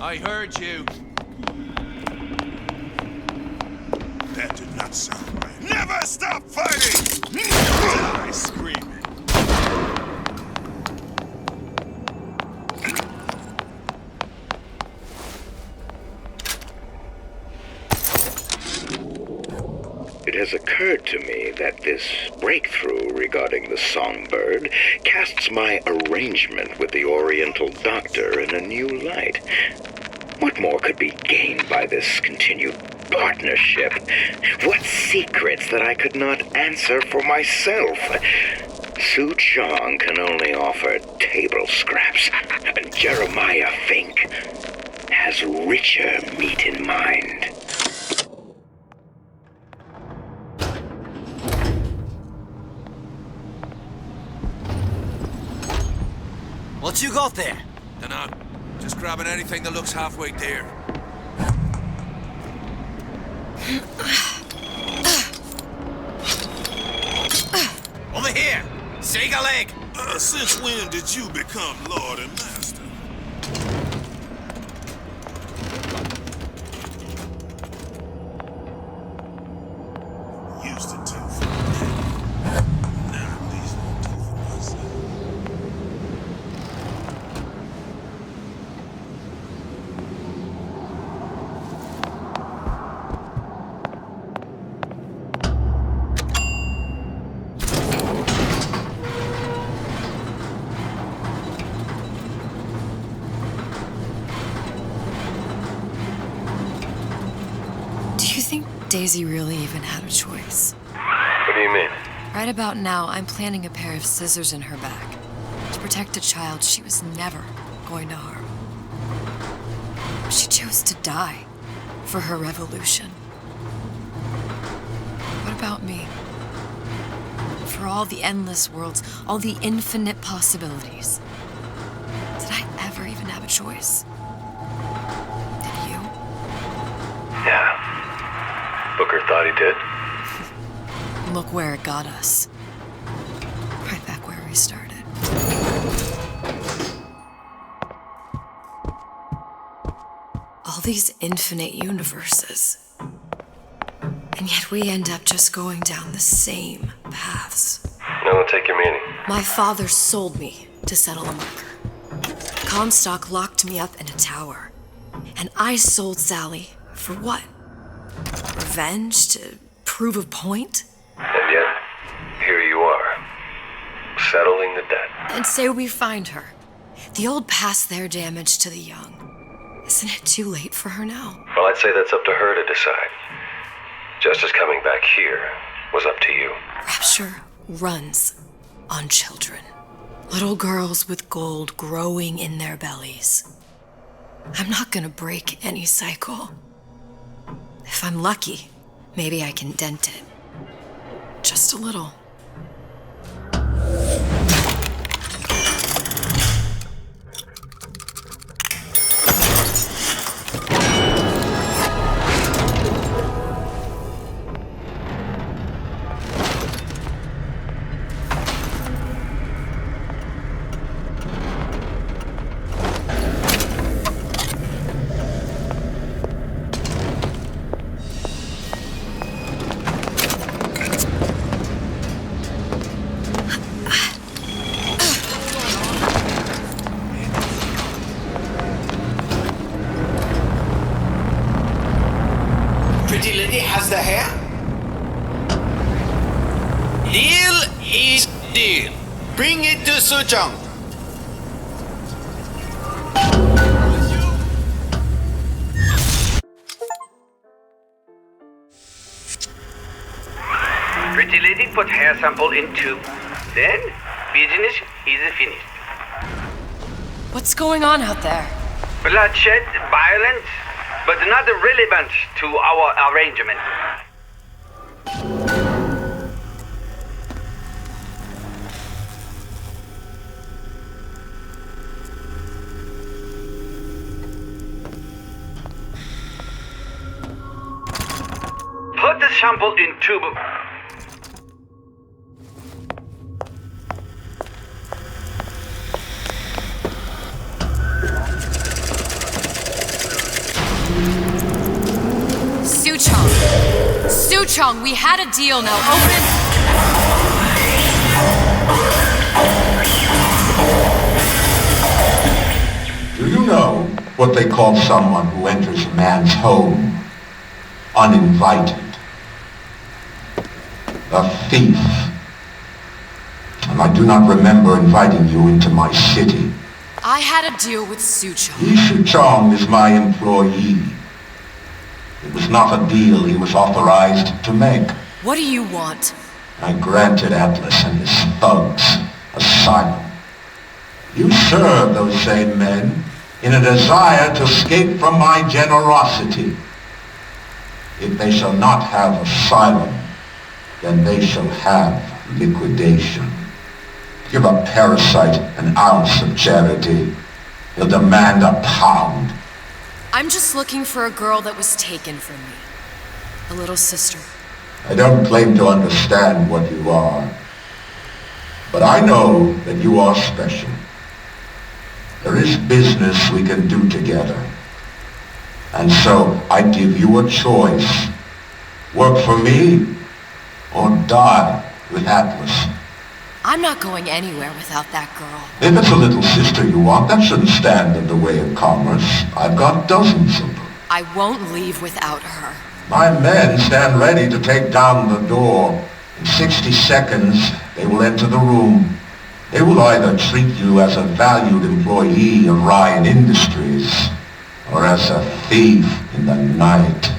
I heard you. That did not sound right. Never stop fighting! Die screaming. It has occurred to me that this breakthrough regarding the songbird casts my arrangement with the Oriental Doctor in a new light. What more could be gained by this continued partnership? What secrets that I could not answer for myself? Su Chong can only offer table scraps. Jeremiah Fink has richer meat in mind. What you got there? Dunno. Just grabbing anything that looks halfway there. Over here! Shake a leg! Since when did you become Lord and Master? Used to do for me. Now at least I'll do for myself. Daisy really even had a choice. What do you mean? Right about now, I'm planting a pair of scissors in her back to protect a child she was never going to harm. She chose to die for her revolution. What about me? For all the endless worlds, all the infinite possibilities. Did I ever even have a choice? Did you? Yeah. Booker thought he did. Look where it got us. Right back where we started. All these infinite universes. And yet we end up just going down the same paths. No, take your meaning. My father sold me to settle a marker. Comstock locked me up in a tower. And I sold Sally for what? Revenge? To prove a point? And yet, here you are, settling the debt. And say we find her. The old past their damage to the young. Isn't it too late for her now? Well, I'd say that's up to her to decide. Justice coming back here was up to you. Rapture runs on children. Little girls with gold growing in their bellies. I'm not gonna break any cycle. If I'm lucky, maybe I can dent it. Just a little. already has the hair? Deal is deal. Bring it to Suchong. Pretty lady put hair sample in tube. Then, business is finished. What's going on out there? Bloodshed, violence, but not relevant to our arrangement. Put the sample in tube. Suchong, we had a deal, now open. Do you know what they call someone who enters a man's home uninvited? A thief. And I do not remember inviting you into my city. I had a deal with Suchong. Suchong is my employee. It was not a deal he was authorized to make. What do you want? I granted Atlas and his thugs asylum. You serve those same men in a desire to escape from my generosity. If they shall not have asylum, then they shall have liquidation. Give a parasite an ounce of charity, he'll demand a pound. I'm just looking for a girl that was taken from me. A little sister. I don't claim to understand what you are, but I know that you are special. There is business we can do together. And so I give you a choice. Work for me, or die with Atlas. I'm not going anywhere without that girl. If it's a little sister you want, that shouldn't stand in the way of commerce. I've got dozens of them. I won't leave without her. My men stand ready to take down the door. In 60 seconds, they will enter the room. They will either treat you as a valued employee of Ryan Industries, or as a thief in the night.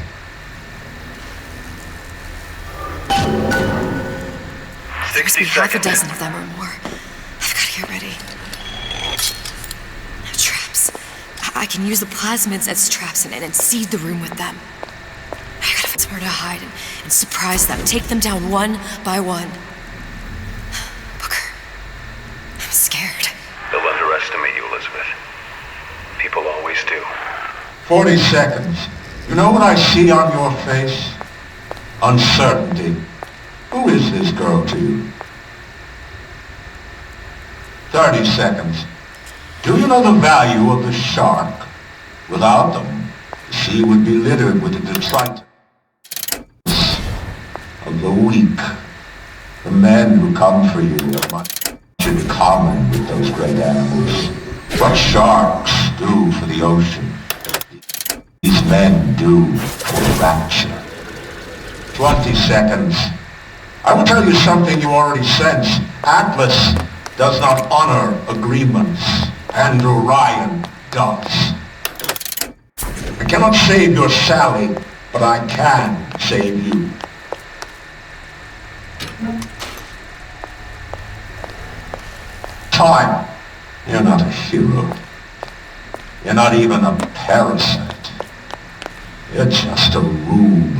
Half a dozen of them or more. I've got to get ready. Traps. I can use the plasmids as traps and seed the room with them. I gotta find somewhere to hide and surprise them. Take them down one by one. Booker. I'm scared. They'll underestimate you, Elizabeth. People always do. 40 seconds. You know what I see on your face? Uncertainty. Who is this girl to you? 30 seconds. Do you know the value of the shark? Without them, the sea would be littered with the detritus of the weak. The men who come for you have much in common with those great animals. What sharks do for the ocean, these men do for rapture. 20 seconds. I will tell you something you already sense. Atlas does not honor agreements, and Orion does. I cannot save your Sally, but I can save you. Time. You're not a hero. You're not even a parasite. You're just a rube.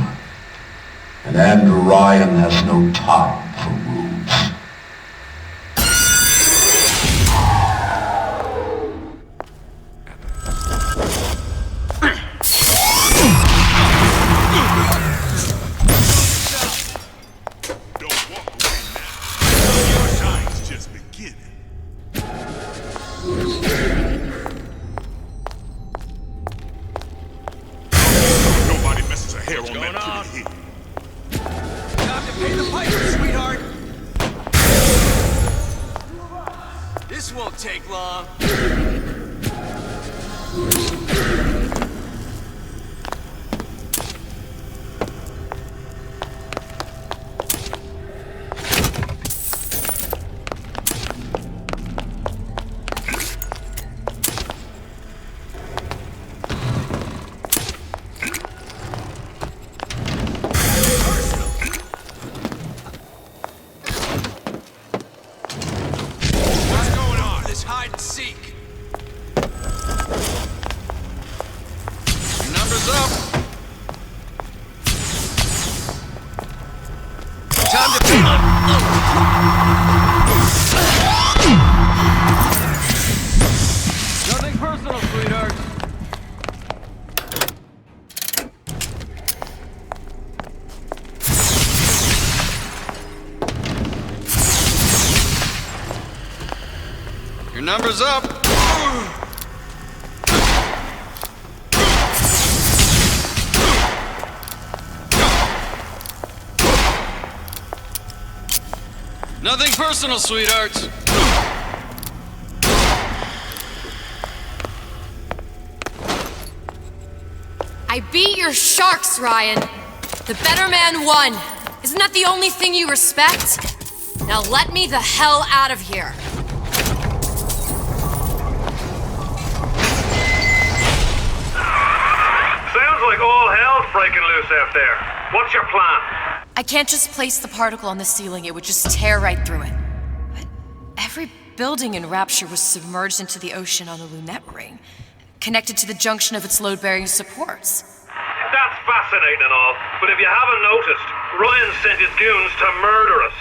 And Andrew Ryan has no time for rubes. Nobody messes a hair on that pretty head. Pay the piper, sweetheart! This won't take long. Time to beat Nothing personal, sweetheart. Your number's up. Nothing personal, sweethearts. I beat your sharks, Ryan. The better man won. Isn't that the only thing you respect? Now let me the hell out of here. Sounds like all hell's breaking loose out there. What's your plan? I can't just place the particle on the ceiling, it would just tear right through it. But every building in Rapture was submerged into the ocean on the Lunette ring, connected to the junction of its load-bearing supports. That's fascinating and all, but if you haven't noticed, Ryan sent his goons to murder us.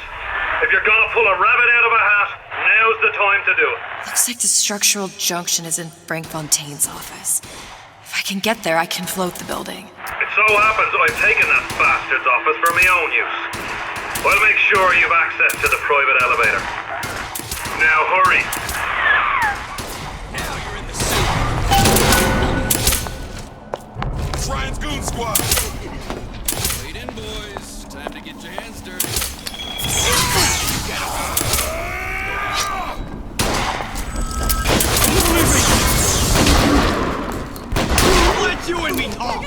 If you're gonna pull a rabbit out of a hat, now's the time to do it. Looks like the structural junction is in Frank Fontaine's office. If I can get there, I can float the building. It so happens I've taken that bastard's office for my own use. I'll make sure you've access to the private elevator. Now hurry. Now you're in the suit. It's Ryan's goon squad. Lead in, boys. Time to get your hands dirty. Let you and me talk!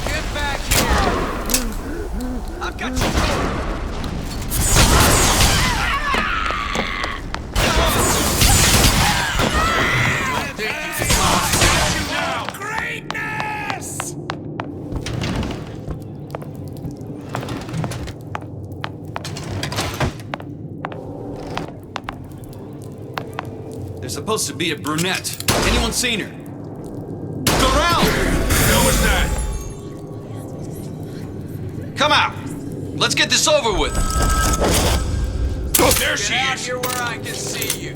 Get back here! I've got you! Greatness! There's supposed to be a brunette. Anyone seen her? Look around! Who was that? Come out! Let's get this over with. Oh, there she Get out is! here where I can see you.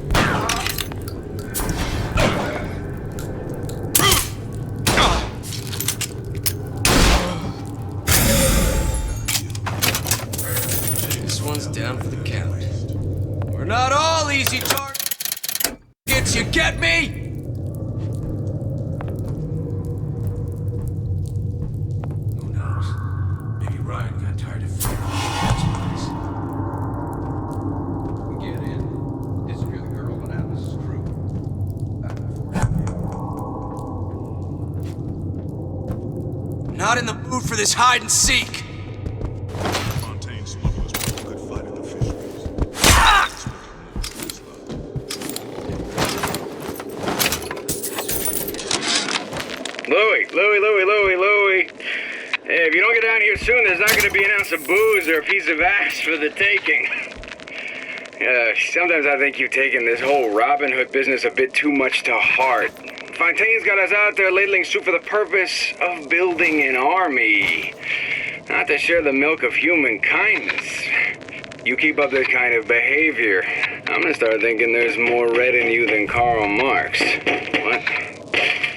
This one's down for the count. We're not all easy targets, you get me? Who knows? Maybe Ryan got tired of fighting. Get in. Disappear the girl, but Atlas' crew. Not in the mood for this hide and seek. Fontaine smugglers were a good fight in the fisheries. Louie. Hey, if you don't get down here soon, there's not going to be an ounce of booze or a piece of ass for the taking. Sometimes I think you've taken this whole Robin Hood business a bit too much to heart. Fontaine's got us out there ladling soup for the purpose of building an army, not to share the milk of human kindness. You keep up this kind of behavior, I'm gonna start thinking there's more red in you than Karl Marx. What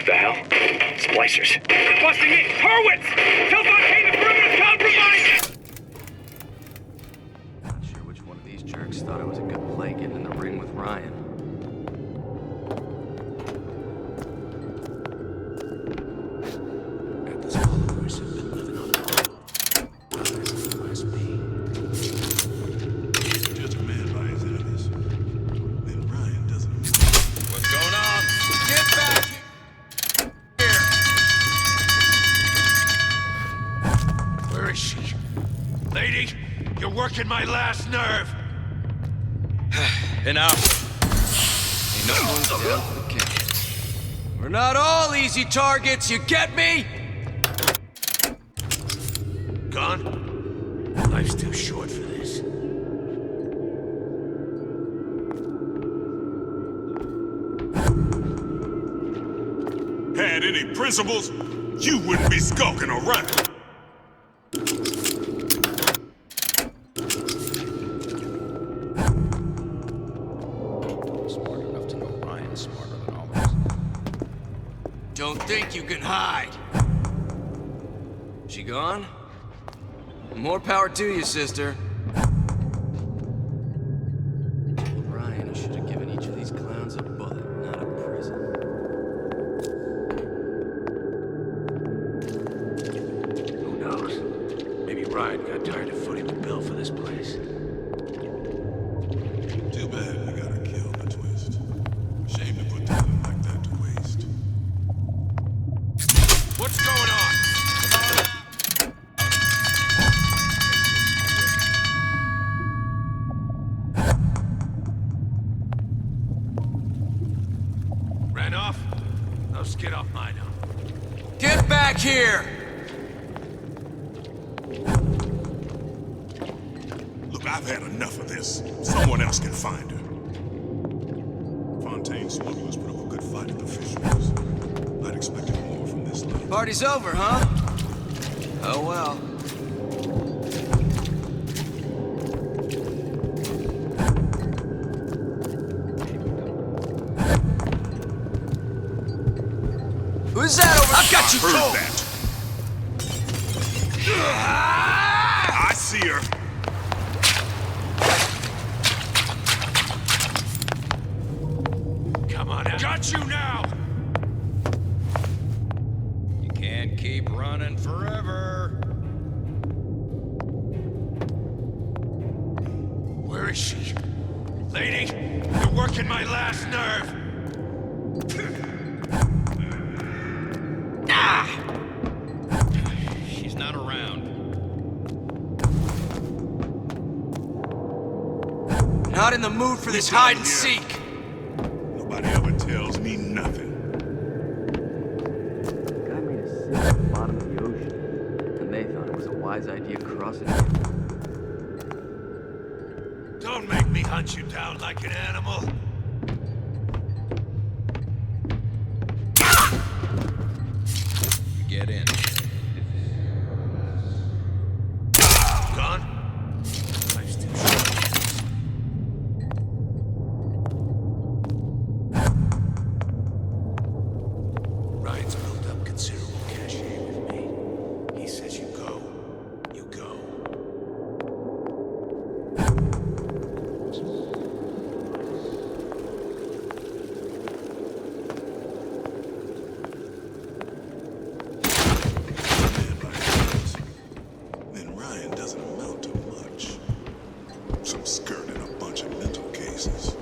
the hell? Splicers. They're busting in! Hurwitz! Tell Fontaine the perimeter's compromised! Not sure which one of these jerks thought it was a good play getting in the ring with Ryan. Atlas followers have been living on borrowed. Others must be. Judge a man by his enemies. Then Ryan doesn't. What's going on? Get back here! Where is she? Lady, you're working my last nerve. Enough. Ain't no one's down for the count. We're not all easy targets, you get me? Gone? Life's too short for this. Had any principles, you wouldn't be skulking around. Don't think you can hide. She gone? More power to you, sister. Ryan, I should have given each of these clowns a bullet, not a prison. Who knows? Maybe Ryan got tired of footing the bill for this place. Too bad we gotta kill the twist. Shame to put talent like that to waste. What's going on? Ran off? No skid off mine now. Get back here! Look, I've had enough of this. Someone else can find her. Fontaine's smugglers put up a good fight at the fisheries. I'd expected more from this land. Party's over, huh? Oh well. Who's that over there? I've got you cold! I see her. Come on out. Got you now! You can't keep running forever. Where is she? Lady, you're working my last nerve! She's not around. Not in the mood for this hide and seek. Nobody ever tells me nothing. The guy made a sit at the bottom of the ocean, and they thought it was a wise idea crossing it. Don't make me hunt you down like an animal. Get in. Gone? Life's too short. Ryan's built up considerable cachet with me. He says you go, you go. Then Ryan doesn't amount to much. Some skirt and a bunch of mental cases.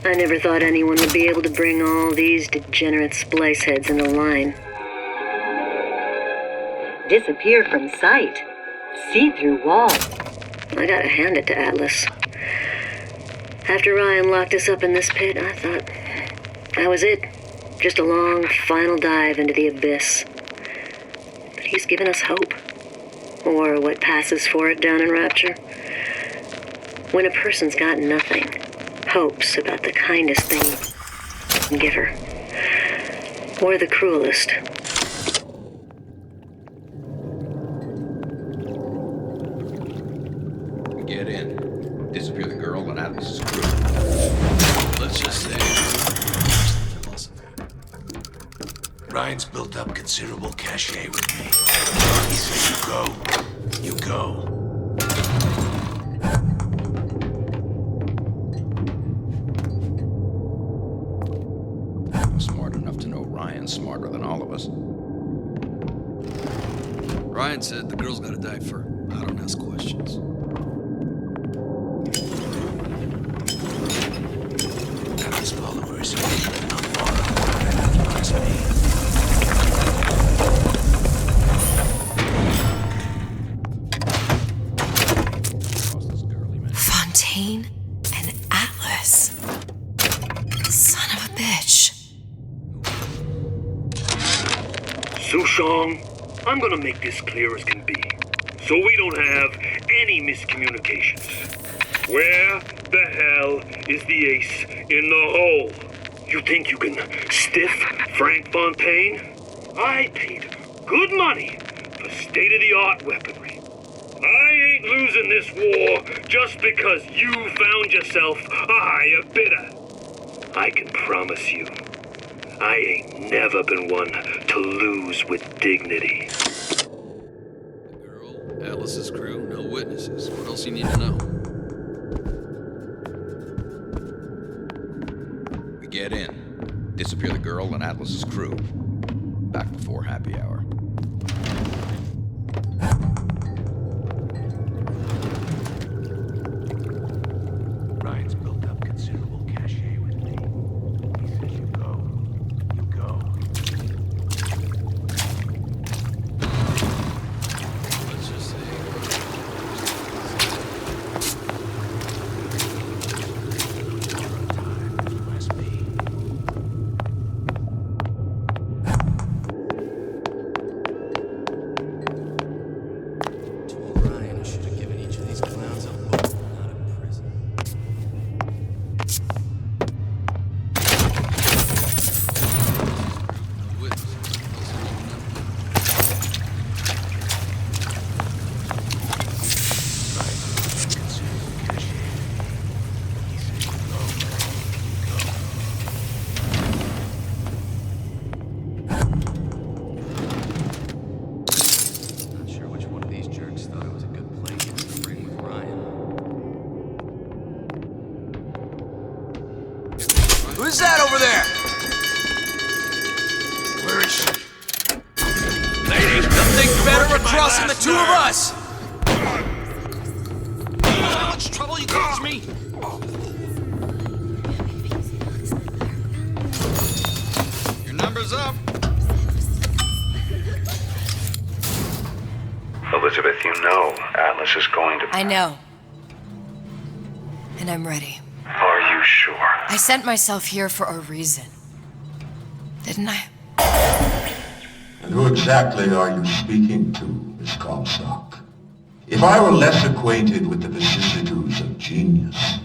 I never thought anyone would be able to bring all these degenerate splice heads into line. Disappear from sight. See-through wall. I gotta hand it to Atlas. After Ryan locked us up in this pit, I thought that was it. Just a long, final dive into the abyss. But he's given us hope. Or what passes for it down in Rapture. When a person's got nothing, hope's about the kindest thing you can give her. Or the cruelest. Get in. Disappear the girl and Atlas's crew. Let's just say... philosophy. Ryan's built up considerable cachet with me. He says you go, you go. I'm smart enough to know Ryan's smarter than all of us. Ryan said the girl's gotta die for I don't ask questions. Atlas followers are not far from me. Fontaine and Atlas. Son of a bitch. Sous Chong, I'm gonna make this clear as can be, so we don't have any miscommunications. Where the hell is the ace in the hole? You think you can stiff Frank Fontaine? I paid good money for state-of-the-art weaponry. I ain't losing this war just because you found yourself a higher bidder. I can promise you, I ain't never been one to lose with dignity. The girl, Atlas's crew, no witnesses. What else you need to know? We get in, disappear the girl and Atlas's crew. Back before happy hour. Ryan's built up considerable cachet with me. He says you go. You go. Let's just say. Ryan should have given each of these clowns a book, not a prison. No witnesses. What else you need to know? Not sure which one of these jerks thought it was a good play getting in the ring with Ryan. Who's that over there? Where is she? Ladies, nothing better at crossing the two of us! How much trouble you caused me? Your number's up. Elizabeth, you know Atlas is going to... I know. And I'm ready. Are you sure? I sent myself here for a reason. Didn't I? And who exactly are you speaking to, Miss Comstock? If I were less acquainted with the vicissitudes of genius,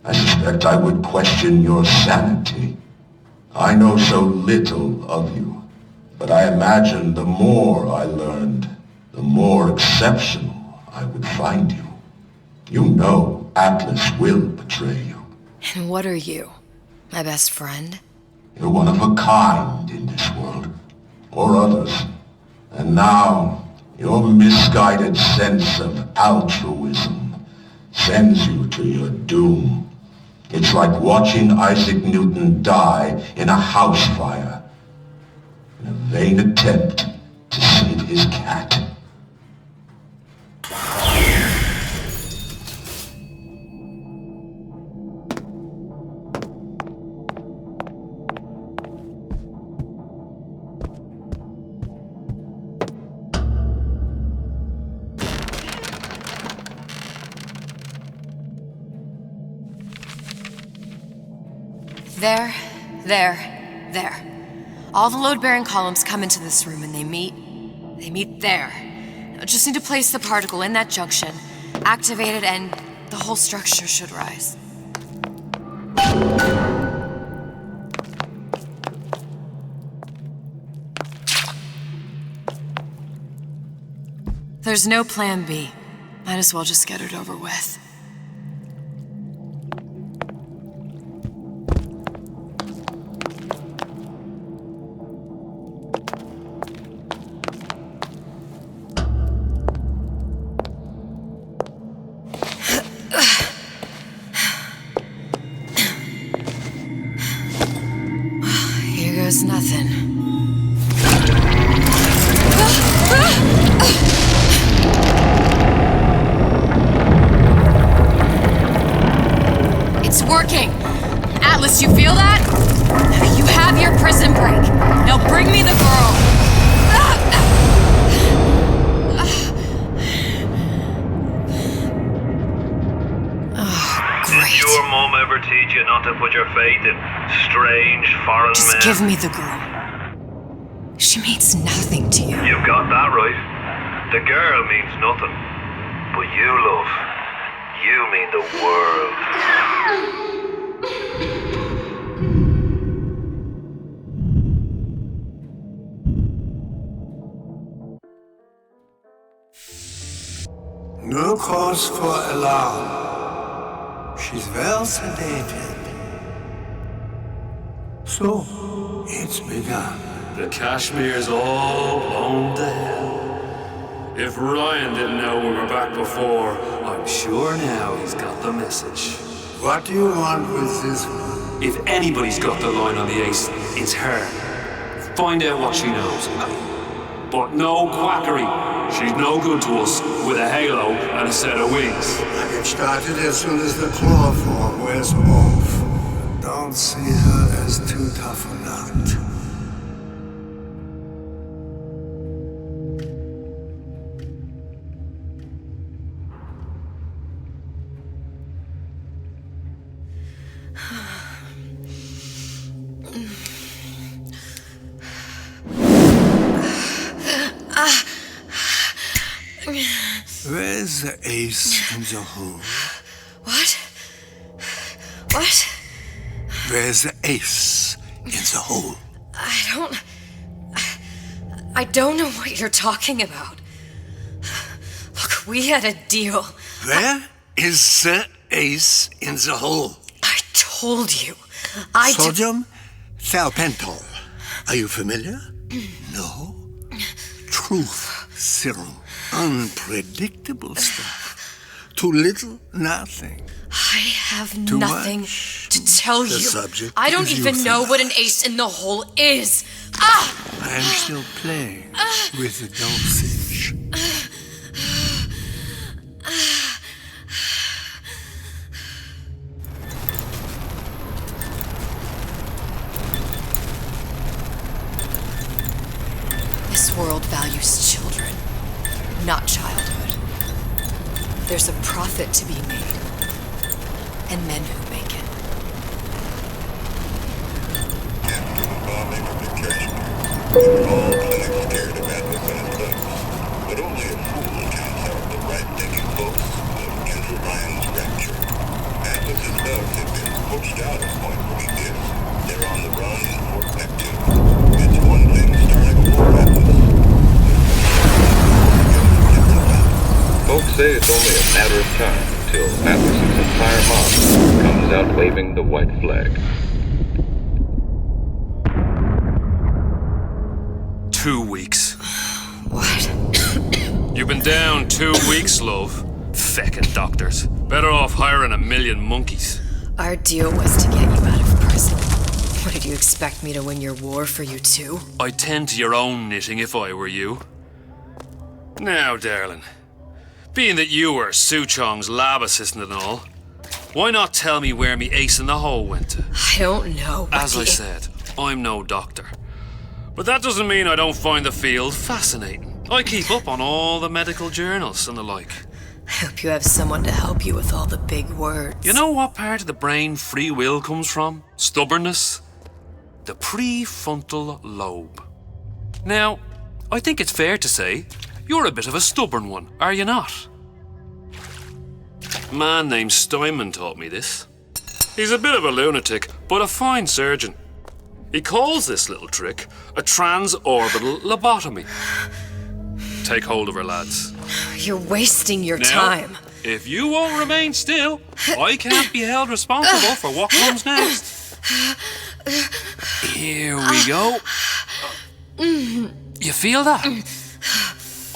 I suspect I would question your sanity. I know so little of you, but I imagine the more I learned, the more exceptional I would find you. You know Atlas will betray you. And what are you? My best friend? You're one of a kind in this world, or others. And now, your misguided sense of altruism sends you to your doom. It's like watching Isaac Newton die in a house fire, in a vain attempt to save his cat. There. All the load-bearing columns come into this room and they meet there. I just need to place the particle in that junction, activate it, and the whole structure should rise. There's no plan B. Might as well just get it over with. Here goes nothing. It's working! Atlas, you feel that? You have your prison break. Now bring me the girl. Did your mom ever teach you not to put your faith in strange foreign men? Just give me the girl. She means nothing to you. You've got that right. The girl means nothing. But you, love, you mean the world. No cause for alarm. She's well sedated. So, it's begun. The Kashmir's all blown to hell. If Ryan didn't know we were back before, I'm sure now he's got the message. What do you want with this one? If anybody's got the line on the ace, it's her. Find out what she knows. But no quackery. She's no good to us with a halo and a set of wings. I get started as soon as the claw form wears off. Don't see her as too tough a nut. Where's the ace in the hole? What? What? Where's the ace in the hole? I don't know what you're talking about. Look, we had a deal. Where is the ace in the hole? I told you. Sodium thiopental. Are you familiar? No. Truth serum. Unpredictable stuff. Too little, nothing. I have Too nothing much. to tell The you. subject I don't is even know euthanasia. what an ace in the hole is. Ah! I am still playing with the dosage. This world values children, not childhood. There's a profit to be made, and men who make it. We're all plenty scared of advertising, but only a fool counts out the right-thinking folks of Andrew Ryan's rapture. Atlas's thugs have been poached out of Point Prometheus. They're on the run in Fort Neptune. It's one thing starting a war Atlas. Folks say it's only a matter of time until Atlas's entire mob comes out waving the white flag. 2 weeks. What? You've been down 2 weeks, love. Feckin' doctors. Better off hiring 1,000,000 monkeys. Our deal was to get you out of prison. What, did you expect me to win your war for you too? I'd tend to your own knitting if I were you. Now, darling, being that you were Su Chong's lab assistant and all, why not tell me where me ace in the hole went to? I don't know. As I said, I'm no doctor. But that doesn't mean I don't find the field fascinating. I keep up on all the medical journals and the like. I hope you have someone to help you with all the big words. You know what part of the brain free will comes from? Stubbornness? The prefrontal lobe. Now, I think it's fair to say you're a bit of a stubborn one, are you not? A man named Steinman taught me this. He's a bit of a lunatic, but a fine surgeon. He calls this little trick a transorbital lobotomy. Take hold of her, lads. You're wasting your Now, time. If you won't remain still, I can't be held responsible for what comes next. Here we go. You feel that?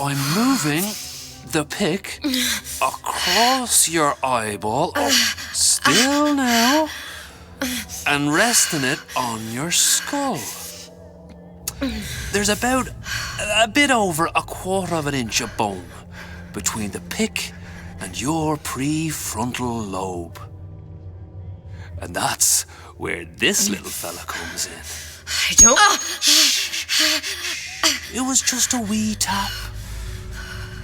I'm moving the pick across your eyeball. Oh, still now. And resting it on your skull. There's about a bit over 1/4 of an inch of bone between the pick and your prefrontal lobe. And that's where this little fella comes in. I don't... It was just a wee tap.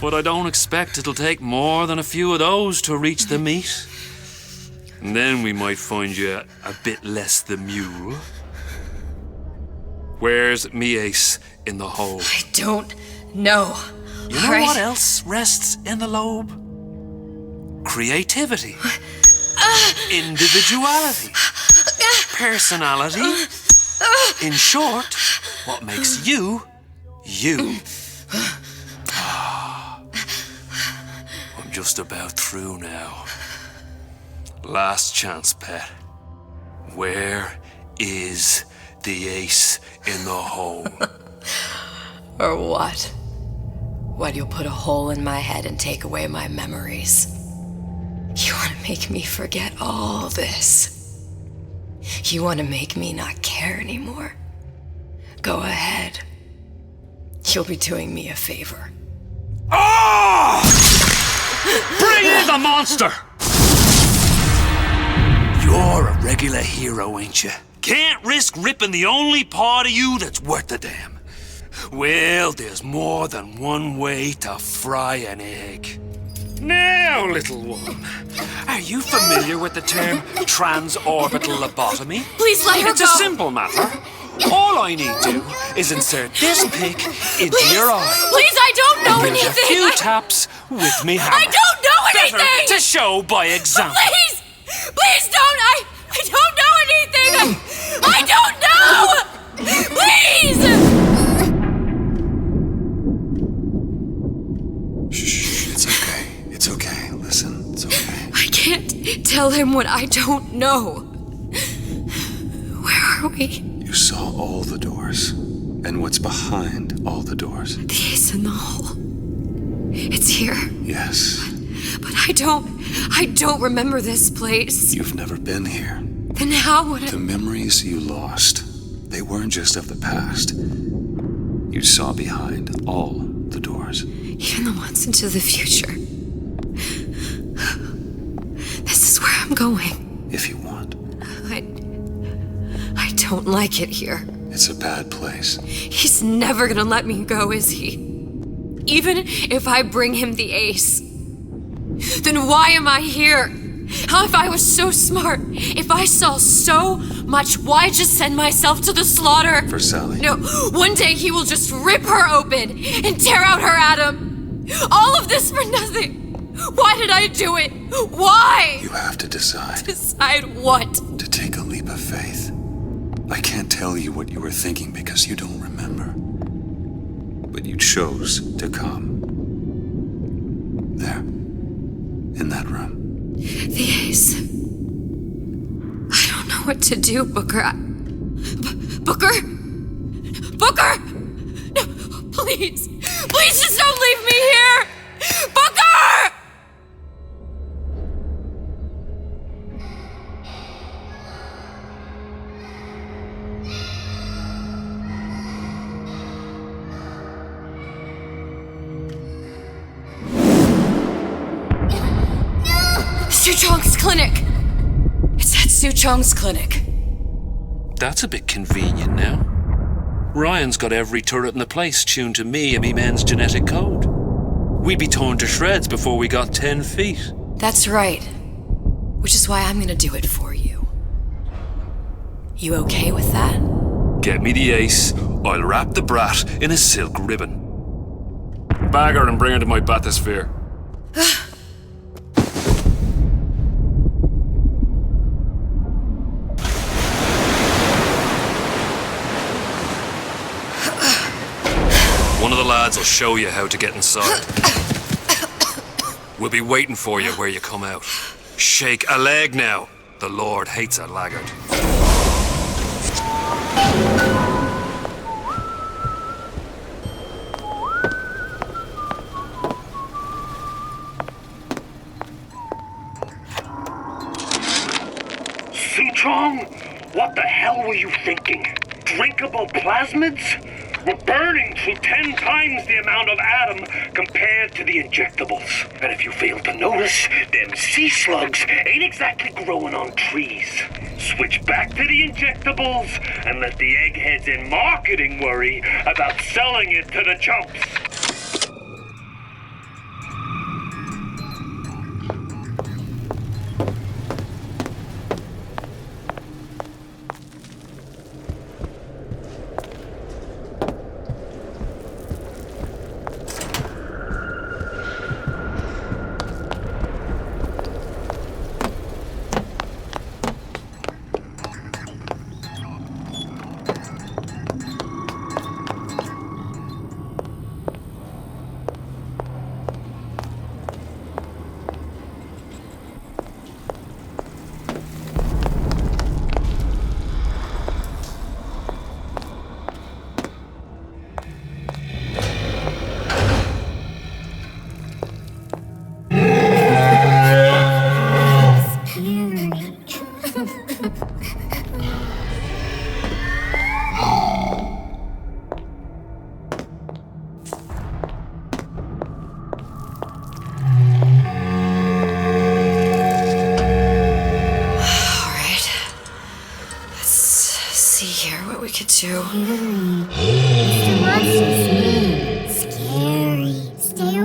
But I don't expect it'll take more than a few of those to reach the meat. And then we might find you a bit less the mule. Where's me ace in the hole? I don't know. You know what else rests in the lobe? Creativity. Individuality. Personality. In short, what makes you, you. I'm just about through now. Last chance, pet. Where is the ace in the hole? Or what? What, you'll put a hole in my head and take away my memories? You want to make me forget all this? You want to make me not care anymore? Go ahead. You'll be doing me a favor. Ah! Bring in the monster! You're a regular hero, ain't you? Can't risk ripping the only part of you that's worth a damn. Well, there's more than one way to fry an egg. Now, little one. Are you familiar with the term transorbital lobotomy? Please let her It's go. a simple matter. All I need do is insert this pick into your eye. Please, I don't know And there's anything. a few taps with me hammer. I don't know anything. Better to show by example. Please, please don't. I don't know anything. I don't know. Please. Shh, it's okay. It's okay. Listen, it's okay. I can't tell him what I don't know. Where are we? You saw all the doors. And what's behind all the doors? The ace in the hole. It's here. Yes. But I don't remember this place. You've never been here. Then how would I? The memories you lost, they weren't just of the past. You saw behind all the doors. Even the ones into the future. This is where I'm going. If you want. I don't like it here. It's a bad place. He's never gonna let me go, is he? Even if I bring him the ace. Then why am I here? How if I was so smart? If I saw so much, why just send myself to the slaughter? For Sally. No, one day he will just rip her open and tear out her atom. All of this for nothing. Why did I do it? Why? You have to decide. Decide what? To take a leap of faith. I can't tell you what you were thinking because you don't remember. But you chose to come. There. In that room. The ace. I don't know what to do, Booker. Booker? Booker! No, please. Please just don't leave me here! Booker! Suchong's clinic! It's at Suchong's clinic. That's a bit convenient now. Ryan's got every turret in the place tuned to me and me men's genetic code. We'd be torn to shreds before we got 10 feet. That's right. Which is why I'm gonna do it for you. You okay with that? Get me the ace, I'll wrap the brat in a silk ribbon. Bag her and bring her to my bathysphere. One of the lads will show you how to get inside. We'll be waiting for you where you come out. Shake a leg now. The Lord hates a laggard. Suchong, what the hell were you thinking? Drinkable plasmids? We're burning through 10 times the amount of atom compared to the injectables. And if you fail to notice, them sea slugs ain't exactly growing on trees. Switch back to the injectables and let the eggheads in marketing worry about selling it to the chumps.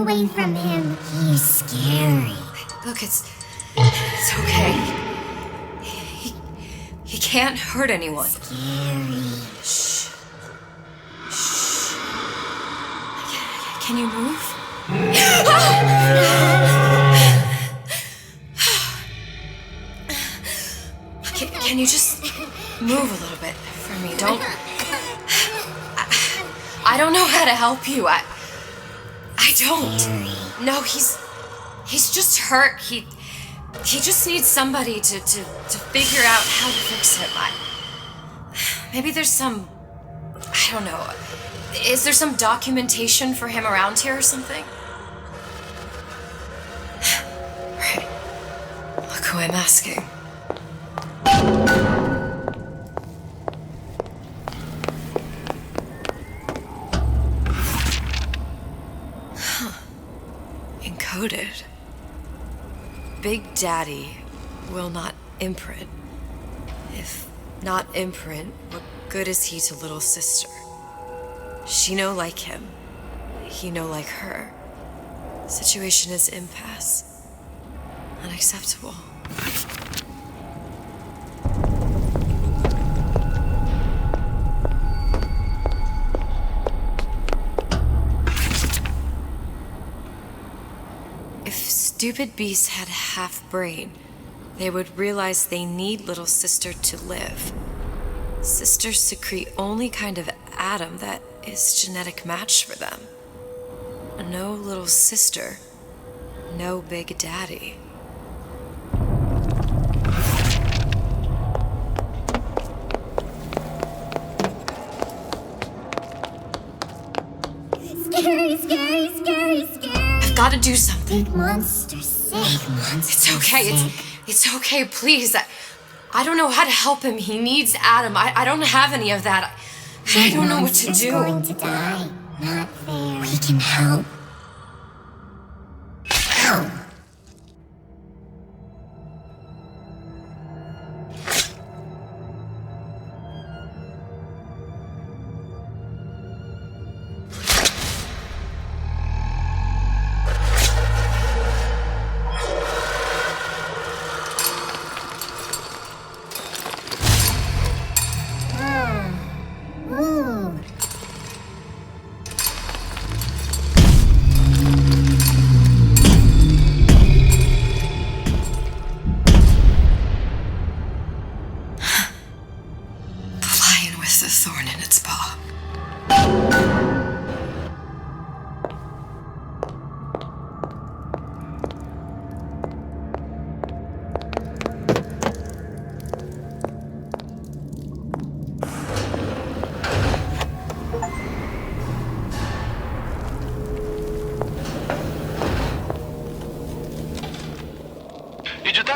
away from him. He's scary. Look, it's okay. He can't hurt anyone. Scary. Shh. Shh. Can you move? Can you just move a little bit for me? I don't know how to help you. I don't. No, he's just hurt. He just needs somebody to figure out how to fix him. Maybe there's some, I don't know. Is there some documentation for him around here or something? Right. Look who I'm asking. Encoded. Big Daddy will not imprint. If not imprint, what good is he to little sister? She no like him. He no like her. Situation is impasse. Unacceptable. Stupid beasts had half brain. They would realize they need little sister to live. Sisters secrete only kind of atom that is genetic match for them. No little sister, no Big Daddy. Scary, scary, scary, scary. I've got to do something. Big monster sick. Big monster It's okay. It's okay, please. I don't know how to help him. He needs Adam. I don't have any of that. I don't know what to do. Going to die. Not fair. We can help. Help.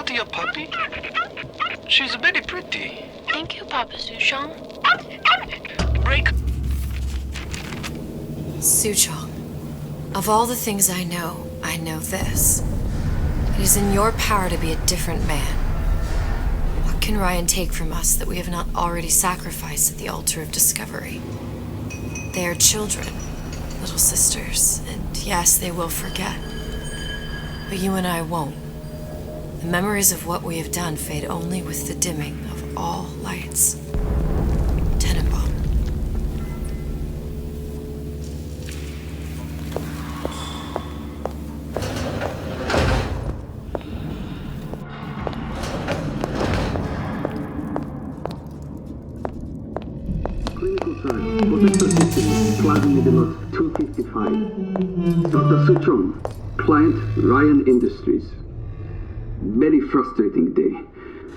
Your puppy? She's very pretty. Thank you, Papa Suchong. Break. Suchong, of all the things I know this. It is in your power to be a different man. What can Ryan take from us that we have not already sacrificed at the altar of discovery? They are children, little sisters, and yes, they will forget. But you and I won't. The memories of what we have done fade only with the dimming of all lights. Tenenbaum. Clinical science, protector system, plasma deluxe 255. Dr. Suchong, client Ryan Industries. Very frustrating day.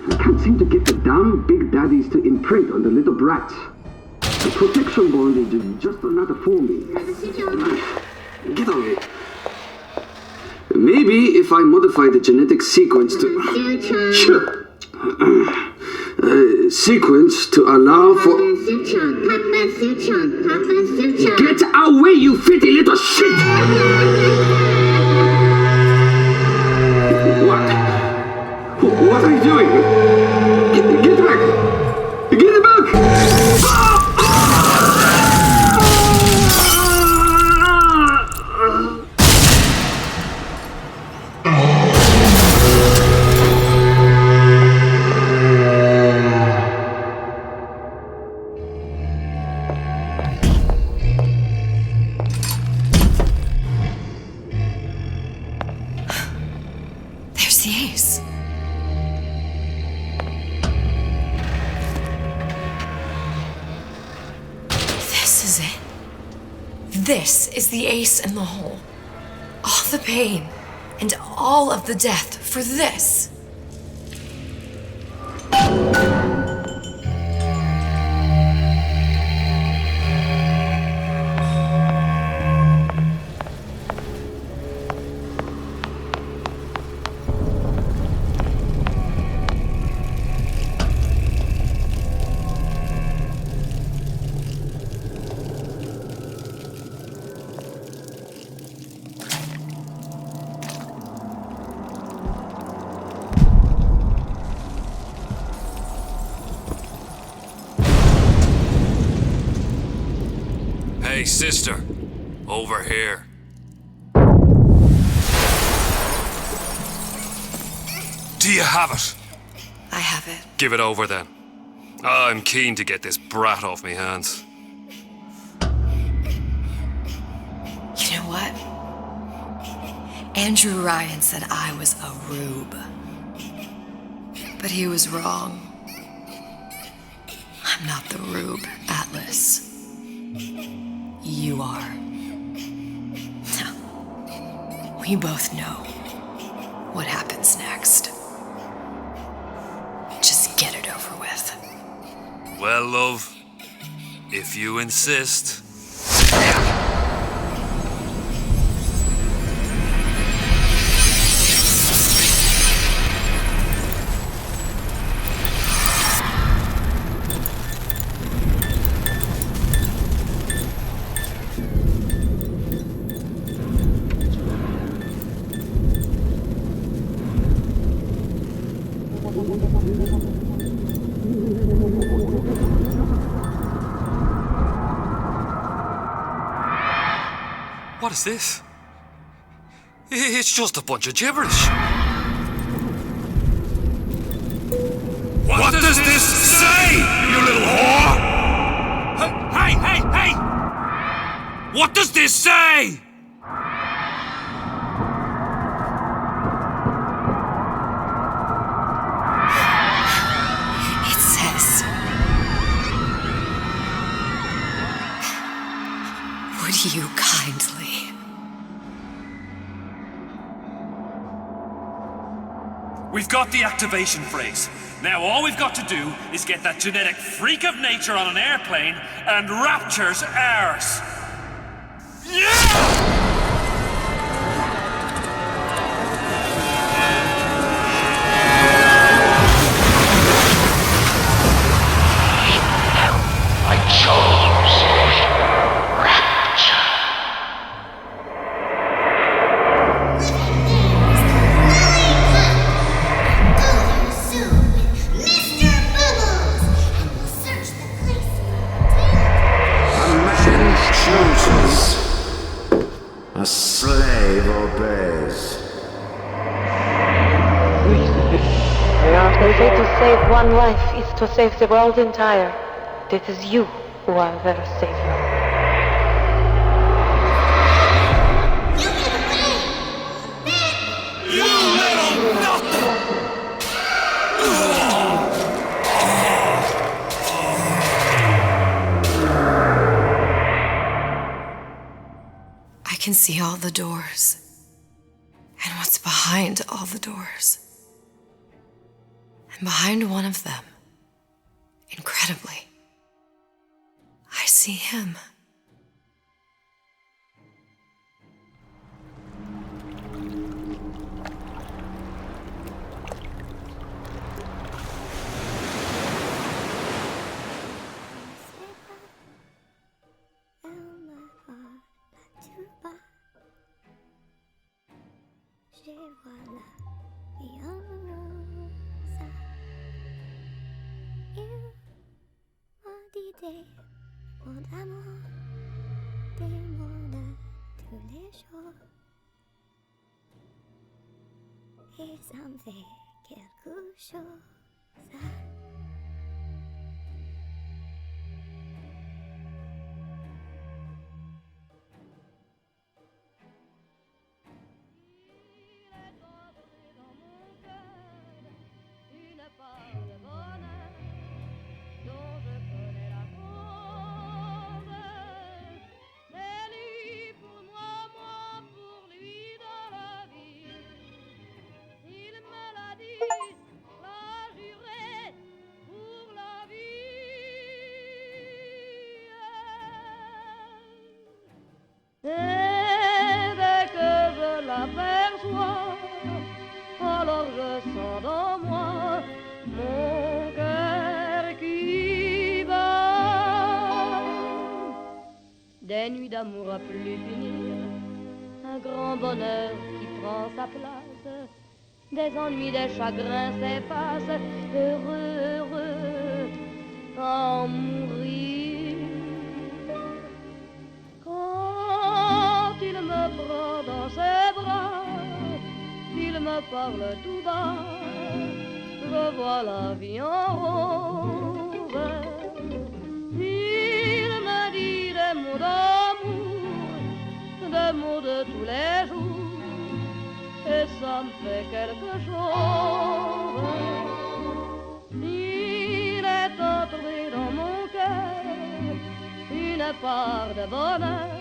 I can't seem to get the damn Big Daddies to imprint on the little brats. The protection bond is just another forming. Get on it. Maybe if I modify the genetic sequence to... Sure. Sequence to allow for... Get away, you filthy little shit! What are you doing? Get back! Get back! It's the ace. This is it. This is the ace in the hole. All the pain and all of the death for this. Hey, sister. Over here. Do you have it? I have it. Give it over then. I'm keen to get this brat off me hands. You know what? Andrew Ryan said I was a rube. But he was wrong. I'm not the rube, Atlas. You are. Now, we both know what happens next. Just get it over with. Well, love, if you insist. What is this? It's just a bunch of gibberish. What does this say, you little whore? Hey! What does this say? It says, would you kindly? We've got the activation phrase. Now all we've got to do is get that genetic freak of nature on an airplane and Rapture's ours. Yeah! I chose Rapture. A slave obeys. They say to save one life is to save the world entire. It is you who are their savior. You little nothing! I can see all the doors. And what's behind all the doors. And behind one of them, incredibly, I see him. Mon amour, demande tous les jours. Et ça me fait quelque chose. des nuits d'amour à plus finir, un grand bonheur qui prend sa place, des ennuis, des chagrins s'effacent, heureux, heureux, en mourir. Quand il me prend dans ses bras, il me parle tout bas, je vois la vie en rose. Il me dit des mots d'amour, des mots de tous les jours, et ça me fait quelque chose. Il est entré dans mon cœur une part de bonheur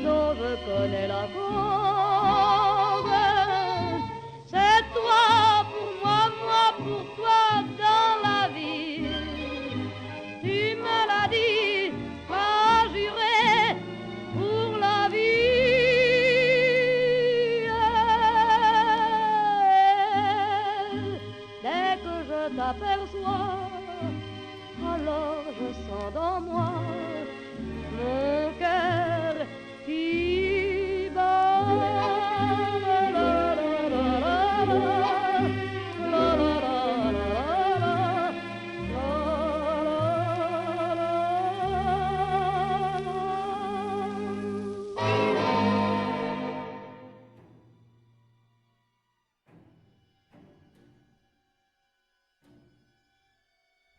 dont je connais la cause. C'est toi pour moi, moi pour toi dans la vie. Tu me l'as dit, pas juré pour la vie. Dès que je t'aperçois, alors je sens dans moi mon cœur qui bat.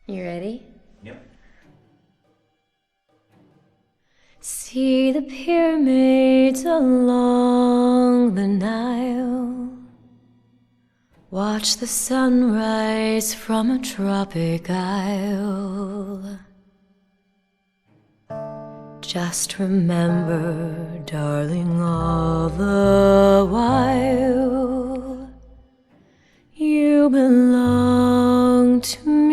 You ready? Yep. See the pyramids along the Nile. Watch the sunrise from a tropic isle. Just remember, darling, all the while you belong to me.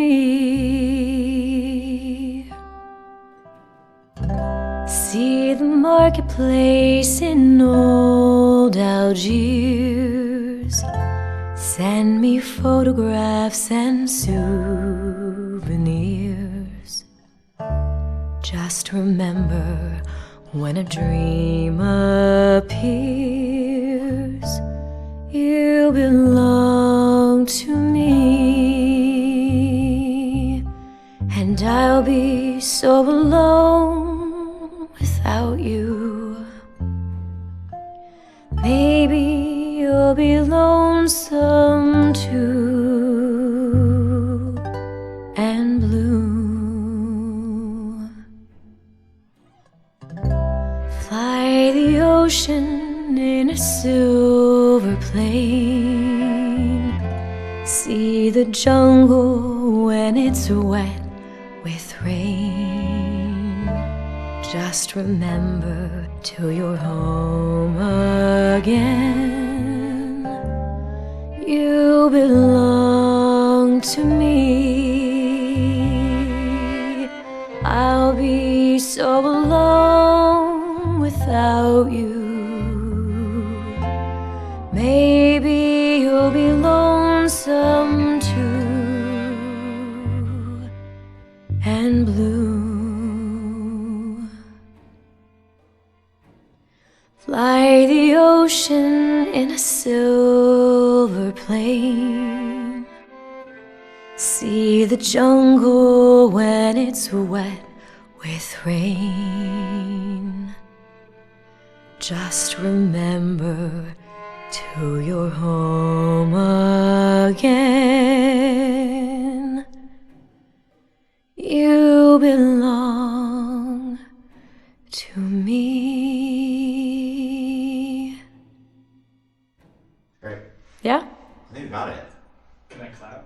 See the marketplace in old Algiers. Send me photographs and souvenirs. Just remember, when a dream appears, you belong to me. And I'll be so alone without you. Maybe you'll be lonesome too, and blue. Fly the ocean in a silver plane. See the jungle when it's wet with rain. Just remember, till you're home again, you belong to me. I'll be so alone without you. Maybe you'll be lonesome too, and blue. Fly the ocean in a silver plane. See the jungle when it's wet with rain. Just remember, till you're home again, you belong to me. Great. Yeah? I think you got it. Can I clap?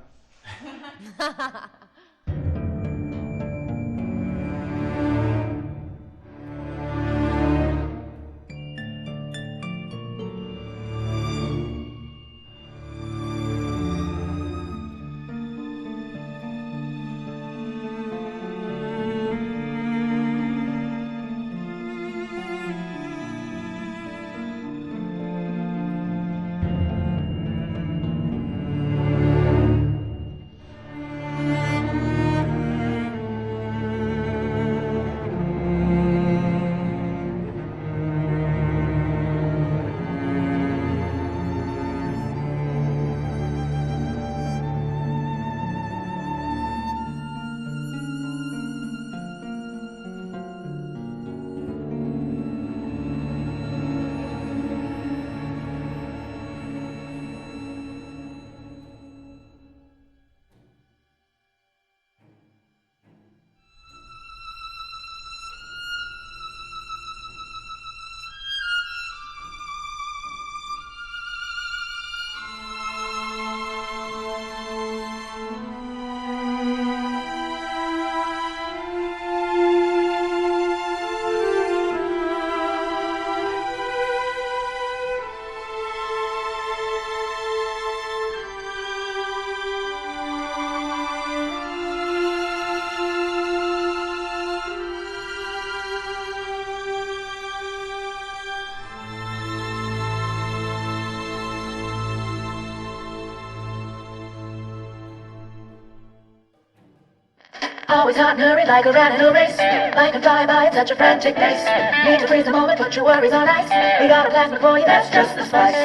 Always hot and hurried like a rat in a race. Life can fly by at such a frantic pace. Need to freeze the moment, put your worries on ice. We got a plasma for you, that's just the spice.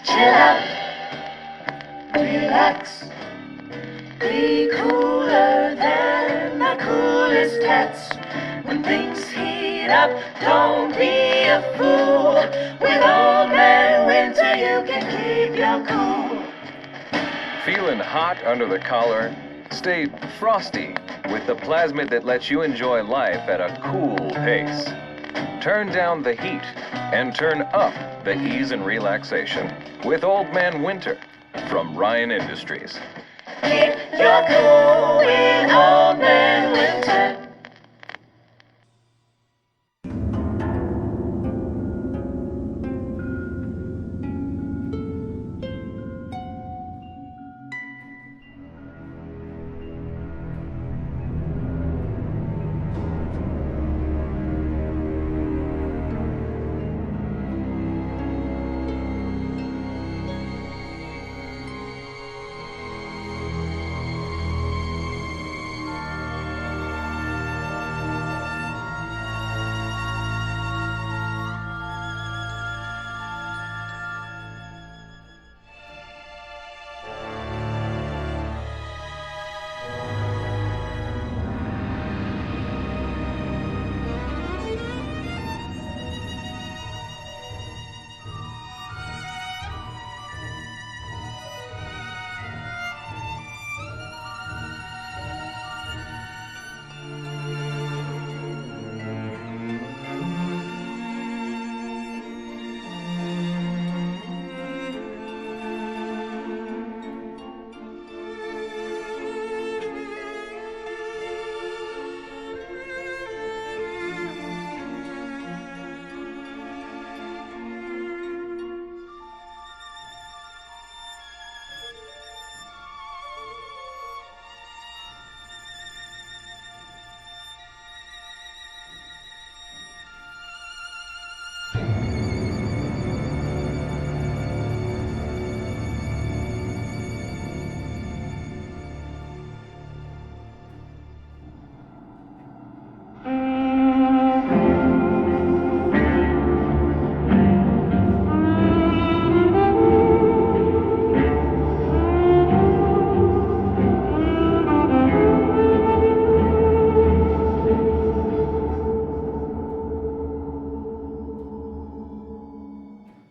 Chill out, relax, be cooler than the coolest cats. When things heat up, don't be a fool. With Old Man Winter, you can keep your cool. Feeling hot under the collar? Stay frosty with the plasmid that lets you enjoy life at a cool pace. Turn down the heat and turn up the ease and relaxation with Old Man Winter from Ryan Industries. Keep your cool with Old Man Winter.